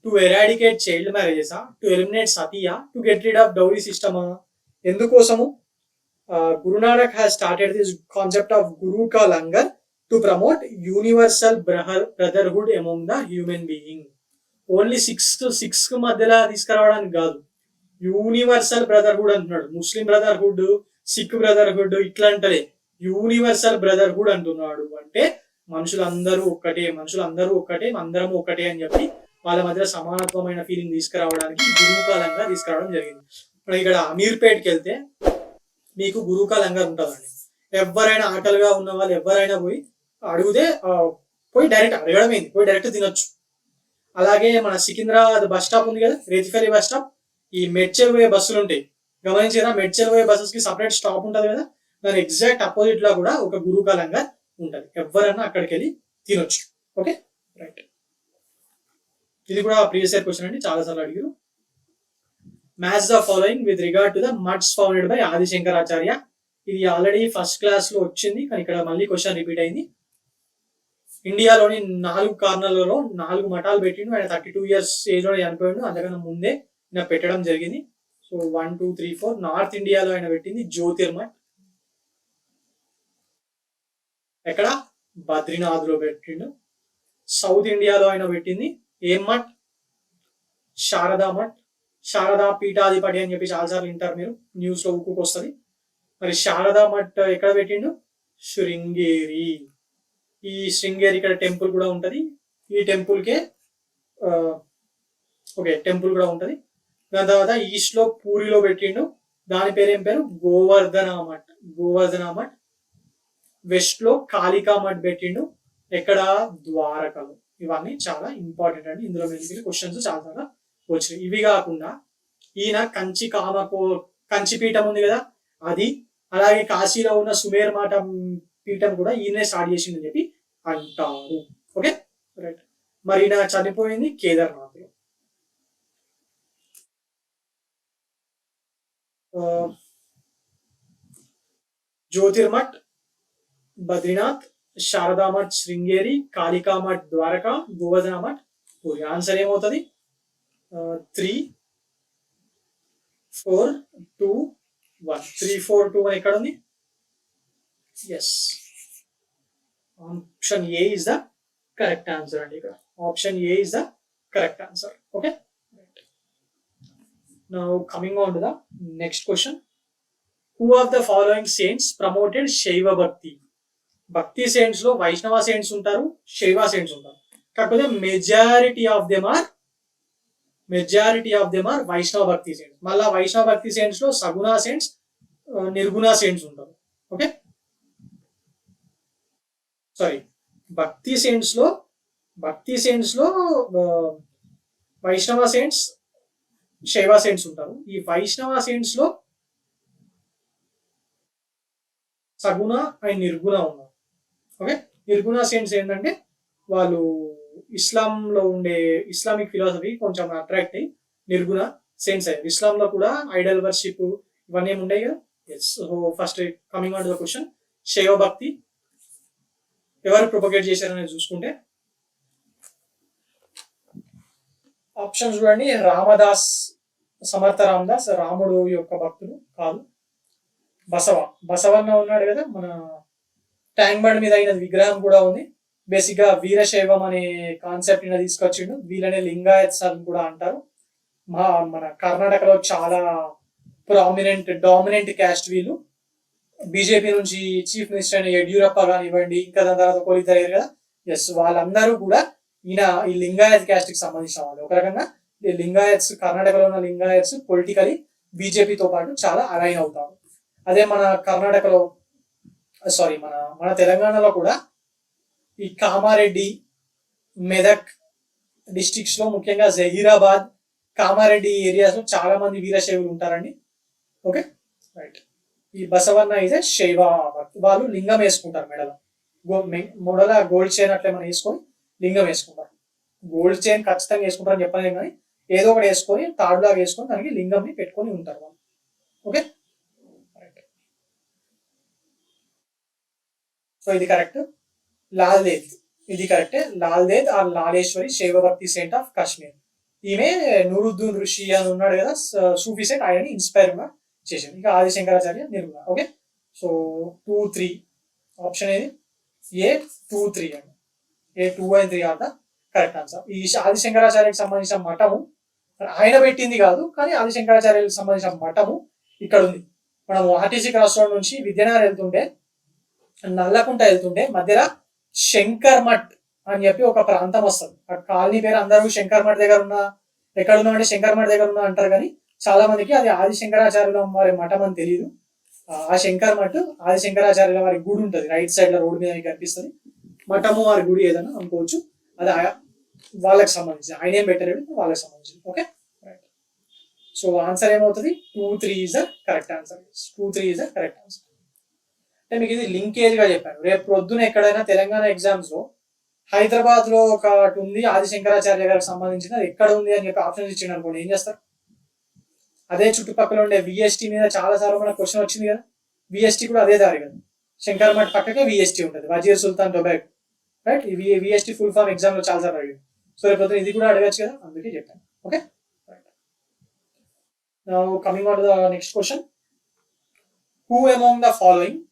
to eradicate child marriages, to eliminate sati, to get rid of dowry సిస్టమా? ఎందుకోసము? Guru Nanak has started this concept of Guru Ka Langar to promote universal brotherhood among the human being. Only 6 మధ్యలో తీసుకురావడానికి కాదు, universal brotherhood అంటున్నాడు. Muslim Brotherhood, sick brotherhood ఇట్లా అంటలే, universal brotherhood అంటున్నాడు. అంటే మనుషులందరూ ఒక్కటే, అందరం ఒక్కటే అని చెప్పి వాళ్ళ మధ్య సమానత్వమైన ఫీలింగ్ తీసుకురావడానికి గురువు కా లంగర్ తీసుకురావడం జరిగింది. ఇప్పుడు ఇక్కడ అమీర్పేట్కి వెళ్తే మీకు గురు కా లంగర్ ఉంటుందండి. ఎవరైనా ఆకలిగా ఉన్న వాళ్ళు ఎవరైనా పోయి అడిగితే పోయి డైరెక్ట్ అడగడమేంది, పోయి డైరెక్ట్ తినొచ్చు. అలాగే మన సికింద్రాబాద్ బస్ స్టాప్ ఉంది కదా, రేతిఫెలి బస్ స్టాప్, ఈ మెడ్చల్ పోయే బస్సులు ఉంటాయి గమనించారా? మెడ్చల్ పోయే బస్సెస్ కి సపరేట్ స్టాప్ ఉంటుంది కదా, దాని ఎగ్జాక్ట్ అపోజిట్ లో కూడా ఒక గురు కా లంగర్ ఉంటది. ఎవరైనా అక్కడికి వెళ్ళి తినొచ్చు. Okay, right. ఇది కూడా ప్రీవియస్ ఇయర్ క్వశ్చన్ అండి, చాలా సార్లు అడిగారు. Match the following with regard to the maths founded by Adishankaracharya. ఇది ఆల్రెడీ ఫస్ట్ క్లాస్ లో వచ్చింది, కానీ ఇక్కడ మళ్ళీ క్వశ్చన్ రిపీట్ అయింది. ఇండియాలోని 4 కార్నర్లలో 4 మఠాలు పెట్టిండు. ఆయన 32 years ఏజ్ లో చనిపోయాడు, అంతకన్నా ముందే ఆయన పెట్టడం జరిగింది. సో 1, 2, 3, 4 నార్త్ ఇండియాలో ఆయన పెట్టింది జ్యోతిర్మఠ్. ఎక్కడ? బద్రీనాథ్ లో పెట్టిండు. సౌత్ ఇండియాలో ఆయన పెట్టింది ఏం మఠ్? శారదా మఠ్, శారదా పీఠాధిపతి అని చెప్పి చాలాసార్లు వింటారు మీరు, న్యూస్ లో ఊపుకు వస్తుంది. మరి శారదా మఠ్ ఎక్కడ పెట్టిండు? శృంగేరి. ఈ శృంగేరి ఇక్కడ టెంపుల్ కూడా ఉంటది. ఈ టెంపుల్ కే టెంపుల్ కూడా ఉంటది. దాని తర్వాత ఈస్ట్ లో పూరిలో పెట్టిండు, దాని పేరు ఏం పేరు? గోవర్ధన మఠ్. వెస్ట్ లో కాళికా మఠ్ పెట్టిండు, ఎక్కడ? ద్వారకలో. ఇవన్నీ చాలా ఇంపార్టెంట్ అండి, ఇందులో మీకు క్వశ్చన్స్ చాలా వచ్చినాయి. ఇవి కాకుండా ఈయన కంచి పీఠం ఉంది కదా అది, అలాగే కాశీలో ఉన్న సుమేర్ పీఠం కూడా ఈయనే స్టార్ట్ చేసిందని చెప్పి అంటారు. Okay, right. మరి ఈయన చనిపోయింది కేదార్నాథ్ లో. జ్యోతిర్మఠ్, బద్రీనాథ్, శారదా మఠ్ శృంగేరి, కాళికా మఠ్ ద్వారకా, గోవర్ధన మఠ్ పూరి. ఆన్సర్ ఏమవుతుంది? 3 4 2 1. 3 4 2 1 ఎక్కడ ఉంది? Yes, option A is the correct answer అండి. ఇక్కడ option A is the correct answer. Okay, now coming on to the next question. Who of the following saints promoted Shaiva bhakti? భక్తి సెయింట్స్ లో వైష్ణవ సెయింట్స్ ఉంటారు, శైవ సెయింట్స్ ఉంటారు. కాకపోతే మెజారిటీ ఆఫ్ దెమ్ ఆర్ వైష్ణవ భక్తి సెయింట్స్. మళ్ళా వైష్ణవ భక్తి సెయింట్స్ లో సగుణ సెయింట్స్, నిర్గుణ సెయింట్స్ ఉంటారు. ఓకే, సారీ, భక్తి సెయింట్స్ లో వైష్ణవ సెయింట్స్, శైవ సెయింట్స్ ఉంటారు. ఈ వైష్ణవ సెయింట్స్ లో సగుణ అండ్ నిర్గుణ ఉన్నారు. ఓకే, నిర్గుణ సెయింట్స్ ఏంటంటే వాళ్ళు ఇస్లాంలో ఉండే ఇస్లామిక్ ఫిలాసఫీ కొంచెం అట్రాక్ట్ అయ్యి నిర్గుణ సెయింట్స్ అయ్యారు. ఇస్లాంలో కూడా ఐడల్ వర్షిప్ ఇవన్నీ ఏమి ఉంటాయి కదా. Yes, so first coming on to the question, Shaiva bhakti ఎవరు ప్రొపగేట్ చేశారనేది చూసుకుంటే ఆప్షన్ చూడండి. రామదాస్, సమర్థ రామదాస్ రాముడు యొక్క భక్తుడు కాదు. బసవన్న ఉన్నాడు కదా, మన ట్యాంక్ బండ్ మీద అయిన విగ్రహం కూడా ఉంది. బేసిక్ గా వీరశైవం అనే కాన్సెప్ట్ ని తీసుకొచ్చిండు. వీళ్ళనే లింగాయత్స్ అని కూడా అంటారు. మన కర్ణాటకలో చాలా డామినెంట్ క్యాస్ట్ వీళ్ళు. బీజేపీ నుంచి చీఫ్ మినిస్టర్ అయిన యడ్యూరప్ప కానివ్వండి, ఇంకా దాని తర్వాత కోలిద్దరు కదా. ఎస్, వాళ్ళందరూ కూడా ఈ లింగాయత్ క్యాస్ట్ కి సంబంధించిన వాళ్ళు. ఒక రకంగా లింగాయత్స్, కర్ణాటకలో ఉన్న లింగాయత్స్ పొలిటికలీ బీజేపీతో పాటు చాలా అలైన్ అవుతారు. అదే మన కర్ణాటకలో, సారీ, మన తెలంగాణలో కూడా ఈ కామారెడ్డి, మెదక్ డిస్ట్రిక్ట్స్ లో, ముఖ్యంగా జహీరాబాద్, కామారెడ్డి ఏరియాస్ లో చాలా మంది వీరశైవులు ఉంటారండి. Okay, right. ఈ బసవన్న ఇదే శైవ భక్తి. వాళ్ళు లింగం వేసుకుంటారు మెడలో. మొడల గోల్డ్ చైన్ అట్లా ఏమైనా వేసుకొని లింగం వేసుకుంటారు. గోల్డ్ చైన్ ఖచ్చితంగా వేసుకుంటారని చెప్పలేం కానీ ఏదో ఒకటి వేసుకొని తాడులాగా వేసుకొని దానికి లింగంని పెట్టుకొని ఉంటారు వాళ్ళు. ఓకే, సో ఇది కరెక్ట్. లాల్దేద్, ఇది కరెక్టే. లాల్దేద్ ఆర్ లాలేశ్వరి శైవ భక్తి సెయింట్ ఆఫ్ కాశ్మీర్. ఈమె నూరుద్దీన్ ఋషి అని ఉన్నాడు కదా, సూఫీ సెయింట్, ఆయనని ఇన్స్పైర్ గా చేసింది. ఇంకా ఆదిశంకరాచార్య నిర్గుణ. ఓకే, సో 2 3 ఆప్షన్ ఏది? ఏ 2 3 అండి. A 2 and 3 are the correct answer. ఈ ఆదిశంకరాచార్యకి సంబంధించిన మఠము ఆయన పెట్టింది కాదు, కానీ ఆదిశంకరాచార్యకి సంబంధించిన మఠము ఇక్కడ ఉంది. మనం ఆర్టీసీ క్రాస్ రోడ్ నుంచి విద్యానగర్ వెళ్తుంటే, నల్లకుంట వెళ్తుంటే మధ్యలో శంకర్ మఠ్ అని చెప్పి ఒక ప్రాంతం వస్తుంది. ఆ కాలనీ పేరు అందరూ శంకర్ మఠ్ దగ్గర ఉన్న, ఎక్కడున్నా అంటే శంకర్ మఠ్ దగ్గర ఉన్నా అంటారు, కానీ చాలా మందికి అది ఆదిశంకరాచార్యుల వారి మఠం అని తెలియదు. ఆ శంకర్ మఠ్ ఆదిశంకరాచార్యుల వారి గుడి ఉంటుంది, రైట్ సైడ్ లో రోడ్డు మీద కనిపిస్తుంది. మఠము వారి గుడి ఏదైనా అనుకోవచ్చు. అది వాళ్ళకి సంబంధించి, ఆయన ఏం పెట్టారు, వాళ్ళకి సంబంధించింది. Okay, right. సో ఆన్సర్ ఏమవుతుంది? 2 3 is the correct answer. 2 3 is the correct answer. అంటే మీకు ఇది లింకేజ్ గా చెప్పాను. రేపు ప్రొద్దున ఎక్కడైనా తెలంగాణ ఎగ్జామ్స్ లో హైదరాబాద్ లో ఒకటి ఉంది ఆదిశంకరాచార్య గారికి సంబంధించింది, అది ఎక్కడ ఉంది అని చెప్పి ఆప్షన్స్ ఇచ్చింది అనుకోండి, ఏం చేస్తారు? అదే చుట్టుపక్కల ఉండే విఎస్టీ మీద చాలా సార్లు మనకు క్వశ్చన్ వచ్చింది కదా. విఎస్టీ కూడా అదే దారి కదా, శంకర్ మఠ్ పక్కకే విఎస్టీ ఉంటుంది, Wazir Sultan tobacco, right. VST full form exam లో చాలా సార్లు అడిగారు. సో రేపు ఇది కూడా అడగచ్చు కదా, అందుకే చెప్పాను. Okay, now coming on to the next question. Who among the following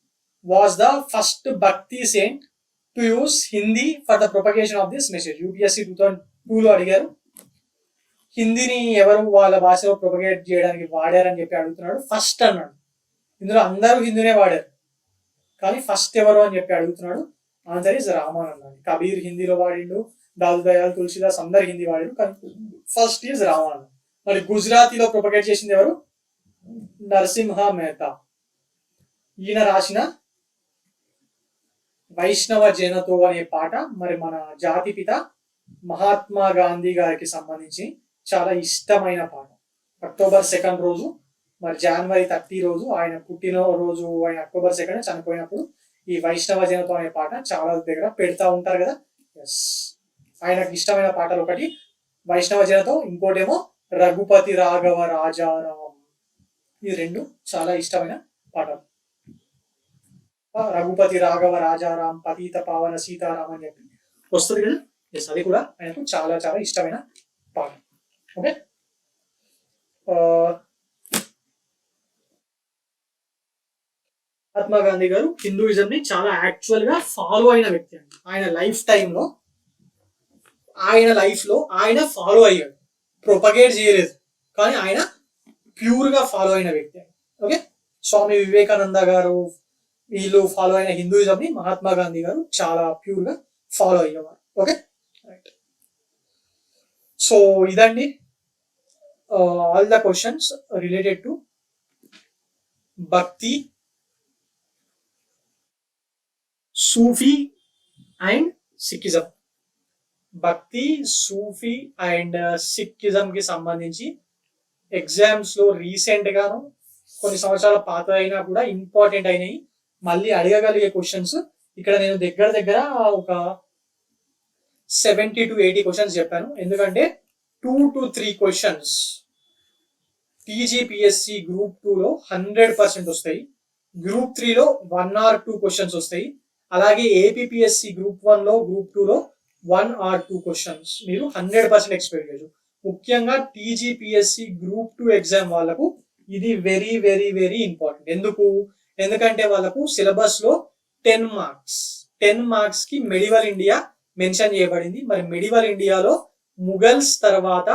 was the first Bhakti saint to use Hindi for the propagation of this message? UPSC 2002 లో అడిగారు, హిందీని ఎవరు వాళ్ళ భాషలో ప్రొపగేట్ చేయడానికి వాడారని చెప్పి అడుగుతున్నాడు. ఫస్ట్ అన్నాడు. ఇందులో అందరూ హిందీనే వాడారు, కానీ ఫస్ట్ ఎవరు అని చెప్పి అడుగుతున్నాడు. ఆన్సర్ ఇస్ రామన్ అన్నాడు. కబీర్ హిందీలో వాడిండు, దాల్ దయాల్, తులసిదాస్ అందరు హిందీ వాడారు, కానీ ఫస్ట్ ఈజ్ రామన్. మరి గుజరాతీలో ప్రొపగేట్ చేసింది ఎవరు? నరసింహ మెహతా. ఈయన రాసిన వైష్ణవ జనతో అనే పాట మరి మన జాతిపిత మహాత్మా గాంధీ గారికి సంబంధించి చాలా ఇష్టమైన పాట. అక్టోబర్ 2 రోజు, మరి జనవరి 30 రోజు ఆయన పుట్టిన రోజు, ఆయన అక్టోబర్ 2 చనిపోయినప్పుడు ఈ వైష్ణవ జనతో అనే పాట చాలా దగ్గర పెడతా ఉంటారు కదా. ఎస్, ఆయనకు ఇష్టమైన పాటలు ఒకటి వైష్ణవ జనతో, ఇంకోటేమో రఘుపతి రాఘవ రాజారాం. ఈ రెండు చాలా ఇష్టమైన పాటలు. రఘుపతి రాఘవ రాజారాం, పతిత పావన సీతారాం అని చెప్పి వస్తుంది కదా. ఎస్, అది కూడా ఆయనకు చాలా చాలా ఇష్టమైన పాఠం. ఓకే, మహాత్మా గాంధీ గారు హిందూయిజం ని చాలా యాక్చువల్ గా ఫాలో అయిన వ్యక్తి అండి. ఆయన లైఫ్ టైంలో ఆయన ఫాలో అయ్యాడు, ప్రొపగేట్ చేయలేదు, కానీ ఆయన ప్యూర్ గా ఫాలో అయిన వ్యక్తి. ఓకే, స్వామి వివేకానంద గారు వీళ్ళు ఫాలో అయిన హిందూయిజం ని మహాత్మా గాంధీ గారు చాలా ప్యూర్ గా ఫాలో అయ్యేవారు. Okay, right. సో ఇదండి all the questions related to Bhakti, Sufi and Sikhism. భక్తి, సూఫీ అండ్ సిక్కిజం కి సంబంధించి ఎగ్జామ్స్ లో రీసెంట్ గాను కొన్ని సంవత్సరాల పాత అయినా కూడా ఇంపార్టెంట్ అయినాయి, మళ్ళీ అడగగలిగే క్వశ్చన్స్. ఇక్కడ నేను దగ్గర దగ్గర ఒక 70 to 80 క్వశ్చన్స్ చెప్పాను, ఎందుకంటే 2 to 3 క్వశ్చన్స్ టీజీపీఎస్సి గ్రూప్ 2లో 100% వస్తాయి, గ్రూప్ 3లో 1 or 2 క్వశ్చన్స్ వస్తాయి, అలాగే ఏపీపీఎస్సి గ్రూప్ 1లో గ్రూప్ 2లో 1 or 2 క్వశ్చన్స్ మీరు 100% ఎక్స్పెక్ట్ చేయొచ్చు. ముఖ్యంగా టీజీపీఎస్సి గ్రూప్ 2 ఎగ్జామ్ వాళ్ళకు ఇది వెరీ వెరీ వెరీ ఇంపార్టెంట్. ఎందుకంటే వాళ్ళకు సిలబస్ లో 10 మార్క్స్ కి మెడివల్ ఇండియా మెన్షన్ చేయబడింది. మరి మెడివల్ ఇండియాలో ముఘల్స్ తర్వాత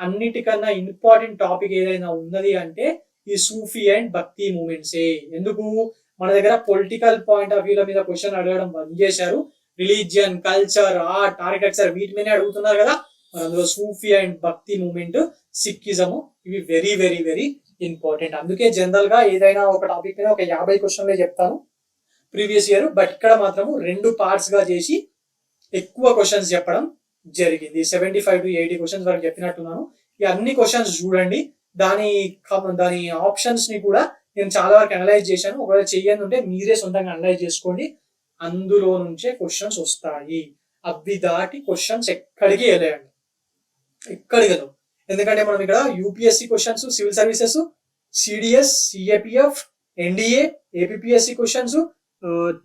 అన్నిటికన్నా ఇంపార్టెంట్ టాపిక్ ఏదైనా ఉన్నది అంటే ఈ సూఫీ అండ్ భక్తి మూమెంట్సే. ఎందుకు, మన దగ్గర పొలిటికల్ పాయింట్ ఆఫ్ వ్యూల మీద క్వశ్చన్ అడగడం బంద్ చేశారు, రిలీజియన్, కల్చర్, ఆర్ట్, ఆర్కిటెక్చర్ వీటి మీదే అడుగుతున్నారు కదా. మరి అందులో సూఫీ అండ్ భక్తి మూమెంట్, సిక్కిజము ఇవి వెరీ వెరీ వెరీ ఇంపార్టెంట్. అందుకే జనరల్ గా ఏదైనా ఒక టాపిక్ మీద ఒక 50 క్వశ్చన్లే చెప్తాను ప్రీవియస్ ఇయర్, బట్ ఇక్కడ మాత్రము 2 పార్ట్స్ గా చేసి ఎక్కువ క్వశ్చన్స్ చెప్పడం జరిగింది. 75 to 80 క్వశ్చన్స్ వరకు చెప్పినట్టున్నాను. ఈ అన్ని క్వశ్చన్స్ చూడండి, దాని ఆప్షన్స్ ని కూడా నేను చాలా వరకు అనలైజ్ చేశాను. ఒకవేళ చెయ్యని ఉంటే మీరే సొంతంగా అనలైజ్ చేసుకోండి, అందులో నుంచే క్వశ్చన్స్ వస్తాయి. అవి దాటి క్వశ్చన్స్ ఎక్కడికి వెళ్ళండి, ఎక్కడికి వెళ్ళవు. ఎందుకంటే మనం ఇక్కడ UPSC questions, civil services, CDS, CAPF, NDA, APSC questions,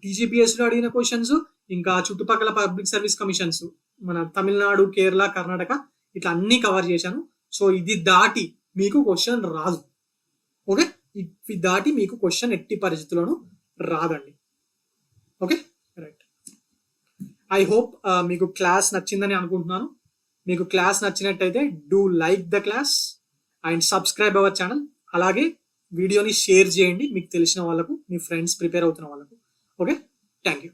టీజీపీఎస్సీలో అడిగిన క్వశ్చన్స్, ఇంకా చుట్టుపక్కల పబ్లిక్ సర్వీస్ కమిషన్స్ మన తమిళనాడు, కేరళ, కర్ణాటక ఇట్లా అన్ని కవర్ చేశాను. సో ఇది దాటి మీకు క్వశ్చన్ రాదు. ఓకే, ఇది దాటి మీకు క్వశ్చన్ ఎట్టి పరిస్థితుల్లోనూ రాదండి. Okay, right. ఐ హోప్ మీకు క్లాస్ నచ్చిందని అనుకుంటున్నాను. మీకు క్లాస్ నచ్చినట్టయితే do like the class and subscribe our channel. అలాగే వీడియోని షేర్ చేయండి మీకు తెలిసిన వాళ్ళకు, మీ ఫ్రెండ్స్ ప్రిపేర్ అవుతున్న వాళ్ళకు. Okay, thank you.